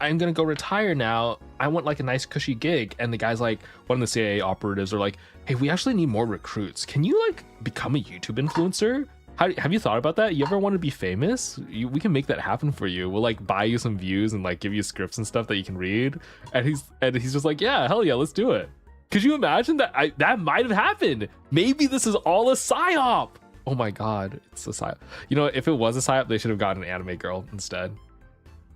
gonna go retire now. I want like a nice cushy gig. And the guy's like, one of the CIA operatives are like, hey, we actually need more recruits. Can you like become a YouTube influencer? Have you thought about that? You ever want to be famous? We can make that happen for you. We'll like buy you some views and like give you scripts and stuff that you can read. And he's just like, yeah, hell yeah, let's do it. Could you imagine that? That might have happened. Maybe this is all a psyop. Oh my God, it's a psyop. You know, if it was a psyop, they should have gotten an anime girl instead.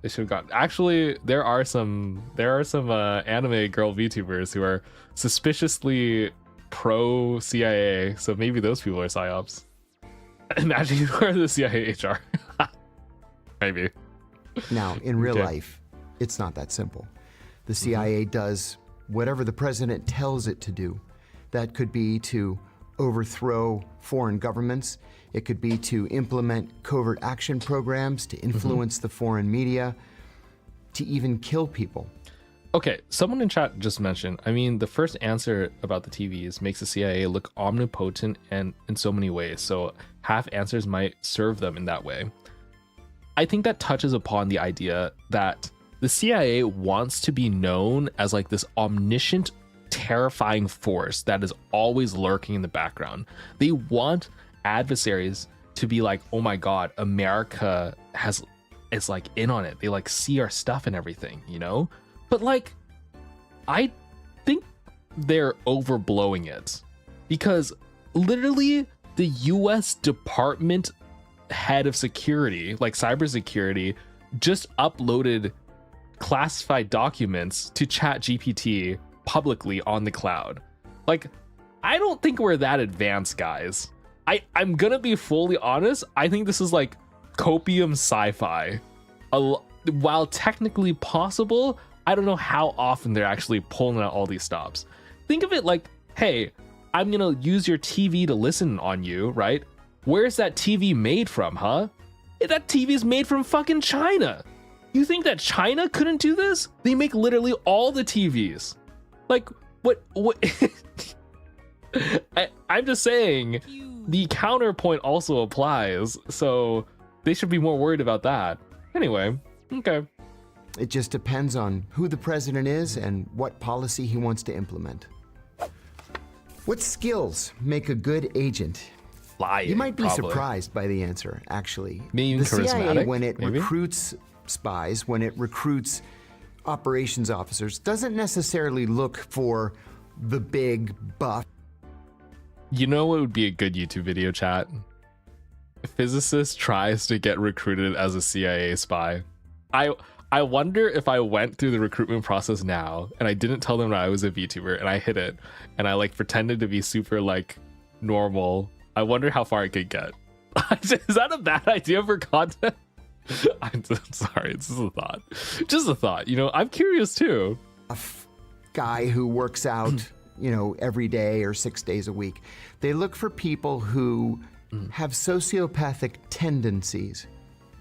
They should have gotten. Actually, there are some anime girl VTubers who are suspiciously pro CIA. So maybe those people are psyops. Imagine where the CIA HR. Maybe. Now, in real life, it's not that simple. The CIA does whatever the president tells it to do. That could be to overthrow foreign governments. It could be to implement covert action programs, to influence the foreign media, to even kill people. Okay, someone in chat just mentioned, I mean, the first answer about the TVs makes the CIA look omnipotent and in so many ways, so half answers might serve them in that way. I think that touches upon the idea that the CIA wants to be known as like this omniscient, terrifying force that is always lurking in the background. They want adversaries to be like, oh my God, America is like in on it. They like see our stuff and everything, you know? But like, I think they're overblowing it, because literally the US Department head of security, like cybersecurity, just uploaded classified documents to ChatGPT publicly on the cloud. Like, I don't think we're that advanced, guys. I'm gonna be fully honest. I think this is like copium sci-fi. While technically possible, I don't know how often they're actually pulling out all these stops. Think of it like, hey, I'm gonna use your TV to listen on you, right? Where's that TV made from, huh? That TV is made from fucking China. You think that China couldn't do this? They make literally all the TVs. Like, what? I'm just saying, the counterpoint also applies, so they should be more worried about that. Anyway, okay. It just depends on who the president is and what policy he wants to implement. What skills make a good agent? Lying, you might be probably surprised by the answer, actually. Being the CIA, when it maybe? recruits spies, when it recruits operations officers, doesn't necessarily look for the big buff. You know what would be a good YouTube video, chat? A physicist tries to get recruited as a CIA spy. I wonder if I went through the recruitment process now and I didn't tell them that I was a VTuber and I hit it and I like pretended to be super like normal. I wonder how far I could get. Is that a bad idea for content? I'm sorry, it's just a thought. Just a thought. You know, I'm curious too. A guy who works out, you know, every day or 6 days a week. They look for people who have sociopathic tendencies,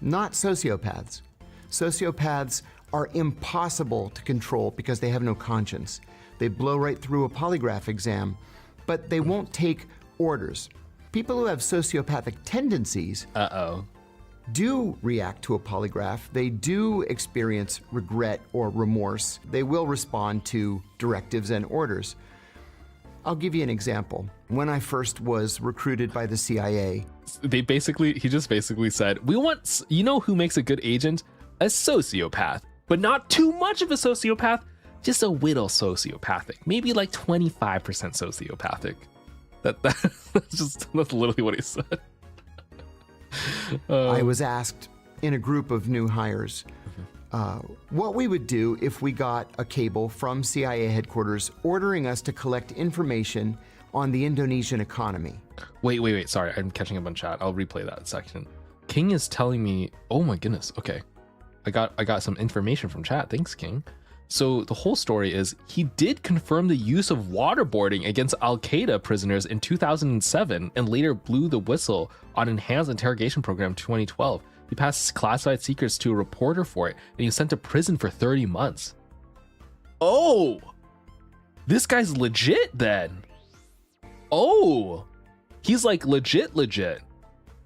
not sociopaths. Sociopaths are impossible to control because they have no conscience. They blow right through a polygraph exam, but they won't take orders. People who have sociopathic tendencies do react to a polygraph. They do experience regret or remorse. They will respond to directives and orders. I'll give you an example. When I first was recruited by the CIA, he just basically said, we want, you know who makes a good agent? A sociopath, but not too much of a sociopath, just a little sociopathic, maybe like 25% sociopathic. That's literally what he said. I was asked in a group of new hires what we would do if we got a cable from CIA headquarters ordering us to collect information on the Indonesian economy. Wait. Sorry, I'm catching up on chat. I'll replay that section. King is telling me, oh my goodness. Okay. I got some information from chat. Thanks, King. So the whole story is he did confirm the use of waterboarding against Al-Qaeda prisoners in 2007 and later blew the whistle on enhanced interrogation program 2012. He passed classified secrets to a reporter for it, and he was sent to prison for 30 months. Oh, this guy's legit then. Oh, he's like legit.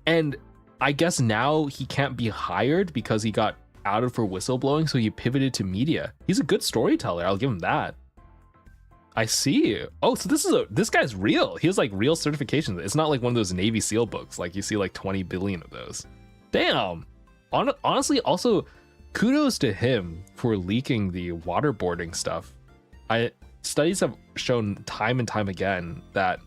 And I guess now he can't be hired because he got outed for whistleblowing, so he pivoted to media. He's a good storyteller, I'll give him that. I see. Oh, so this guy's real. He has like real certifications. It's not like one of those Navy SEAL books, like you see like 20 billion of those. Damn. Honestly, also kudos to him for leaking the waterboarding stuff. Studies have shown time and time again that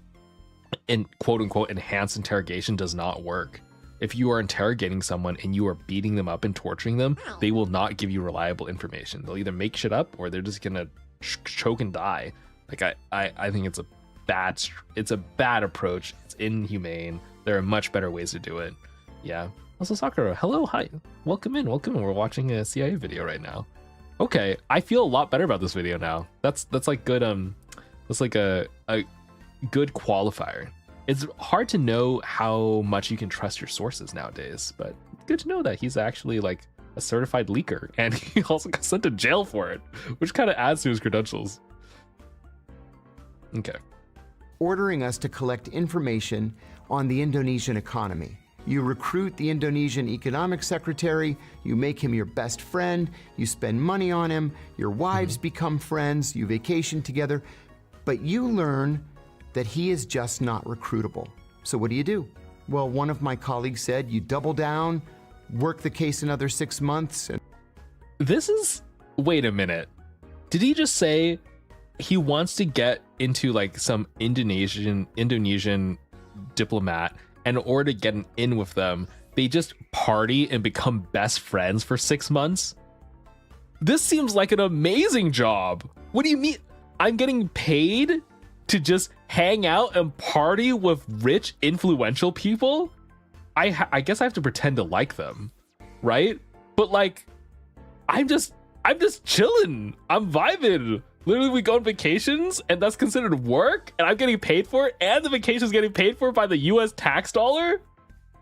in quote unquote enhanced interrogation does not work. If you are interrogating someone and you are beating them up and torturing them, they will not give you reliable information. They'll either make shit up or they're just gonna choke and die. Like I think it's a bad approach. It's inhumane. There are much better ways to do it. Yeah. Also, Sakura, hello, hi, welcome in. We're watching a CIA video right now. Okay, I feel a lot better about this video now. That's like good. That's like a good qualifier. It's hard to know how much you can trust your sources nowadays, but it's good to know that he's actually like a certified leaker, and he also got sent to jail for it, which kind of adds to his credentials. Okay. Ordering us to collect information on the Indonesian economy. You recruit the Indonesian economic secretary, you make him your best friend, you spend money on him, your wives become friends, you vacation together, but you learn that he is just not recruitable. So what do? Well, one of my colleagues said you double down, work the case another 6 months. Wait a minute. Did he just say he wants to get into like some Indonesian diplomat, and in order to get an in with them, they just party and become best friends for 6 months? This seems like an amazing job. What do you mean? I'm getting paid to just hang out and party with rich, influential people? I guess I have to pretend to like them, right? But like, I'm just chilling. I'm vibing. Literally, we go on vacations, and that's considered work, and I'm getting paid for it, and the vacation's getting paid for by the US tax dollar?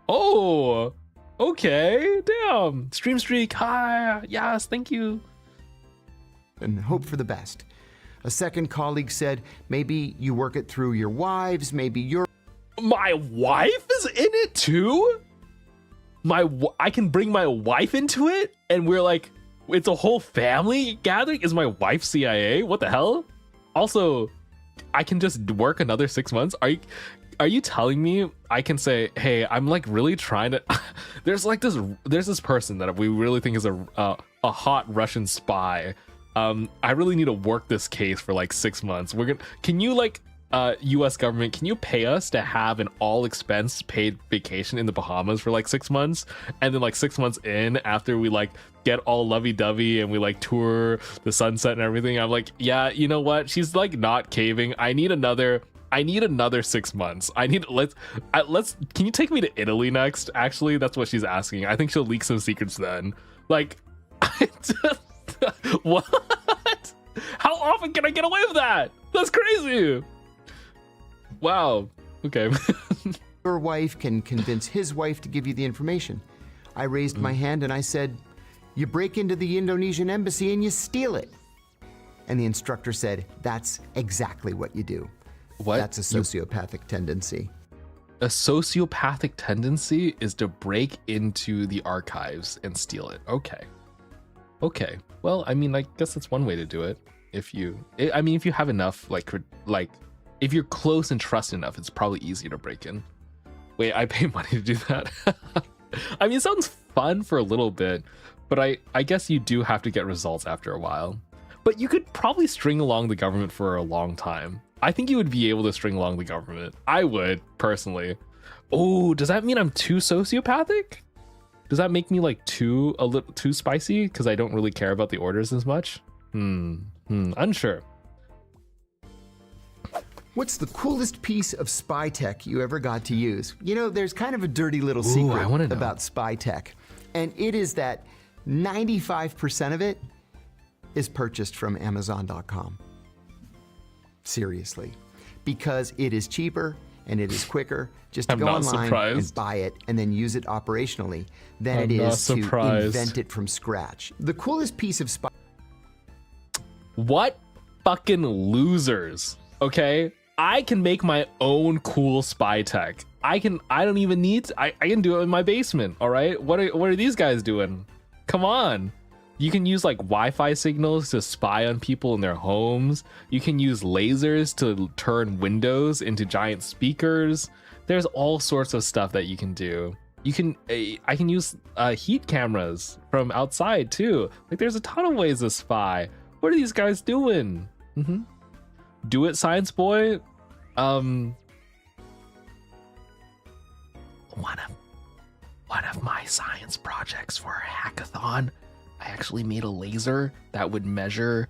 Oh, okay, damn. Stream Streak, hi, yes, thank you. And hope for the best. A second colleague said, maybe you work it through your wives, maybe your... My wife is in it too? I can bring my wife into it, and we're like, it's a whole family gathering? Is my wife CIA? What the hell? Also, I can just work another 6 months? Are you telling me I can say, hey, I'm like really trying to... there's this person that we really think is a hot Russian spy. I really need to work this case for like 6 months. Can you like, US government, can you pay us to have an all expense paid vacation in the Bahamas for like 6 months? And then like 6 months in, after we like get all lovey-dovey and we like tour the sunset and everything, I'm like, yeah, you know what? She's like not caving. I need another 6 months. Can you take me to Italy next? Actually, that's what she's asking. I think she'll leak some secrets then. Like, what? How often can I get away with that? That's crazy. Wow. Okay. Your wife can convince his wife to give you the information. I raised my hand and I said, you break into the Indonesian embassy and you steal it. And the instructor said, that's exactly what you do. What? That's a sociopathic tendency. a sociopathic tendency is to break into the archives and steal it. Okay. Well, I mean, I guess that's one way to do it. If you have enough, like if you're close and trust enough, it's probably easier to break in. Wait, I pay money to do that. I mean, it sounds fun for a little bit, but I guess you do have to get results after a while. But you could probably string along the government for a long time. I think you would be able to string along the government. I would, personally. Oh, does that mean I'm too sociopathic? Does that make me like a little too spicy because I don't really care about the orders as much? Unsure. What's the coolest piece of spy tech you ever got to use? You know, there's kind of a dirty little secret about spy tech, and it is that 95% of it is purchased from Amazon.com. Seriously, because it is cheaper and it is quicker just to go online and buy it and then use it operationally than it is to invent it from scratch. The coolest piece of spy... What fucking losers, okay? I can make my own cool spy tech. I don't even need to, I can do it in my basement, all right? What are these guys doing? Come on. You can use like Wi-Fi signals to spy on people in their homes. You can use lasers to turn windows into giant speakers. There's all sorts of stuff that you can do. I can use heat cameras from outside too. Like there's a ton of ways to spy. What are these guys doing? Do it, science boy. One of my science projects for a hackathon, I actually made a laser that would measure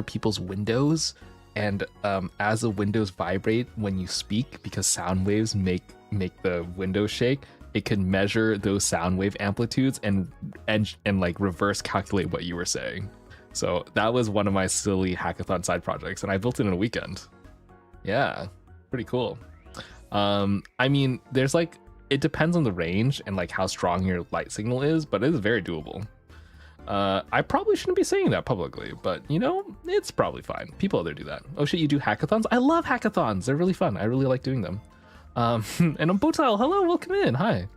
people's windows, and as the windows vibrate when you speak, because sound waves make the windows shake, it can measure those sound wave amplitudes and like reverse calculate what you were saying. So that was one of my silly hackathon side projects, and I built it in a weekend. Yeah, pretty cool. I mean, there's like, it depends on the range and like how strong your light signal is, but it is very doable. I probably shouldn't be saying that publicly, but you know, it's probably fine. People out there do that. Oh shit, you do hackathons? I love hackathons. They're really fun. I really like doing them. And I'm Botile. Hello, welcome in. Hi.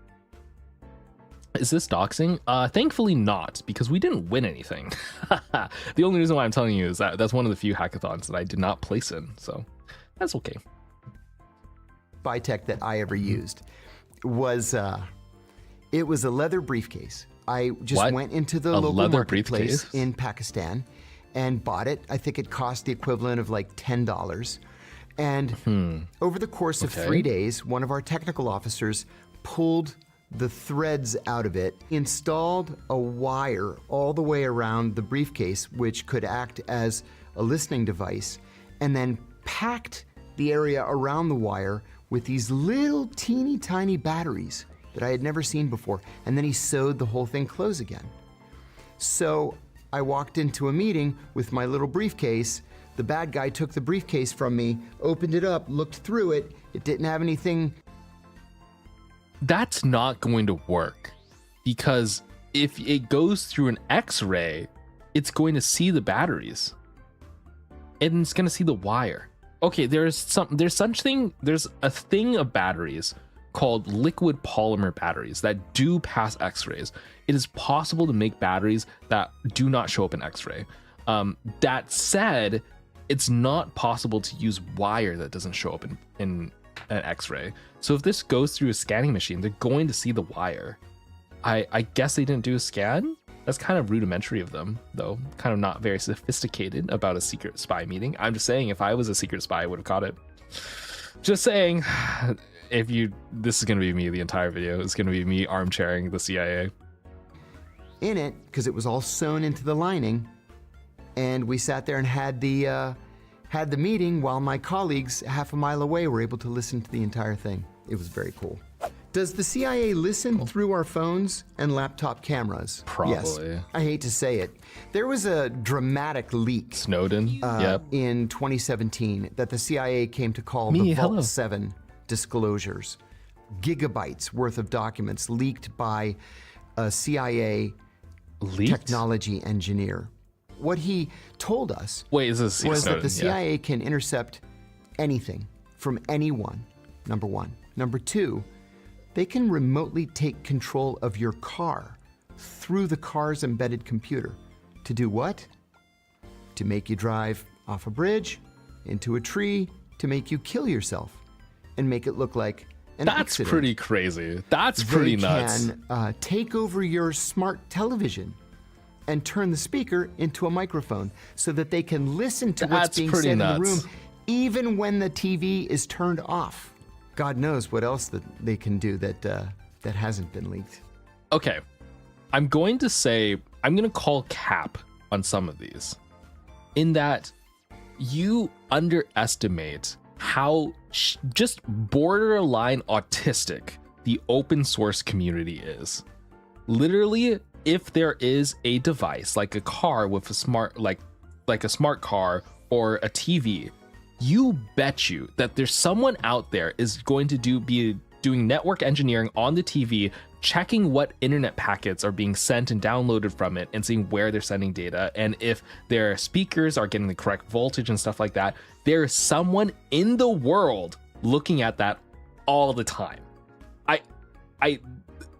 Is this doxing? Thankfully not, because we didn't win anything. The only reason why I'm telling you is that that's one of the few hackathons that I did not place in, so that's okay. Spy tech that I ever used was it was a leather briefcase. I just went into the local marketplace in Pakistan and bought it. I think it cost the equivalent of like $10. And over the course of 3 days, one of our technical officers pulled the threads out of it, installed a wire all the way around the briefcase, which could act as a listening device, and then packed the area around the wire with these little teeny tiny batteries that I had never seen before. And then he sewed the whole thing closed again. So I walked into a meeting with my little briefcase. The bad guy took the briefcase from me, opened it up, looked through it. It didn't have anything. That's not going to work, because if it goes through an X-ray, it's going to see the batteries and it's going to see the wire. Okay, there's a thing of batteries called liquid polymer batteries that do pass X-rays. It is possible to make batteries that do not show up in X-ray. That said, it's not possible to use wire that doesn't show up in an X-ray. So if this goes through a scanning machine, they're going to see the wire. I guess they didn't do a scan. That's kind of rudimentary of them, though. Kind of not very sophisticated about a secret spy meeting. I'm just saying, if I was a secret spy, I would have caught it. Just saying. This is going to be me the entire video. It's going to be me armchairing the CIA. In it, because it was all sewn into the lining, and we sat there and had the meeting while my colleagues half a mile away were able to listen to the entire thing. It was very cool. Does the CIA listen through our phones and laptop cameras? Probably. Yes. I hate to say it. There was a dramatic leak. Snowden. In 2017 that the CIA came to call the Vault 7 disclosures. Gigabytes worth of documents leaked by a CIA technology engineer. What he told us was that the CIA can intercept anything from anyone, number one. Number 2, they can remotely take control of your car through the car's embedded computer. To do what? To make you drive off a bridge, into a tree, to make you kill yourself and make it look like an accident. That's pretty crazy. That's pretty nuts. They can take over your smart television and turn the speaker into a microphone so that they can listen to what's being said in the room even when the TV is turned off. God knows what else that they can do that hasn't been leaked. Okay, I'm going to call cap on some of these, in that you underestimate how just borderline autistic the open source community is. Literally, if there is a device like a car with a smart, like a smart car or a TV, you bet you that there's someone out there is going to be doing network engineering on the TV, checking what internet packets are being sent and downloaded from it and seeing where they're sending data. And if their speakers are getting the correct voltage and stuff like that, there's someone in the world looking at that all the time.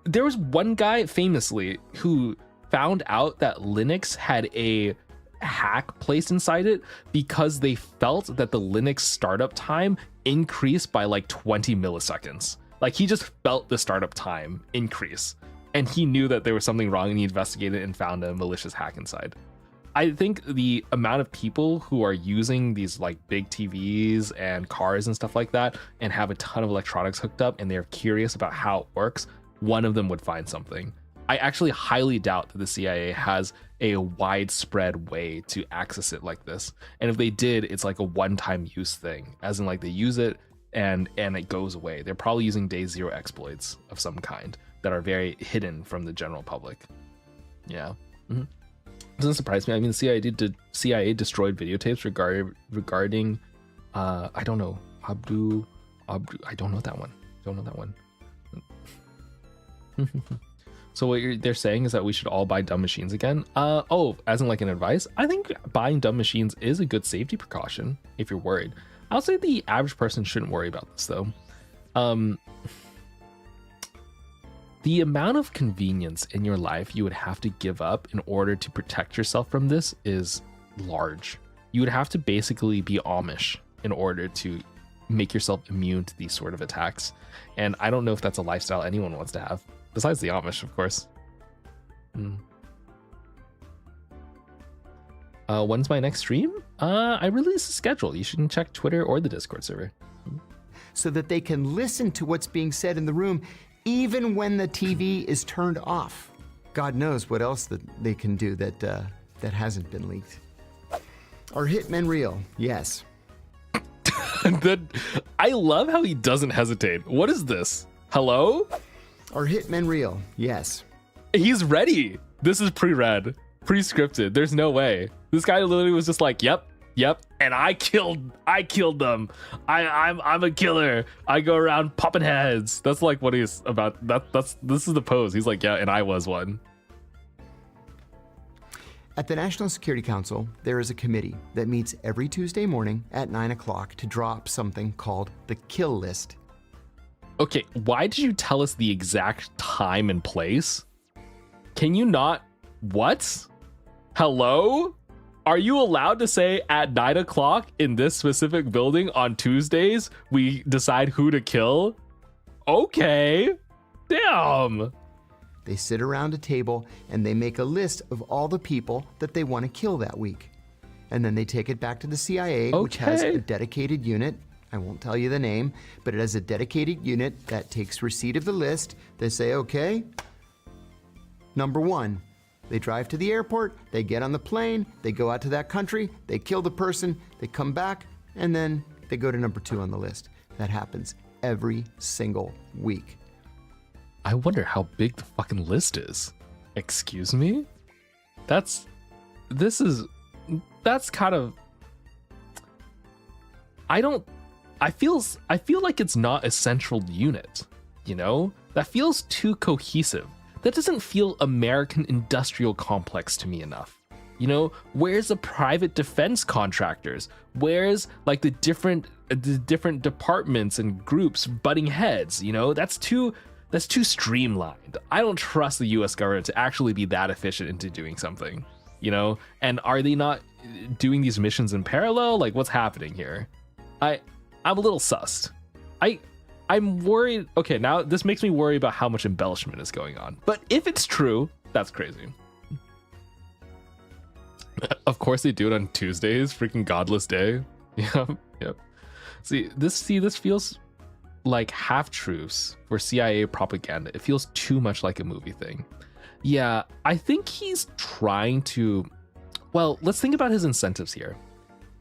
There was one guy famously who found out that Linux had a hack placed inside it because they felt that the Linux startup time increased by like 20 milliseconds. Like, he just felt the startup time increase, and he knew that there was something wrong, and he investigated and found a malicious hack inside. I think the amount of people who are using these like big TVs and cars and stuff like that and have a ton of electronics hooked up and they're curious about how it works, one of them would find something. I actually highly doubt that the CIA has a widespread way to access it like this. And if they did, it's like a one-time use thing, as in like they use it and it goes away. They're probably using day zero exploits of some kind that are very hidden from the general public. Yeah. Mm-hmm. Doesn't surprise me. I mean, the CIA destroyed videotapes regarding I don't know, Abdu. I don't know that one. So what they're saying is that we should all buy dumb machines again. As in like an advice? I think buying dumb machines is a good safety precaution if you're worried. I'll say the average person shouldn't worry about this though. The amount of convenience in your life you would have to give up in order to protect yourself from this is large. You would have to basically be Amish in order to make yourself immune to these sort of attacks. And I don't know if that's a lifestyle anyone wants to have. Besides the Amish, of course. When's my next stream? I release a schedule. You should check Twitter or the Discord server. So that they can listen to what's being said in the room, even when the TV is turned off. God knows what else that they can do that hasn't been leaked. Are hitmen real? Yes. I love how he doesn't hesitate. What is this? Hello? Are hitmen real? Yes. He's ready. This is pre-read, pre-scripted. There's no way. This guy literally was just like, yep, and I killed them. I'm a killer. I go around popping heads. That's like what he's about. This is the pose. He's like, yeah, and I was one. At the National Security Council, there is a committee that meets every Tuesday morning at 9 o'clock to draw up something called the kill list. Okay, why did you tell us the exact time and place? Can you not? What? Hello? Are you allowed to say at 9 o'clock in this specific building on Tuesdays, we decide who to kill? Okay. Damn. They sit around a table and they make a list of all the people that they want to kill that week. And then they take it back to the CIA, which has a dedicated unit. I won't tell you the name, but it has a dedicated unit that takes receipt of the list. They say, okay, number 1. They drive to the airport, they get on the plane, they go out to that country, they kill the person, they come back, and then they go to number 2 on the list. That happens every single week. I wonder how big the fucking list is. Excuse me? That's kind of... I feel like it's not a central unit, you know? That feels too cohesive. That doesn't feel American industrial complex to me enough. You know, where's the private defense contractors? Where's like the different departments and groups butting heads? You know, that's too streamlined. I don't trust the US government to actually be that efficient into doing something, you know? And are they not doing these missions in parallel? Like, what's happening here? I'm a little sussed. I'm worried. Okay, now this makes me worry about how much embellishment is going on. But if it's true, that's crazy. Of course they do it on Tuesdays, freaking godless day. Yep. See, this feels like half-truths for CIA propaganda. It feels too much like a movie thing. Yeah, I think he's trying to... Well, let's think about his incentives here.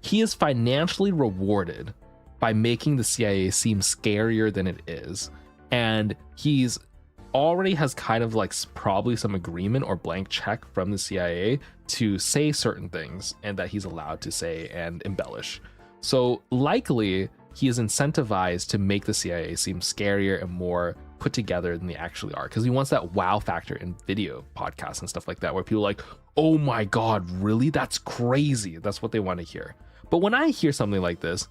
He is financially rewarded by making the CIA seem scarier than it is. And he's already has kind of like probably some agreement or blank check from the CIA to say certain things and that he's allowed to say and embellish. So likely he is incentivized to make the CIA seem scarier and more put together than they actually are, because he wants that wow factor in video podcasts and stuff like that, where people are like, oh my God, really? That's crazy. That's what they want to hear. But when I hear something like this,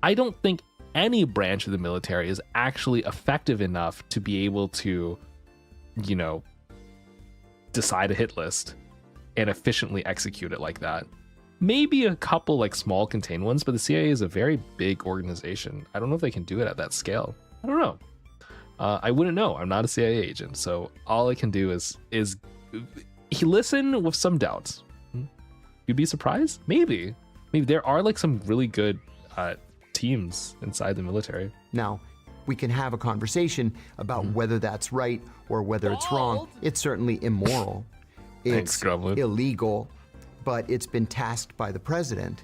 I don't think any branch of the military is actually effective enough to be able to, you know, decide a hit list and efficiently execute it like that. Maybe a couple like small contained ones, but the CIA is a very big organization. I don't know if they can do it at that scale. I don't know. I wouldn't know. I'm not a CIA agent, so all I can do is listen with some doubts. You'd be surprised? Maybe there are like some really good teams inside the military. Now, we can have a conversation about whether that's right or whether it's wrong. It's certainly immoral. It's illegal, but it's been tasked by the president.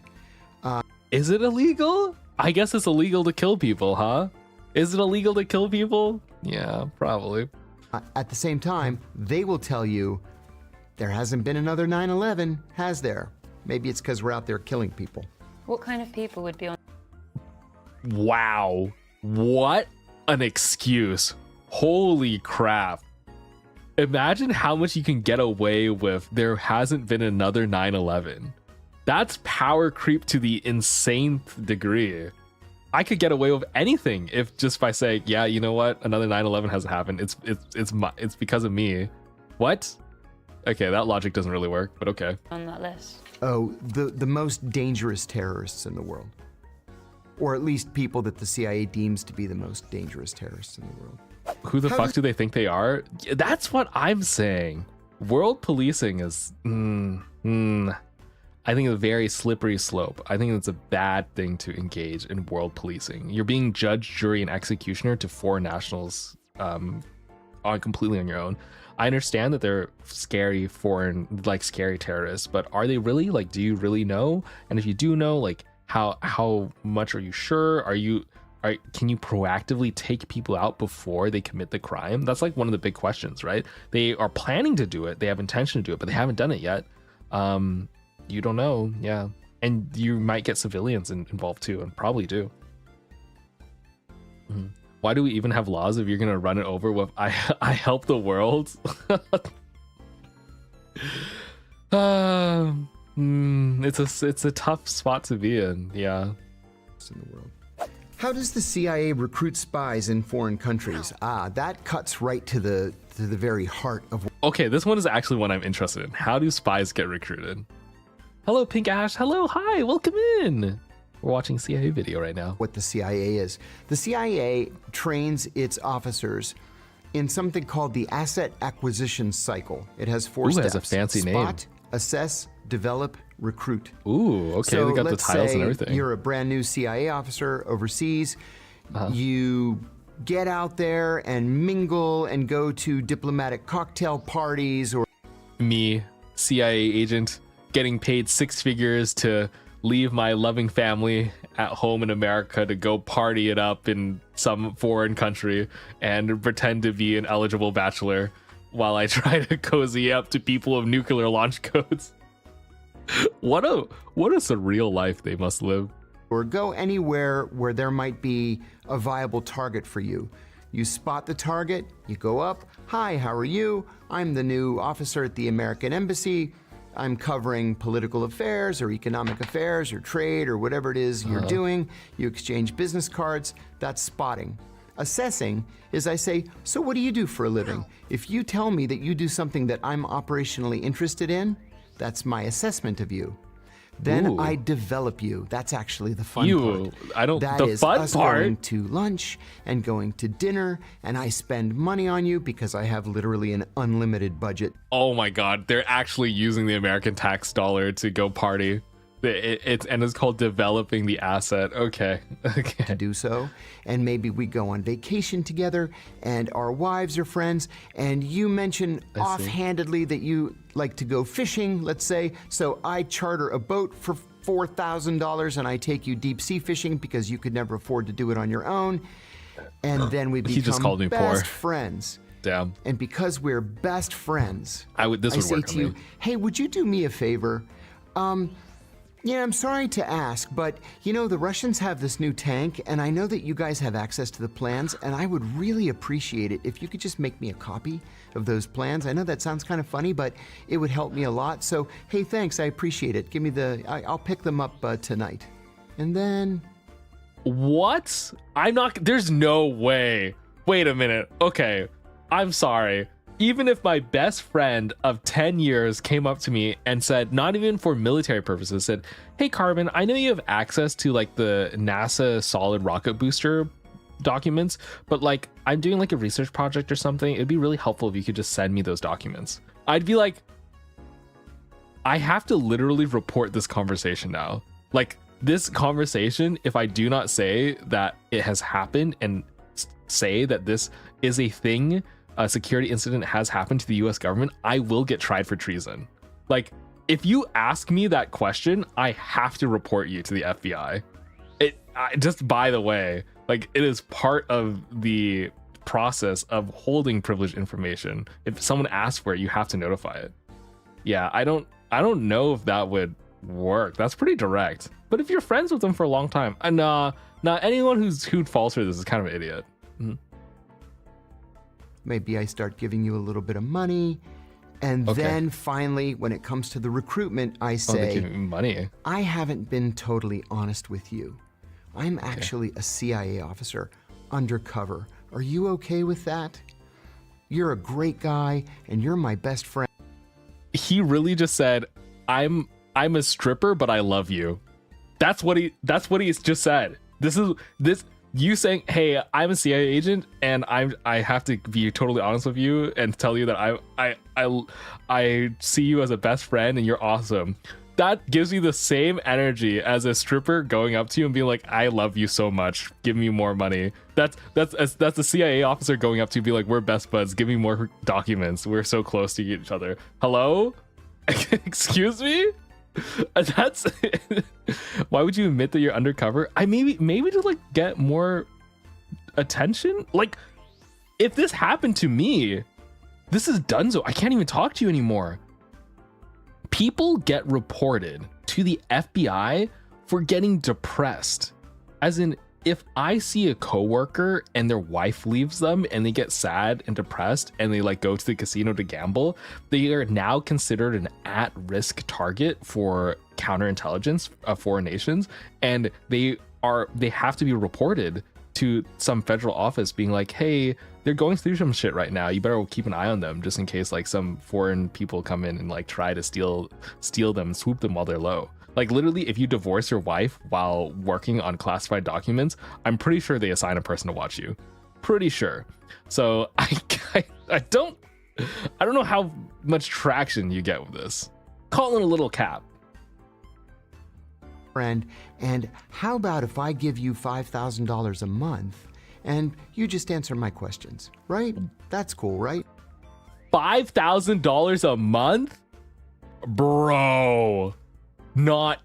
Is it illegal? I guess it's illegal to kill people, huh? Is it illegal to kill people? Yeah, probably. At the same time, they will tell you there hasn't been another 9/11, has there? Maybe it's because we're out there killing people. What kind of people would be on? Wow. What an excuse. Holy crap. Imagine how much you can get away with there hasn't been another 9/11. That's power creep to the insane degree. I could get away with anything if just by saying, yeah, you know what? Another 9/11 hasn't happened. It's because of me. What? Okay, that logic doesn't really work, but okay. On that list. Oh, the most dangerous terrorists in the world. Or at least people that the CIA deems to be the most dangerous terrorists in the world. Who the fuck do they think they are? That's what I'm saying. World policing is, I think, a very slippery slope. I think it's a bad thing to engage in world policing. You're being judge, jury, and executioner to foreign nationals completely on your own. I understand that they're scary scary terrorists, but are they really? Like, do you really know? And if you do know, like, how much are you sure? Can you proactively take people out before they commit the crime? That's like one of the big questions, right? They are planning to do it. They have intention to do it, but they haven't done it yet. You don't know. Yeah. And you might get civilians involved too, and probably do. Why do we even have laws if you're going to run it over with, I help the world? It's a tough spot to be in. Yeah. In the world. How does the CIA recruit spies in foreign countries? That cuts right to the very heart of. Okay, this one is actually one I'm interested in. How do spies get recruited? Hello, Pink Ash. Hello, hi, welcome in. We're watching CIA video right now. What the CIA is. The CIA trains its officers in something called the asset acquisition cycle. It has four steps. It has a fancy name. Spot, assess, develop, recruit. Ooh, okay, so they got the titles and everything. You're a brand new CIA officer overseas. You get out there and mingle and go to diplomatic cocktail parties or... Me, CIA agent, getting paid 6 figures to leave my loving family at home in America to go party it up in some foreign country and pretend to be an eligible bachelor while I try to cozy up to people of nuclear launch codes. What a surreal life they must live. Or go anywhere where there might be a viable target for you. You spot the target, you go up, hi, how are you? I'm the new officer at the American Embassy. I'm covering political affairs or economic affairs or trade or whatever it is you're doing. You exchange business cards. That's spotting. Assessing is I say, so what do you do for a living? If you tell me that you do something that I'm operationally interested in, that's my assessment of you. Then I develop you. That's actually the fun part. That is us going to lunch and going to dinner, and I spend money on you because I have literally an unlimited budget. Oh my God, they're actually using the American tax dollar to go party. It's called developing the asset. Okay. To do so, and maybe we go on vacation together, and our wives are friends, and you mention offhandedly that you like to go fishing, let's say, so I charter a boat for $4,000 and I take you deep sea fishing because you could never afford to do it on your own, and then we become just called me best poor. friends. Damn. And because we're best friends, This would say work to on you, me. hey, would you do me a favor? Yeah, I'm sorry to ask, but you know, the Russians have this new tank, and I know that you guys have access to the plans, and I would really appreciate it if you could just make me a copy of those plans. I know that sounds kind of funny, but it would help me a lot. So, hey, thanks, I appreciate it. Give me I'll pick them up tonight. And then... What? There's no way. Wait a minute. Okay, I'm sorry. Even if my best friend of 10 years came up to me and said, not even for military purposes, said, hey, Carbon, I know you have access to like the NASA solid rocket booster documents, but like I'm doing like a research project or something. It'd be really helpful if you could just send me those documents. I'd be like, I have to literally report this conversation now. Like this conversation, if I do not say that it has happened and say that this is a thing, a security incident has happened to the US government, I will get tried for treason. Like, if you ask me that question, I have to report you to the FBI. Just by the way, like it is part of the process of holding privileged information. If someone asks for it, you have to notify it. Yeah, I don't know if that would work. That's pretty direct. But if you're friends with them for a long time, nah, anyone who falls for this is kind of an idiot. Mm-hmm. Maybe I start giving you a little bit of money. And then finally, when it comes to the recruitment, I say, they give me money. I haven't been totally honest with you. I'm actually a CIA officer, undercover. Are you okay with that? You're a great guy, and you're my best friend. He really just said, I'm a stripper, but I love you. That's what he's just said. You saying, hey, I'm a CIA agent and I have to be totally honest with you and tell you that I see you as a best friend and you're awesome. That gives me the same energy as a stripper going up to you and being like, I love you so much. Give me more money. That's a CIA officer going up to you and be like, we're best buds. Give me more documents. We're so close to each other. Hello? Excuse me? That's why would you admit that you're undercover? Maybe to like get more attention. Like if this happened to me, this is donezo. I can't even talk to you anymore. People get reported to the FBI for getting depressed. As in, if I see a coworker and their wife leaves them and they get sad and depressed and they like go to the casino to gamble, they are now considered an at-risk target for counterintelligence of foreign nations, and they have to be reported to some federal office being like, hey, they're going through some shit right now. You better keep an eye on them just in case like some foreign people come in and like try to steal them, swoop them while they're low. Like literally, if you divorce your wife while working on classified documents, I'm pretty sure they assign a person to watch you. Pretty sure. So I don't know how much traction you get with this. Call it a little cap. Friend, and how about if I give you $5,000 a month and you just answer my questions, right? That's cool, right? $5,000 a month? Bro. Not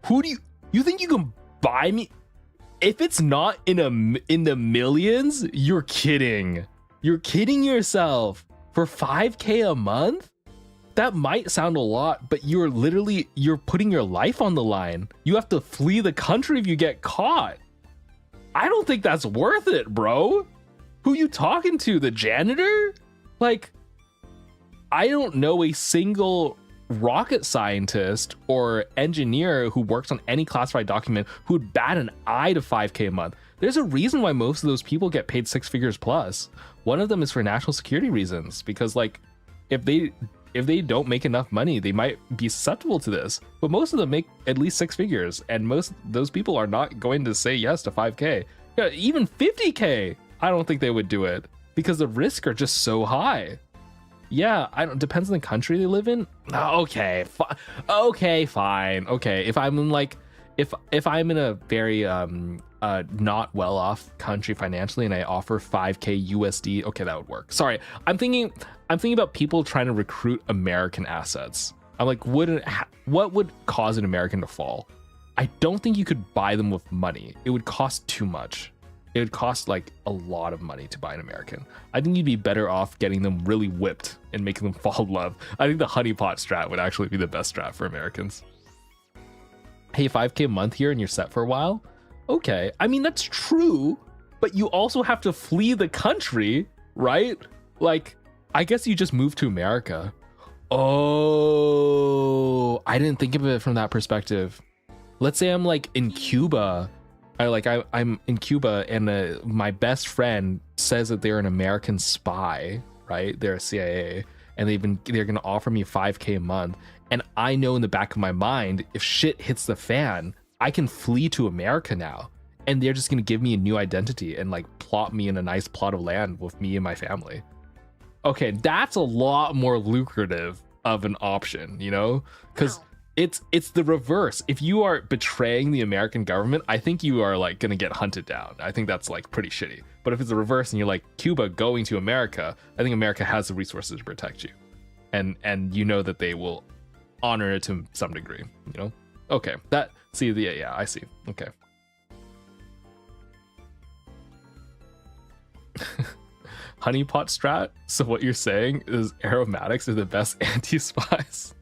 who do you think you can buy me? If it's not in the millions, you're kidding yourself. For $5K a month, that might sound a lot, but you're putting your life on the line. You have to flee the country if you get caught. I don't think that's worth it, bro. Who you talking to? The janitor? Like, I don't know a single rocket scientist or engineer who works on any classified document who would bat an eye to 5K a month. There's a reason why most of those people get paid 6 figures plus. One of them is for national security reasons, because like if they don't make enough money, they might be susceptible to this. But most of them make at least 6 figures, and most of those people are not going to say yes to 5K. Yeah, even 50K, I don't think they would do it because the risks are just so high. Yeah, depends on the country they live in. Okay, fine. Okay, if I'm in like, if I'm in a very not well off country financially and I offer 5K USD, okay, that would work. Sorry, I'm thinking about people trying to recruit American assets. I'm like, what would cause an American to fall? I don't think you could buy them with money. It would cost too much. It would cost like a lot of money to buy an American. I think you'd be better off getting them really whipped and making them fall in love. I think the honeypot strat would actually be the best strat for Americans. Hey, 5K a month here and you're set for a while? Okay, I mean, that's true, but you also have to flee the country, right? Like, I guess you just move to America. Oh, I didn't think of it from that perspective. Let's say I'm like in Cuba. I'm in Cuba and my best friend says that they're an American spy, right? They're a CIA, and they're gonna offer me 5K a month. And I know in the back of my mind, if shit hits the fan, I can flee to America now. And they're just gonna give me a new identity and like plot me in a nice plot of land with me and my family. Okay, that's a lot more lucrative of an option, you know? Because it's the reverse. If you are betraying the American government, I think you are like gonna get hunted down. I think that's like pretty shitty. But if it's the reverse and you're like Cuba going to America, I think America has the resources to protect you. And you know that they will honor it to some degree, you know? Okay, yeah, I see. Okay. Honeypot strat? So what you're saying is aromatics are the best anti-spies?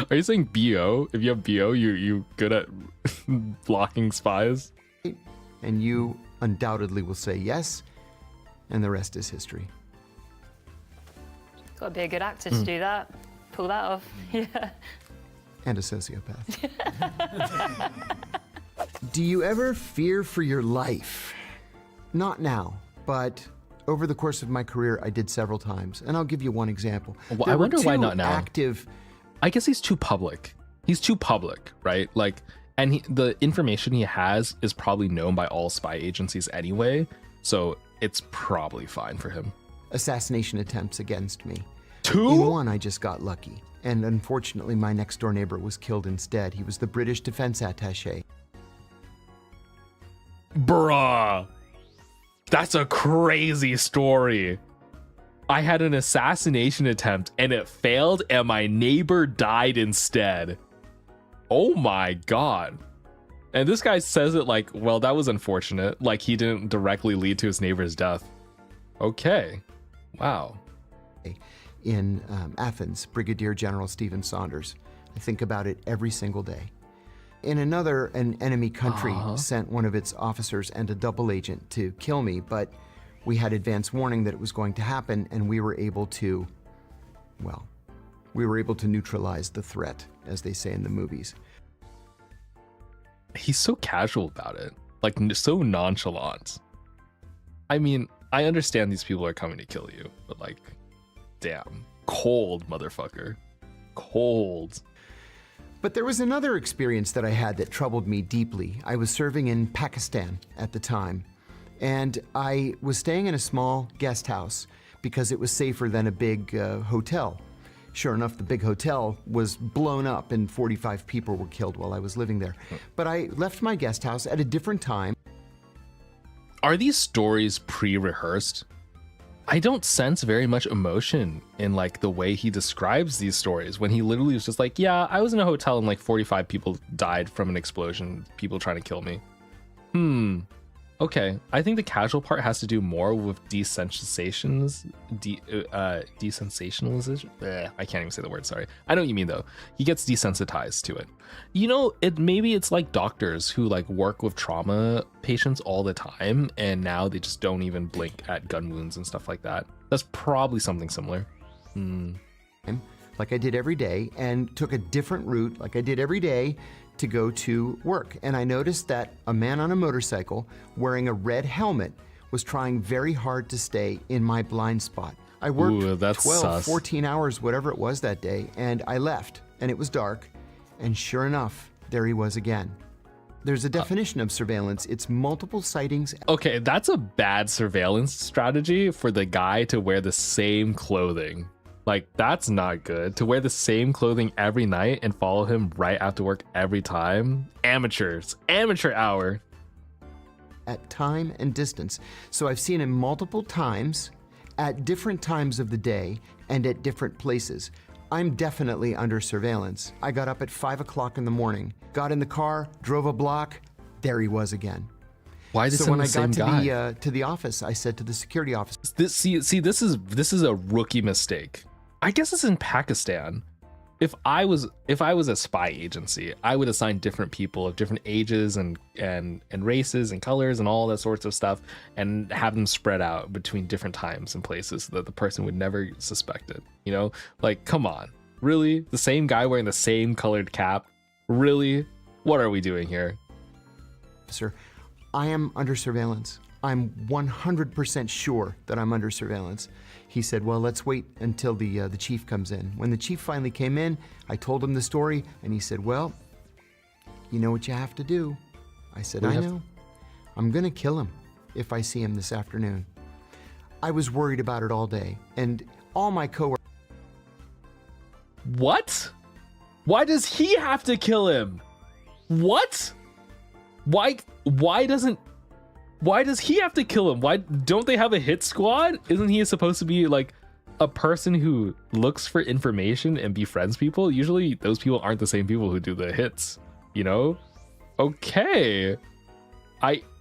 Are you saying BO? If you have BO, you good at blocking spies? And you undoubtedly will say yes, and the rest is history. Got to be a good actor to do that. Pull that off. Yeah. And a sociopath. Do you ever fear for your life? Not now, but over the course of my career, I did several times. And I'll give you one example. Well, I wonder why not now. Active. I guess he's too public. He's too public, right? Like, and the information he has is probably known by all spy agencies anyway. So it's probably fine for him. Assassination attempts against me. 2? In one, I just got lucky. And unfortunately, my next door neighbor was killed instead. He was the British defense attaché. Bruh. That's a crazy story. I had an assassination attempt and it failed and my neighbor died instead. Oh my God. And this guy says it like, well, that was unfortunate. Like he didn't directly lead to his neighbor's death. Okay. Wow. In Athens, Brigadier General Stephen Saunders. I think about it every single day. In another, an enemy country sent one of its officers and a double agent to kill me, but we had advance warning that it was going to happen, and we were able to neutralize the threat, as they say in the movies. He's so casual about it, like so nonchalant. I mean, I understand these people are coming to kill you, but like, damn, cold motherfucker, cold. But there was another experience that I had that troubled me deeply. I was serving in Pakistan at the time, and I was staying in a small guest house because it was safer than a big hotel. Sure enough, the big hotel was blown up and 45 people were killed while I was living there. But I left my guest house at a different time. Are these stories pre-rehearsed? I don't sense very much emotion in like the way he describes these stories when he literally was just like, yeah, I was in a hotel and like 45 people died from an explosion, people trying to kill me. Okay, I think the casual part has to do more with desensitization. I can't even say the word, sorry. I know what you mean though. He gets desensitized to it. You know, maybe it's like doctors who like work with trauma patients all the time and now they just don't even blink at gun wounds and stuff like that. That's probably something similar. like I did every day and took a different route like I did every day to go to work. And I noticed that a man on a motorcycle wearing a red helmet was trying very hard to stay in my blind spot. I worked 12, 14 hours, whatever it was that day, and I left, and it was dark, and sure enough, there he was again. There's a definition of surveillance. It's multiple sightings. Okay, that's a bad surveillance strategy for the guy to wear the same clothing. Like, that's not good. To wear the same clothing every night and follow him right after work every time. Amateurs. Amateur hour. At time and distance. So I've seen him multiple times at different times of the day and at different places. I'm definitely under surveillance. I got up at 5 o'clock in the morning, got in the car, drove a block, there he was again. Why is so when the I same got guy? to the office, I said to the security officer, This is a rookie mistake. I guess it's in Pakistan. If I was a spy agency, I would assign different people of different ages and races and colors and all that sorts of stuff, and have them spread out between different times and places so that the person would never suspect it. You know, like, come on, really? The same guy wearing the same colored cap? Really? What are we doing here? "Sir, I am under surveillance. I'm 100% sure that I'm under surveillance." He said, "Well, let's wait until the chief comes in." When the chief finally came in, I told him the story, and he said, "Well, you know what you have to do." I said, "I know. I'm gonna kill him if I see him this afternoon." I was worried about it all day, and all my coworkers. What? Why does he have to kill him? What? Why does he have to kill him? Why don't they have a hit squad? Isn't he supposed to be like a person who looks for information and befriends people? Usually those people aren't the same people who do the hits, you know? Okay.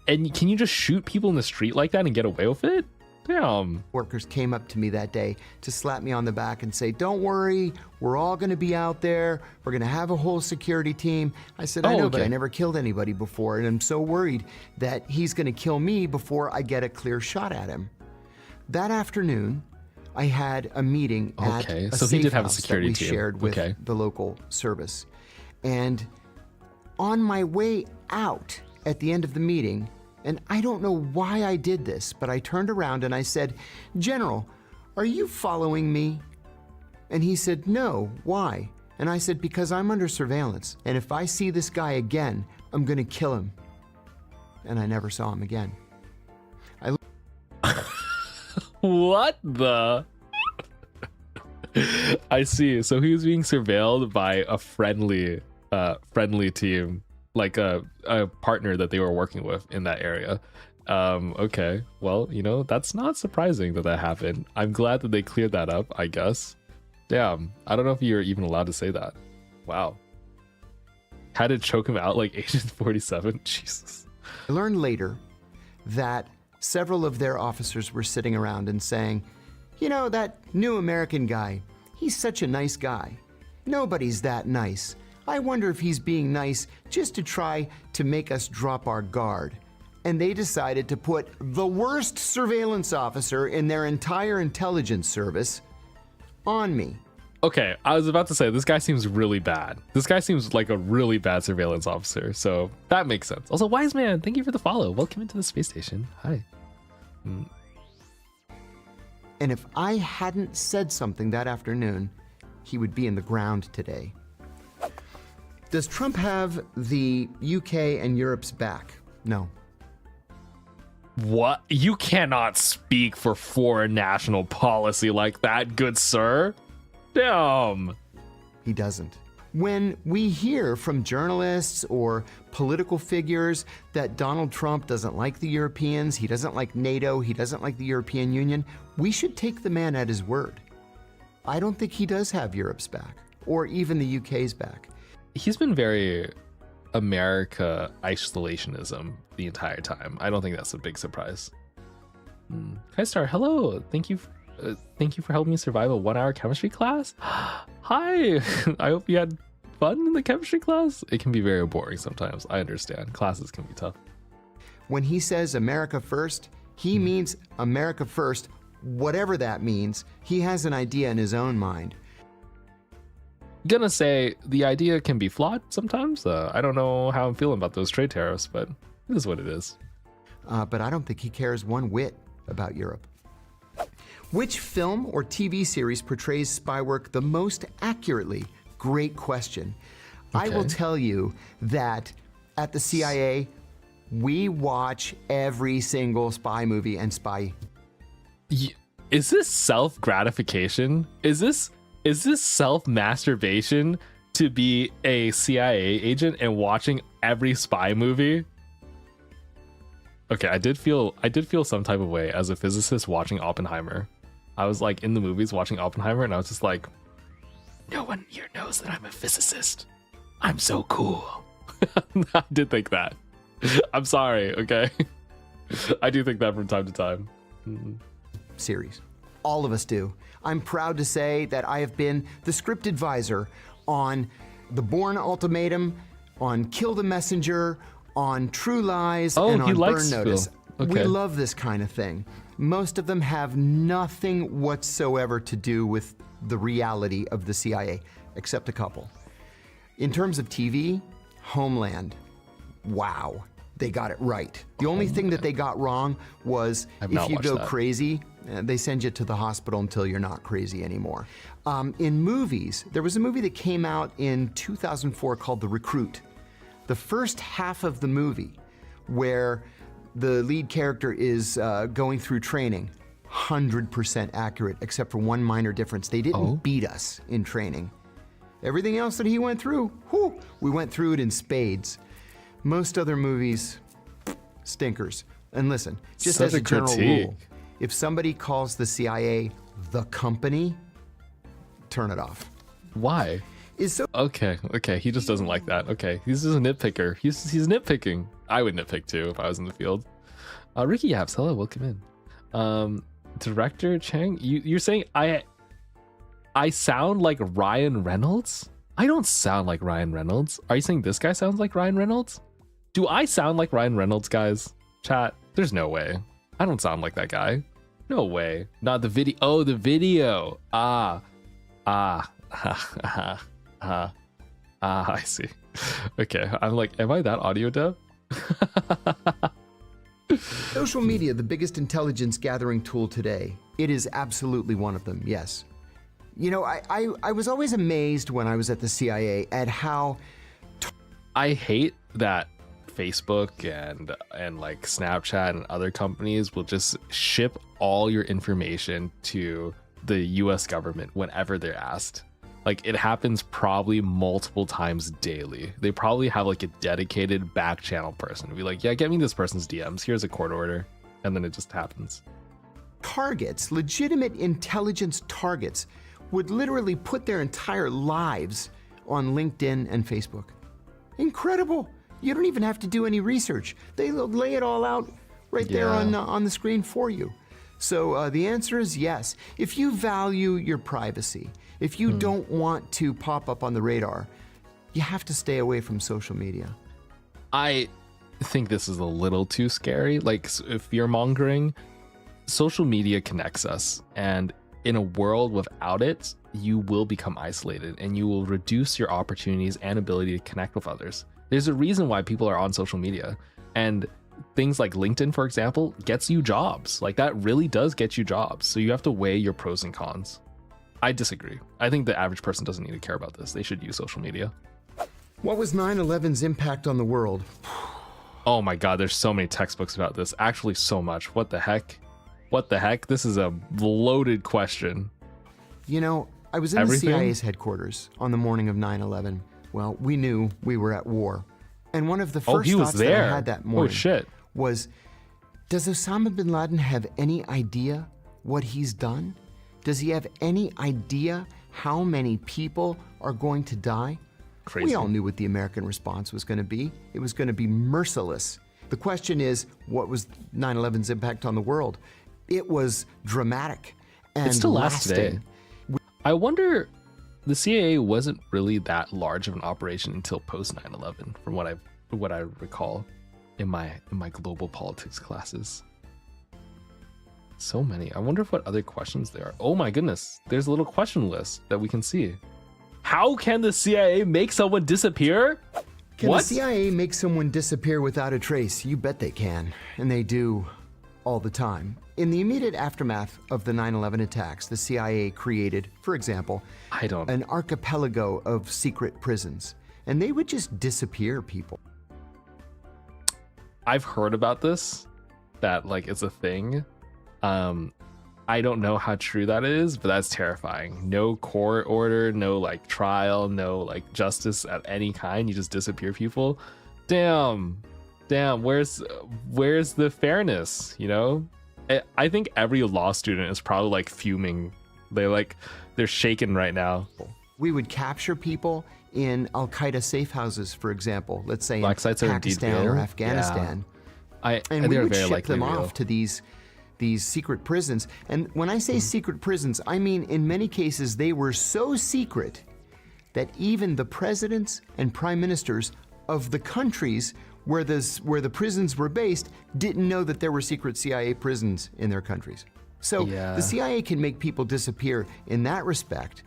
And can you just shoot people in the street like that and get away with it? Damn. Workers came up to me that day to slap me on the back and say, "Don't worry, we're all gonna be out there. We're gonna have a whole security team." I said, "I know, but I never killed anybody before, and I'm so worried that he's gonna kill me before I get a clear shot at him." That afternoon, I had a meeting at a so he safe did have a house security that we team. shared with Okay. the local service. And on my way out at the end of the meeting, and I don't know why I did this, but I turned around and I said, "General, are you following me?" And he said, "No, why?" And I said, "Because I'm under surveillance, and if I see this guy again, I'm gonna kill him." And I never saw him again. What the? I see. So he was being surveilled by a friendly team, like a partner that they were working with in that area. Okay, well, you know, that's not surprising that happened. I'm glad that they cleared that up, I guess. Damn, I don't know if you're even allowed to say that. Wow. Had to choke him out like Agent 47? Jesus. I learned later that several of their officers were sitting around and saying, "You know, that new American guy, he's such a nice guy. Nobody's that nice. I wonder if he's being nice just to try to make us drop our guard." And they decided to put the worst surveillance officer in their entire intelligence service on me. Okay, I was about to say, this guy seems really bad. This guy seems like a really bad surveillance officer, so that makes sense. Also, Wise Man, thank you for the follow. Welcome into the space station. Hi. And if I hadn't said something that afternoon, he would be in the ground today. Does Trump have the UK and Europe's back? No. What? You cannot speak for foreign national policy like that, good sir. Damn. He doesn't. When we hear from journalists or political figures that Donald Trump doesn't like the Europeans, he doesn't like NATO, he doesn't like the European Union, we should take the man at his word. I don't think he does have Europe's back, or even the UK's back. He's been very America isolationism the entire time. I don't think that's a big surprise. Hi Star, hello. Thank you for helping me survive a 1-hour chemistry class. Hi. I hope you had fun in the chemistry class. It can be very boring sometimes. I understand. Classes can be tough. When he says America first, he means America first, whatever that means. He has an idea in his own mind. gonna say the idea can be flawed sometimes. I don't know how I'm feeling about those trade tariffs, but it is what it is. But I don't think he cares one whit about Europe. Which film or TV series portrays spy work the most accurately? Great question. I will tell you that at the CIA, we watch every single spy movie and spy. Is this self-gratification? Is this self-masturbation to be a CIA agent and watching every spy movie? Okay, I did feel some type of way as a physicist watching Oppenheimer. I was like in the movies watching Oppenheimer and I was just like, no one here knows that I'm a physicist. I'm so cool. I did think that. I'm sorry, okay? I do think that from time to time. Series. All of us do. I'm proud to say that I have been the script advisor on The Bourne Ultimatum, on Kill the Messenger, on True Lies, and on Burn Notice. Okay. We love this kind of thing. Most of them have nothing whatsoever to do with the reality of the CIA, except a couple. In terms of TV, Homeland. Wow, they got it right. The only thing that they got wrong was if you go crazy, they send you to the hospital until you're not crazy anymore. In movies, there was a movie that came out in 2004 called The Recruit. The first half of the movie, where the lead character is going through training, 100% accurate, except for one minor difference. They didn't beat us in training. Everything else that he went through, whew, we went through it in spades. Most other movies, stinkers. And listen, just as a general rule, if somebody calls the CIA the company, turn it off. Why? Okay, he just doesn't like that. Okay, he's just a nitpicker. He's nitpicking. I would nitpick too if I was in the field. Ricky Yaps, hello, welcome in. Director Chang, you're saying I sound like Ryan Reynolds? I don't sound like Ryan Reynolds. Are you saying this guy sounds like Ryan Reynolds? Do I sound like Ryan Reynolds, guys? Chat, there's no way. I don't sound like that guy. No way. Not the video. Oh, the video. I see. Okay, I'm like, am I that audio dev? Social media, the biggest intelligence gathering tool today. It is absolutely one of them, yes. You know, I was always amazed when I was at the CIA at how... I hate that Facebook and like Snapchat and other companies will just ship all your information to the US government whenever they're asked. Like, it happens probably multiple times daily. They probably have like a dedicated back channel person to be like, yeah, get me this person's DMs. Here's a court order. And then it just happens. Targets, legitimate intelligence targets, would literally put their entire lives on LinkedIn and Facebook. Incredible. You don't even have to do any research. They lay it all out right there on the screen for you. So the answer is yes. If you value your privacy, if you don't want to pop up on the radar, you have to stay away from social media. I think this is a little too scary. Like, fear mongering, social media connects us, and in a world without it, you will become isolated and you will reduce your opportunities and ability to connect with others. There's a reason why people are on social media, and things like LinkedIn, for example, gets you jobs. Like, that really does get you jobs. So you have to weigh your pros and cons. I disagree. I think the average person doesn't need to care about this. They should use social media. What was 9/11's impact on the world? Oh my God, there's so many textbooks about this. Actually, so much. What the heck? What the heck? This is a loaded question. You know, I was in the CIA's headquarters on the morning of 9/11. Well, we knew we were at war. And one of the first thoughts that I had that morning was, does Osama bin Laden have any idea what he's done? Does he have any idea how many people are going to die? Crazy. We all knew what the American response was going to be. It was going to be merciless. The question is, what was 9/11's impact on the world? It was dramatic and it still lasts today. lasting. I wonder, the CIA wasn't really that large of an operation until post 9/11, from what I recall in my global politics classes. So many. I wonder what other questions there are. Oh my goodness, there's a little question list that we can see. How can the CIA make someone disappear? Can What? the CIA make someone disappear without a trace? You bet they can, and they do all the time. In the immediate aftermath of the 9/11 attacks, the CIA created, for example, an archipelago of secret prisons, and they would just disappear people. I've heard about this, that like it's a thing. I don't know how true that is, but that's terrifying. No court order, no like trial, no like justice at any kind. You just disappear people. Damn. Where's the fairness? You know, I think every law student is probably like fuming. They're shaken right now. We would capture people in Al-Qaeda safe houses, for example. Let's say Black in sites are indeed Pakistan or real. Afghanistan. Yeah. And we they're would very ship likely them real. off to these secret prisons. And when I say secret prisons, I mean in many cases they were so secret that even the presidents and prime ministers of the countries where the prisons were based didn't know that there were secret CIA prisons in their countries. So the CIA can make people disappear in that respect.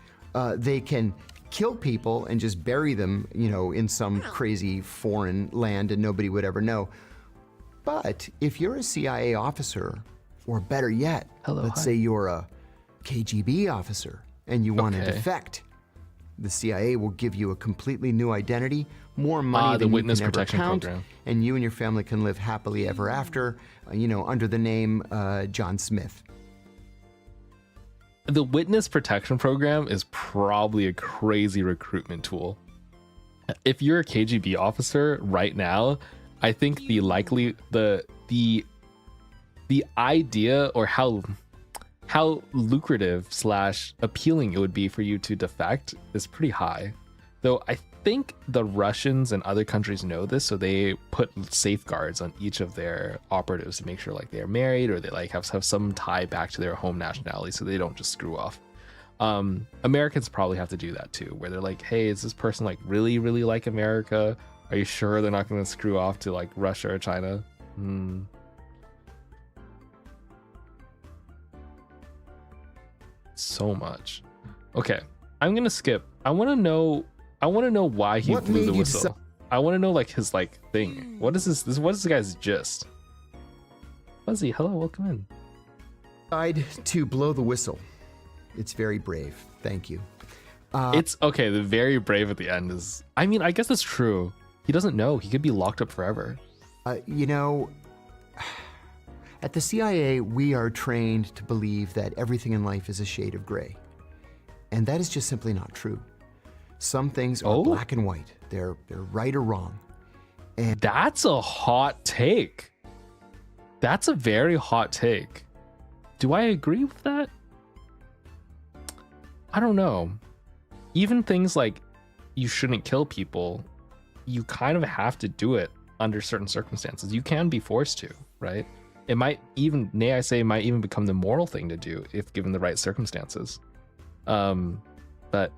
They can kill people and just bury them, you know, in some crazy foreign land and nobody would ever know. But if you're a CIA officer, or better yet, let's say you're a KGB officer and you want to defect, the CIA will give you a completely new identity, more money than the you witness can ever protection count, program. and you and your family can live happily ever after, you know, under the name John Smith. The witness protection program is probably a crazy recruitment tool. If you're a KGB officer right now, I think the idea or how lucrative / appealing it would be for you to defect is pretty high. Though I think the Russians and other countries know this, so they put safeguards on each of their operatives to make sure like they're married or they like have some tie back to their home nationality so they don't just screw off. Americans probably have to do that too, where they're like, hey, is this person like really like America? Are you sure they're not going to screw off to like Russia or China? So much. Okay, I'm gonna skip. I want to know why he blew the whistle. I want to know like his like thing. What is this? What is this guy's gist? Fuzzy, hello, welcome in. Tried to blow the whistle. It's very brave. Thank you. It's okay. The very brave at the end is. I mean, I guess that's true. He doesn't know. He could be locked up forever. You know, at the CIA, we are trained to believe that everything in life is a shade of gray. And that is just simply not true. Some things are black and white. They're right or wrong. And that's a hot take. That's a very hot take. Do I agree with that? I don't know. Even things like you shouldn't kill people, you kind of have to do it under certain circumstances. You can be forced to, right? It might even, might even become the moral thing to do if given the right circumstances. But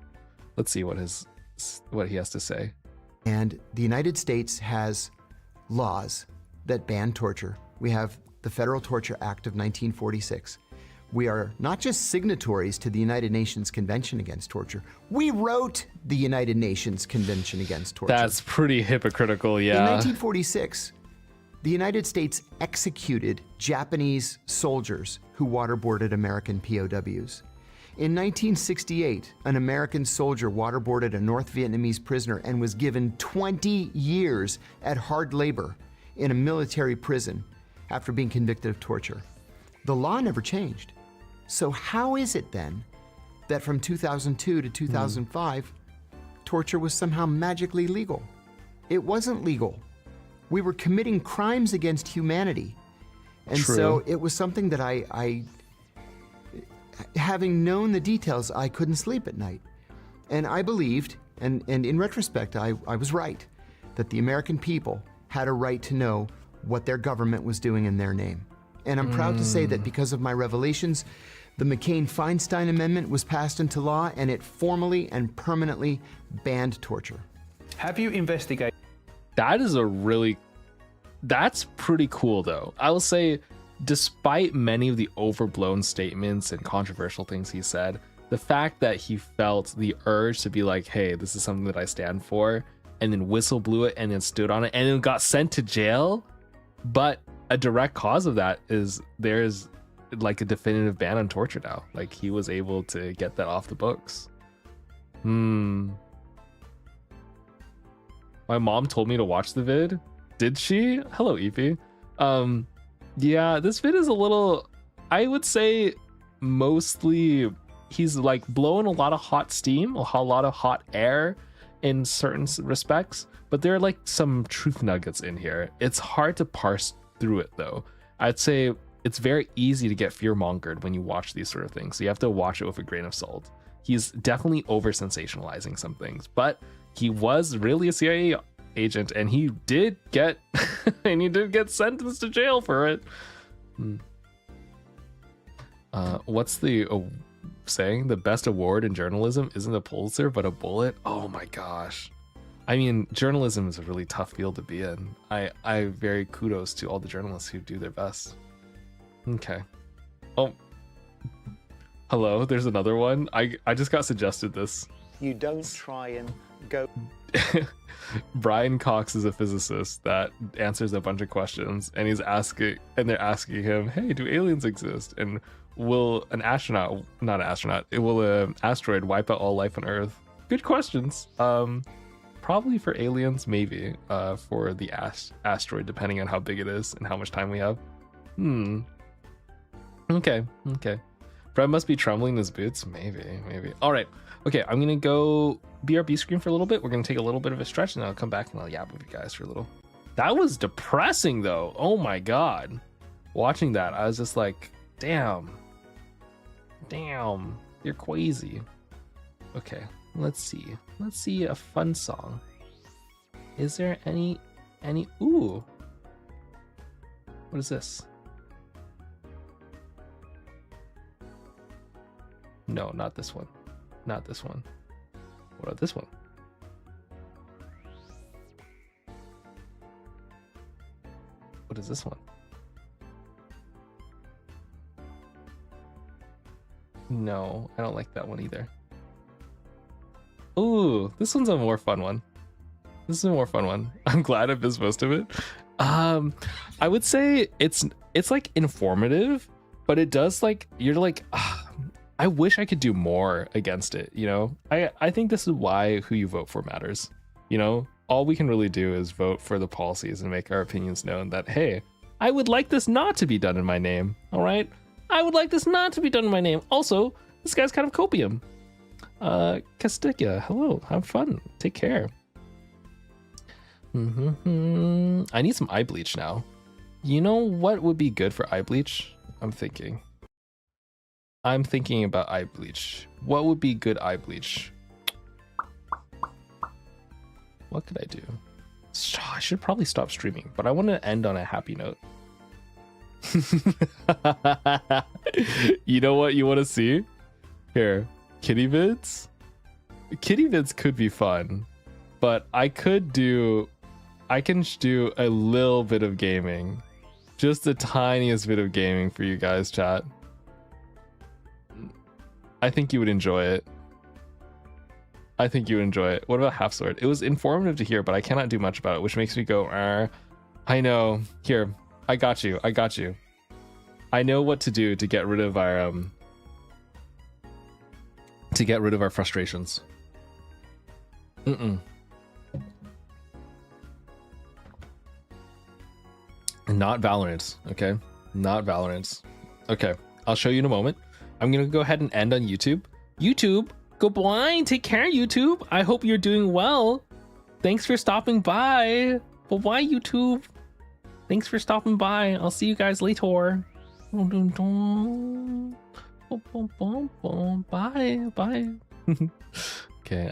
let's see what he has to say. And the United States has laws that ban torture. We have the Federal Torture Act of 1946. We are not just signatories to the United Nations Convention Against Torture. We wrote the United Nations Convention Against Torture. That's pretty hypocritical, yeah. In 1946, the United States executed Japanese soldiers who waterboarded American POWs. In 1968, an American soldier waterboarded a North Vietnamese prisoner and was given 20 years at hard labor in a military prison after being convicted of torture. The law never changed. So how is it then that from 2002 to 2005, torture was somehow magically legal? It wasn't legal. We were committing crimes against humanity. And so it was something that I, having known the details, I couldn't sleep at night. And I believed, and in retrospect, I was right, that the American people had a right to know what their government was doing in their name. And I'm proud to say that because of my revelations, the McCain-Feinstein Amendment was passed into law and it formally and permanently banned torture. Have you investigated? That's pretty cool though. I will say, despite many of the overblown statements and controversial things he said, the fact that he felt the urge to be like, hey, this is something that I stand for, and then whistle blew it and then stood on it and then got sent to jail. But a direct cause of that is there's like a definitive ban on torture now. Like he was able to get that off the books. My mom told me to watch the vid. Did she? Hello, Evie. Yeah, this vid is a little, I would say mostly he's like blowing a lot of hot steam, a lot of hot air in certain respects, but there are like some truth nuggets in here. It's hard to parse through it though. I'd say it's very easy to get fear-mongered when you watch these sort of things, so you have to watch it with a grain of salt. He's definitely over sensationalizing some things, but he was really a CIA agent and he did get and he did get sentenced to jail for it. What's the saying? The best award in journalism isn't a Pulitzer but a bullet. Oh my gosh. I mean, journalism is a really tough field to be in. I very kudos to all the journalists who do their best. Okay. Oh, hello, there's another one. I just got suggested this. You don't try and go. Brian Cox is a physicist that answers a bunch of questions, and they're asking him, hey, do aliens exist? And will an asteroid wipe out all life on Earth? Good questions. Probably for aliens, maybe. For the asteroid, depending on how big it is and how much time we have. Okay. Fred must be trembling in his boots. Maybe. All right. Okay, I'm gonna go BRB screen for a little bit. We're gonna take a little bit of a stretch, and then I'll come back and I'll yap with you guys for a little. That was depressing, though. Oh my god. Watching that, I was just like, damn, you're crazy. Okay, let's see a fun song. Is there any? Ooh, what is this? No, not this one. Not this one. What about this one? What is this one? No, I don't like that one either. Ooh, this one's a more fun one. I'm glad I've missed most of it. I would say it's like informative, but it does like, you're like, I wish I could do more against it, you know? I think this is why who you vote for matters. You know, all we can really do is vote for the policies and make our opinions known that, hey, I would like this not to be done in my name, all right? I would like this not to be done in my name. Also, this guy's kind of copium. Castica, hello, have fun, take care. I need some eye bleach now. You know what would be good for eye bleach? I'm thinking about eye bleach. What would be good eye bleach? What could I do? I should probably stop streaming, but I want to end on a happy note. You know what you want to see? Here, kitty vids? Kitty vids could be fun, but I can do a little bit of gaming. Just the tiniest bit of gaming for you guys, chat. I think you would enjoy it. What about Half Sword? It was informative to hear, but I cannot do much about it, which makes me go, I know. Here, I got you. I know what to do to get rid of our frustrations. Not Valorant, okay? Not Valorant. Okay, I'll show you in a moment. I'm gonna go ahead and end on YouTube. YouTube, go blind. Take care, YouTube. I hope you're doing well. Thanks for stopping by. Bye, YouTube. Thanks for stopping by. I'll see you guys later. Bye. Okay,